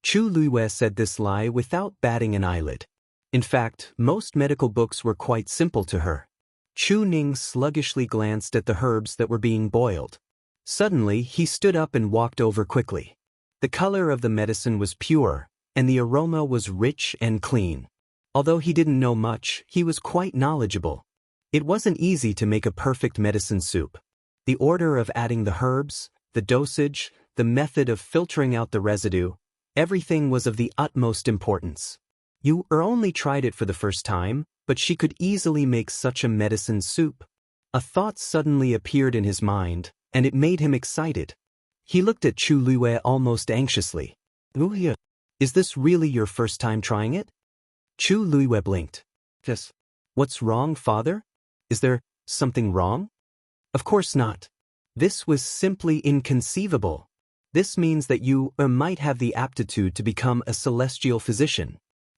Chu Liyue said this lie without batting an eyelid. In fact, most medical books were quite simple to her. Chu Ning sluggishly glanced at the herbs that were being boiled. Suddenly, he stood up and walked over quickly. The color of the medicine was pure, and the aroma was rich and clean. Although he didn't know much, he was quite knowledgeable. It wasn't easy to make a perfect medicine soup. The order of adding the herbs, the dosage, the method of filtering out the residue, everything was of the utmost importance. You only tried it for the first time, but she could easily make such a medicine soup. A thought suddenly appeared in his mind, and it made him excited. He looked at Chu Liyue almost anxiously. Wuxia, is this really your first time trying it? Chu Liyue blinked. Yes. What's wrong, father? Is there something wrong? Of course not. This was simply inconceivable. This means that you might have the aptitude to become a celestial physician.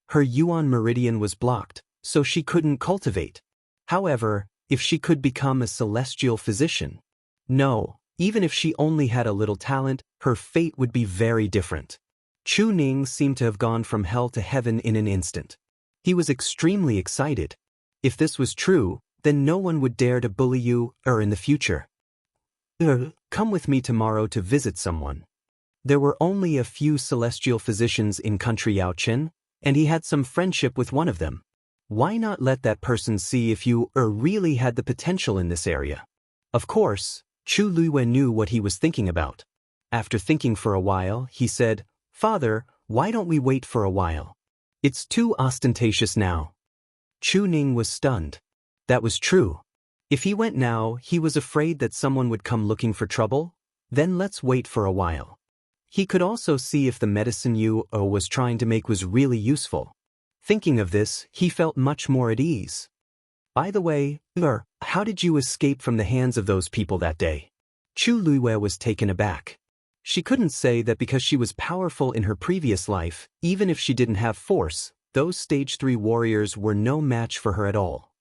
Her Yuan meridian was blocked, so she couldn't cultivate. However, if she could become a celestial physician, no, even if she only had a little talent, her fate would be very different. Chu Ning seemed to have gone from hell to heaven in an instant. He was extremely excited. If this was true, then no one would dare to bully you in the future. Come with me tomorrow to visit someone. There were only a few celestial physicians in country Yaochen, and he had some friendship with one of them. Why not let that person see if you really had the potential in this area? Of course, Chu Liyue knew what he was thinking about. After thinking for a while, he said, Father, why don't we wait for a while? It's too ostentatious now. Chu Ning was stunned. That was true. If he went now, he was afraid that someone would come looking for trouble. Then let's wait for a while. He could also see if the medicine Yu was trying to make was really useful. Thinking of this, he felt much more at ease. By the way, how did you escape from the hands of those people that day? Chu Liyue was taken aback. She couldn't say that because she was powerful in her previous life, even if she didn't have force, those stage 3 warriors were no match for her at all.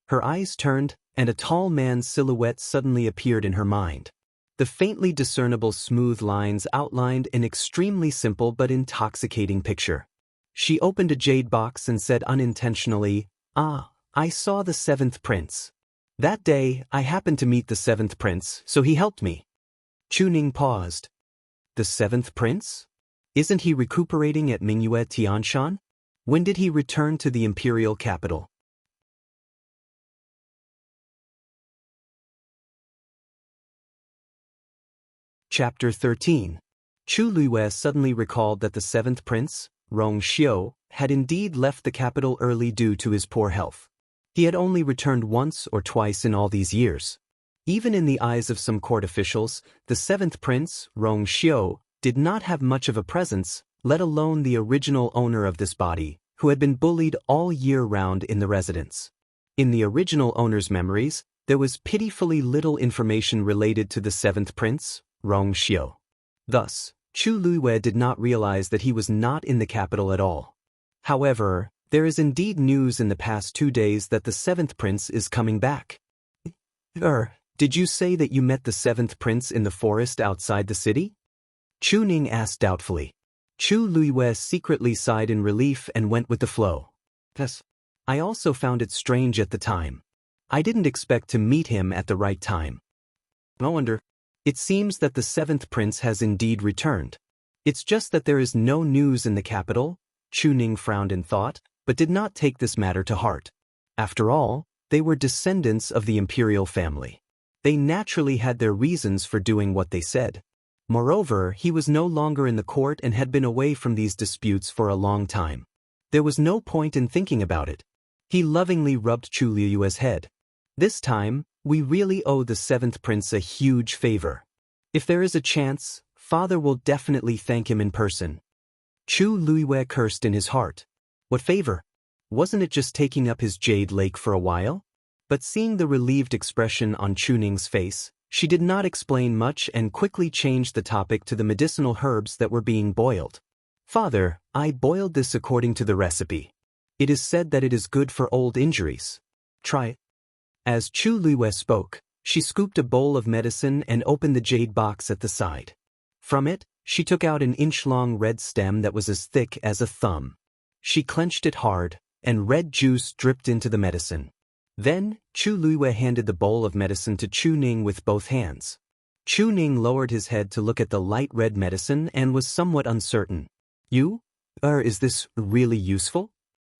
Her eyes turned, and a tall man's silhouette suddenly appeared in her mind. The faintly discernible smooth lines outlined an extremely simple but intoxicating picture. She opened a jade box and said unintentionally, I saw the 7th prince. That day, I happened to meet the 7th prince, so he helped me. Chu Ning paused. The 7th prince? Isn't he recuperating at Mingyue Tianshan? When did he return to the imperial capital? Chapter 13. Chu Liyue suddenly recalled that the 7th prince, Rong Xiu, had indeed left the capital early due to his poor health. He had only returned once or twice in all these years. Even in the eyes of some court officials, the 7th prince, Rong Xiu, did not have much of a presence, let alone the original owner of this body, who had been bullied all year round in the residence. In the original owner's memories, there was pitifully little information related to the 7th prince, Rong Xiu. Thus, Chu Liyue did not realize that he was not in the capital at all. However, there is indeed news in the past 2 days that the 7th prince is coming back. Did you say that you met the 7th prince in the forest outside the city? Chu Ning asked doubtfully. Chu Liyue secretly sighed in relief and went with the flow. Yes. I also found it strange at the time. I didn't expect to meet him at the right time. No wonder. It seems that the seventh prince has indeed returned. It's just that there is no news in the capital. Chuning frowned in thought, but did not take this matter to heart. After all, they were descendants of the imperial family. They naturally had their reasons for doing what they said. Moreover, he was no longer in the court and had been away from these disputes for a long time. There was no point in thinking about it. He lovingly rubbed Chu Liyue's head. This time, we really owe the seventh prince a huge favor. If there is a chance, father will definitely thank him in person. Chu Liyue cursed in his heart. What favor? Wasn't it just taking up his jade lake for a while? But seeing the relieved expression on Chuning's face, she did not explain much and quickly changed the topic to the medicinal herbs that were being boiled. Father, I boiled this according to the recipe. It is said that it is good for old injuries. Try it. As Chu Liyue spoke, she scooped a bowl of medicine and opened the jade box at the side. From it, she took out an inch-long red stem that was as thick as a thumb. She clenched it hard, and red juice dripped into the medicine. Then, Chu Liyue handed the bowl of medicine to Chu Ning with both hands. Chu Ning lowered his head to look at the light red medicine and was somewhat uncertain. Is this really useful?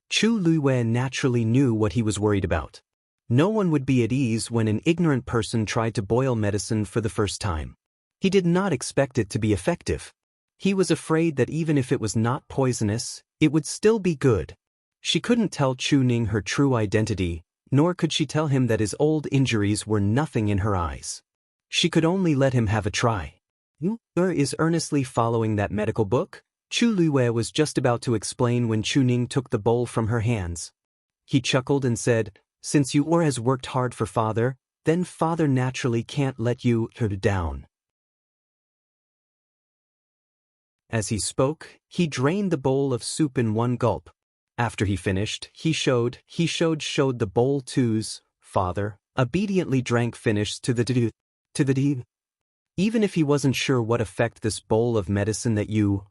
Chu Liyue naturally knew what he was worried about. No one would be at ease when an ignorant person tried to boil medicine for the first time. He did not expect it to be effective. He was afraid that even if it was not poisonous, it would still be good. She couldn't tell Chu Ning her true identity, nor could she tell him that his old injuries were nothing in her eyes. She could only let him have a try. Is earnestly following that medical book? Chu Liyue was just about to explain when Chu Ning took the bowl from her hands. He chuckled and said, "Since you has worked hard for father, then father naturally can't let you down." As he spoke, he drained the bowl of soup in one gulp. After he finished, he showed the bowl to's father, obediently drank finished to the d. Even if he wasn't sure what effect this bowl of medicine that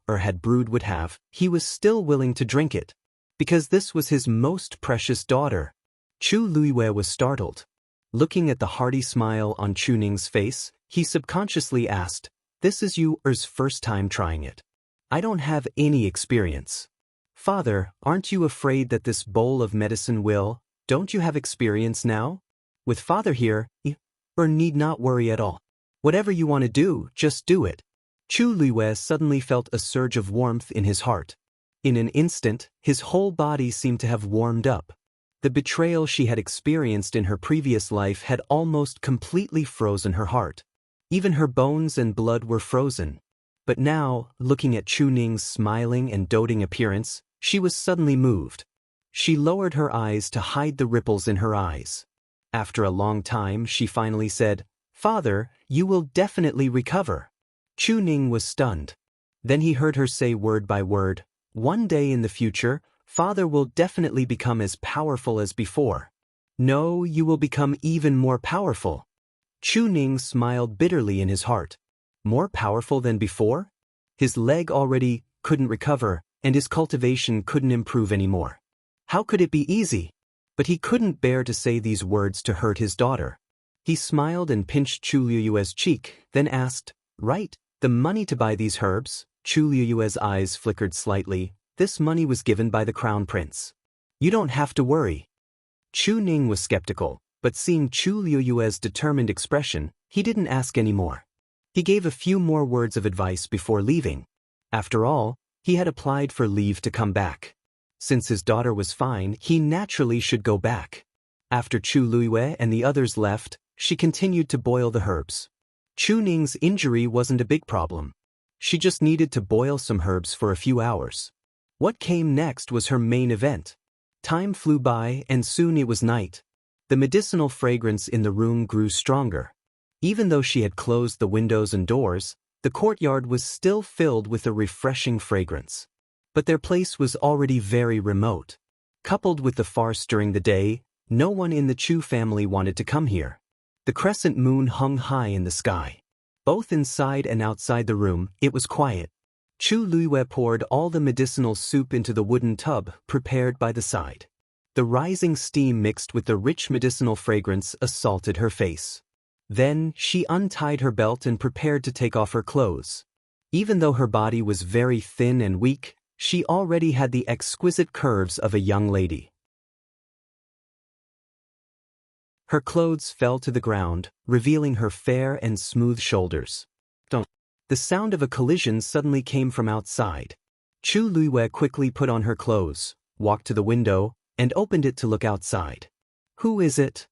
had brewed would have, he was still willing to drink it. Because this was his most precious daughter. Chu Liyue was startled. Looking at the hearty smile on Chu Ning's face, he subconsciously asked, "This is yours first time trying it. I don't have any experience." "Father, aren't you afraid that this bowl of medicine don't you have experience now? With father here, you need not worry at all. Whatever you want to do, just do it." Chu Liyue suddenly felt a surge of warmth in his heart. In an instant, his whole body seemed to have warmed up. The betrayal she had experienced in her previous life had almost completely frozen her heart. Even her bones and blood were frozen. But now, looking at Chu Ning's smiling and doting appearance, she was suddenly moved. She lowered her eyes to hide the ripples in her eyes. After a long time, she finally said, "Father, you will definitely recover." Chu Ning was stunned. Then he heard her say word by word, "One day in the future, father will definitely become as powerful as before. No, you will become even more powerful." Chu Ning smiled bitterly in his heart. More powerful than before? His leg already couldn't recover, and his cultivation couldn't improve anymore. How could it be easy? But he couldn't bear to say these words to hurt his daughter. He smiled and pinched Chu Liyue's cheek, then asked, "Right, the money to buy these herbs?" Chu Liyue's eyes flickered slightly. "This money was given by the crown prince. You don't have to worry." Chu Ning was skeptical, but seeing Chu Liyue's determined expression, he didn't ask any more. He gave a few more words of advice before leaving. After all, he had applied for leave to come back. Since his daughter was fine, he naturally should go back. After Chu Liyue and the others left, she continued to boil the herbs. Chu Ning's injury wasn't a big problem. She just needed to boil some herbs for a few hours. What came next was her main event. Time flew by and soon it was night. The medicinal fragrance in the room grew stronger. Even though she had closed the windows and doors, the courtyard was still filled with a refreshing fragrance. But their place was already very remote. Coupled with the farce during the day, no one in the Chu family wanted to come here. The crescent moon hung high in the sky. Both inside and outside the room, it was quiet. Chu Liyue poured all the medicinal soup into the wooden tub prepared by the side. The rising steam mixed with the rich medicinal fragrance assaulted her face. Then, she untied her belt and prepared to take off her clothes. Even though her body was very thin and weak, she already had the exquisite curves of a young lady. Her clothes fell to the ground, revealing her fair and smooth shoulders. The sound of a collision suddenly came from outside. Chu Luiwei quickly put on her clothes, walked to the window, and opened it to look outside. Who is it?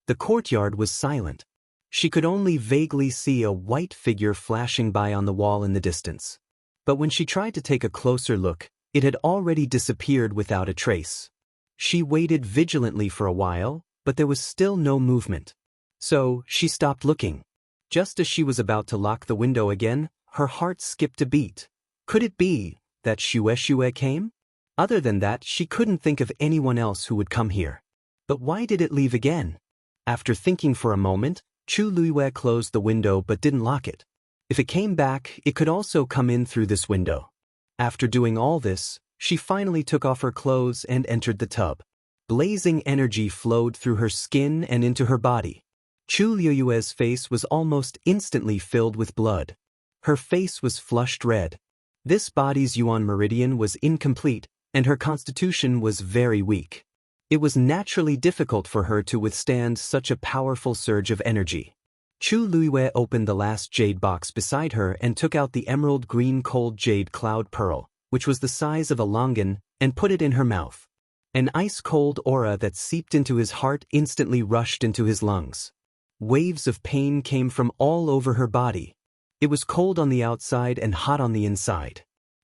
The courtyard was silent. She could only vaguely see a white figure flashing by on the wall in the distance. But when she tried to take a closer look, it had already disappeared without a trace. She waited vigilantly for a while, but there was still no movement. So, she stopped looking. Just as she was about to lock the window again, her heart skipped a beat. Could it be that Shue came? Other than that, she couldn't think of anyone else who would come here. But why did it leave again? After thinking for a moment, Chu Luiwei closed the window but didn't lock it. If it came back, it could also come in through this window. After doing all this, she finally took off her clothes and entered the tub. Blazing energy flowed through her skin and into her body. Chu Luiwei's face was almost instantly filled with blood. Her face was flushed red. This body's yuan meridian was incomplete, and her constitution was very weak. It was naturally difficult for her to withstand such a powerful surge of energy. Chu Luiwei opened the last jade box beside her and took out the emerald green cold jade cloud pearl, which was the size of a longan, and put it in her mouth. An ice-cold aura that seeped into his heart instantly rushed into his lungs. Waves of pain came from all over her body. It was cold on the outside and hot on the inside.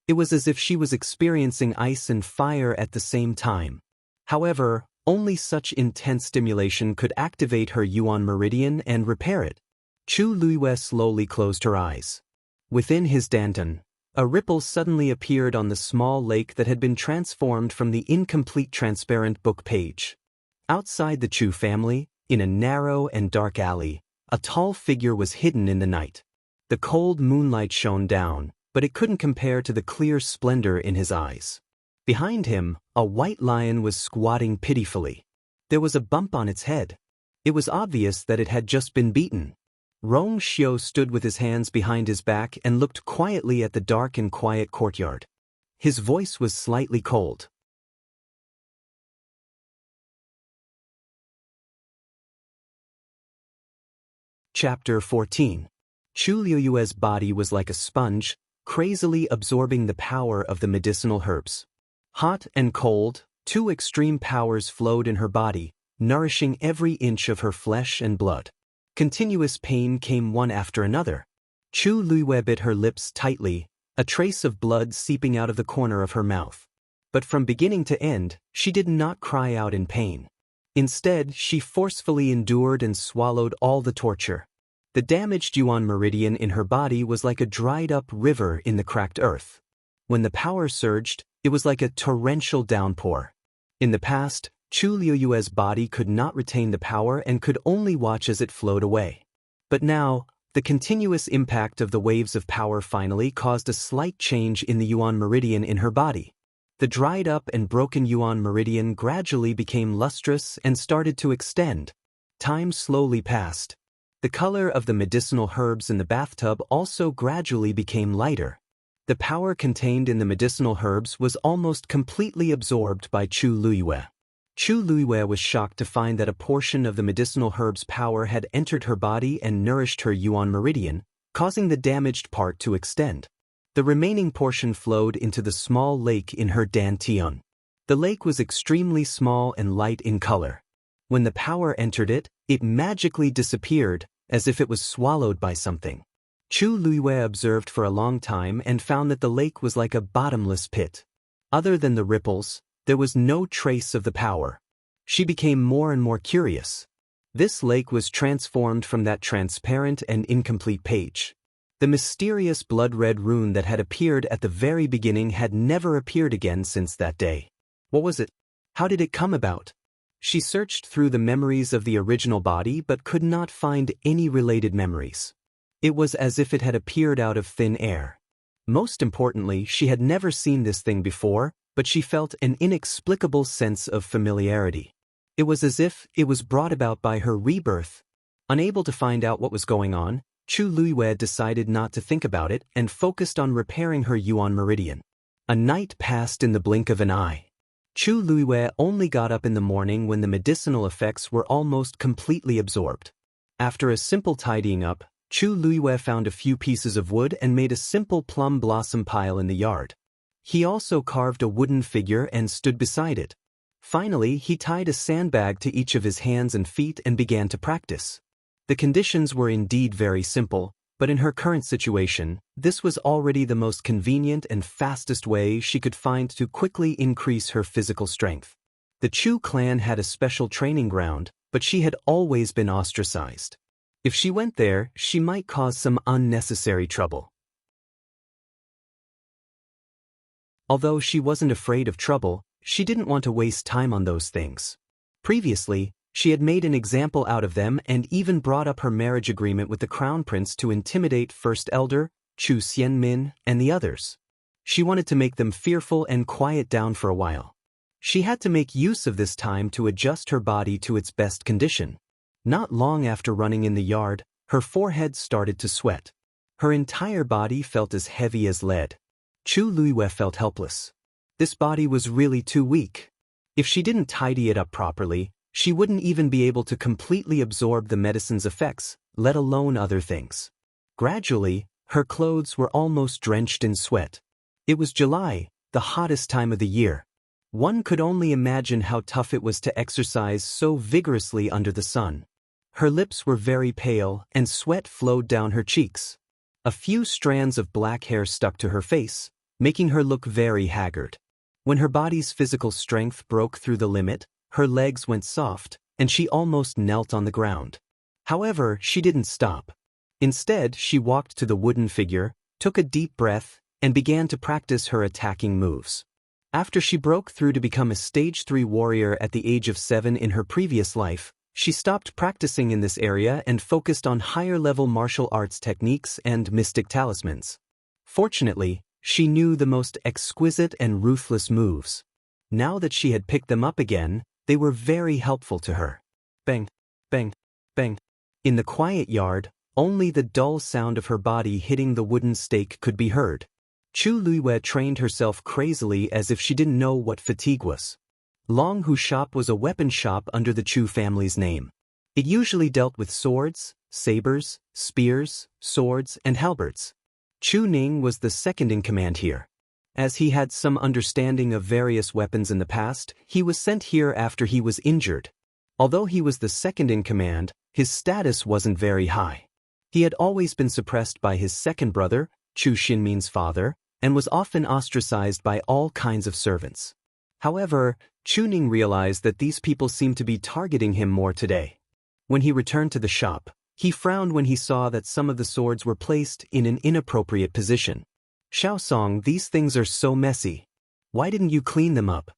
It was as if she was experiencing ice and fire at the same time. However, only such intense stimulation could activate her yuan meridian and repair it. Chu Luiwei slowly closed her eyes. Within his danton, a ripple suddenly appeared on the small lake that had been transformed from the incomplete transparent book page. Outside the Chu family, in a narrow and dark alley, a tall figure was hidden in the night. The cold moonlight shone down, but it couldn't compare to the clear splendor in his eyes. Behind him, a white lion was squatting pitifully. There was a bump on its head. It was obvious that it had just been beaten. Rong Xiu stood with his hands behind his back and looked quietly at the dark and quiet courtyard. His voice was slightly cold. Chapter 14. Chu Luiwei's body was like a sponge, crazily absorbing the power of the medicinal herbs. Hot and cold, two extreme powers flowed in her body, nourishing every inch of her flesh and blood. Continuous pain came one after another. Chu Luiwei bit her lips tightly, a trace of blood seeping out of the corner of her mouth. But from beginning to end, she did not cry out in pain. Instead, she forcefully endured and swallowed all the torture. The damaged yuan meridian in her body was like a dried-up river in the cracked earth. When the power surged, it was like a torrential downpour. In the past, Chu Luiwei's body could not retain the power and could only watch as it flowed away. But now, the continuous impact of the waves of power finally caused a slight change in the yuan meridian in her body. The dried-up and broken yuan meridian gradually became lustrous and started to extend. Time slowly passed. The color of the medicinal herbs in the bathtub also gradually became lighter. The power contained in the medicinal herbs was almost completely absorbed by Chu Luiwei. Chu Luiwei was shocked to find that a portion of the medicinal herb's power had entered her body and nourished her yuan meridian, causing the damaged part to extend. The remaining portion flowed into the small lake in her dantian. The lake was extremely small and light in color. When the power entered it, it magically disappeared, as if it was swallowed by something. Chu Luiwei observed for a long time and found that the lake was like a bottomless pit. Other than the ripples, there was no trace of the power. She became more and more curious. This lake was transformed from that transparent and incomplete page. The mysterious blood-red rune that had appeared at the very beginning had never appeared again since that day. What was it? How did it come about? She searched through the memories of the original body but could not find any related memories. It was as if it had appeared out of thin air. Most importantly, she had never seen this thing before, but she felt an inexplicable sense of familiarity. It was as if it was brought about by her rebirth. Unable to find out what was going on, Chu Luiwei decided not to think about it and focused on repairing her Yuan meridian. A night passed in the blink of an eye. Chu Luiwei only got up in the morning when the medicinal effects were almost completely absorbed. After a simple tidying up, Chu Luiwei found a few pieces of wood and made a simple plum blossom pile in the yard. He also carved a wooden figure and stood beside it. Finally, he tied a sandbag to each of his hands and feet and began to practice. The conditions were indeed very simple, but in her current situation, this was already the most convenient and fastest way she could find to quickly increase her physical strength. The Chu clan had a special training ground, but she had always been ostracized. If she went there, she might cause some unnecessary trouble. Although she wasn't afraid of trouble, she didn't want to waste time on those things. Previously, she had made an example out of them and even brought up her marriage agreement with the crown prince to intimidate First Elder, Chu Xianmin, and the others. She wanted to make them fearful and quiet down for a while. She had to make use of this time to adjust her body to its best condition. Not long after running in the yard, her forehead started to sweat. Her entire body felt as heavy as lead. Chu Luiwei felt helpless. This body was really too weak. If she didn't tidy it up properly, she wouldn't even be able to completely absorb the medicine's effects, let alone other things. Gradually, her clothes were almost drenched in sweat. It was July, the hottest time of the year. One could only imagine how tough it was to exercise so vigorously under the sun. Her lips were very pale, and sweat flowed down her cheeks. A few strands of black hair stuck to her face, making her look very haggard. When her body's physical strength broke through the limit, her legs went soft, and she almost knelt on the ground. However, she didn't stop. Instead, she walked to the wooden figure, took a deep breath, and began to practice her attacking moves. After she broke through to become a Stage 3 warrior at the age of 7 in her previous life, she stopped practicing in this area and focused on higher-level martial arts techniques and mystic talismans. Fortunately, she knew the most exquisite and ruthless moves. Now that she had picked them up again, they were very helpful to her. Bang, bang, bang. In the quiet yard, only the dull sound of her body hitting the wooden stake could be heard. Chu Luiwei trained herself crazily as if she didn't know what fatigue was. Long Hu shop was a weapon shop under the Chu family's name. It usually dealt with swords, sabers, spears, swords, and halberds. Chu Ning was the second in command here. As he had some understanding of various weapons in the past, he was sent here after he was injured. Although he was the second in command, his status wasn't very high. He had always been suppressed by his second brother, Chu Xinmin's father, and was often ostracized by all kinds of servants. However, Chu Ning realized that these people seemed to be targeting him more today. When he returned to the shop, he frowned when he saw that some of the swords were placed in an inappropriate position. Xiaosong, these things are so messy. Why didn't you clean them up?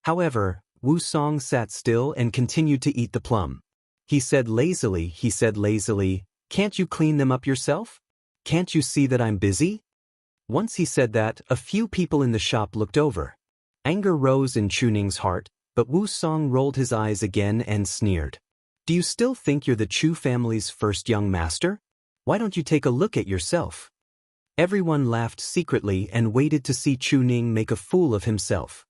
However, Wu Song sat still and continued to eat the plum. He said lazily, "Can't you clean them up yourself? Can't you see that I'm busy?" Once he said that, a few people in the shop looked over. Anger rose in Chu Ning's heart, but Wu Song rolled his eyes again and sneered. "Do you still think you're the Chu family's first young master? Why don't you take a look at yourself?" Everyone laughed secretly and waited to see Chu Ning make a fool of himself.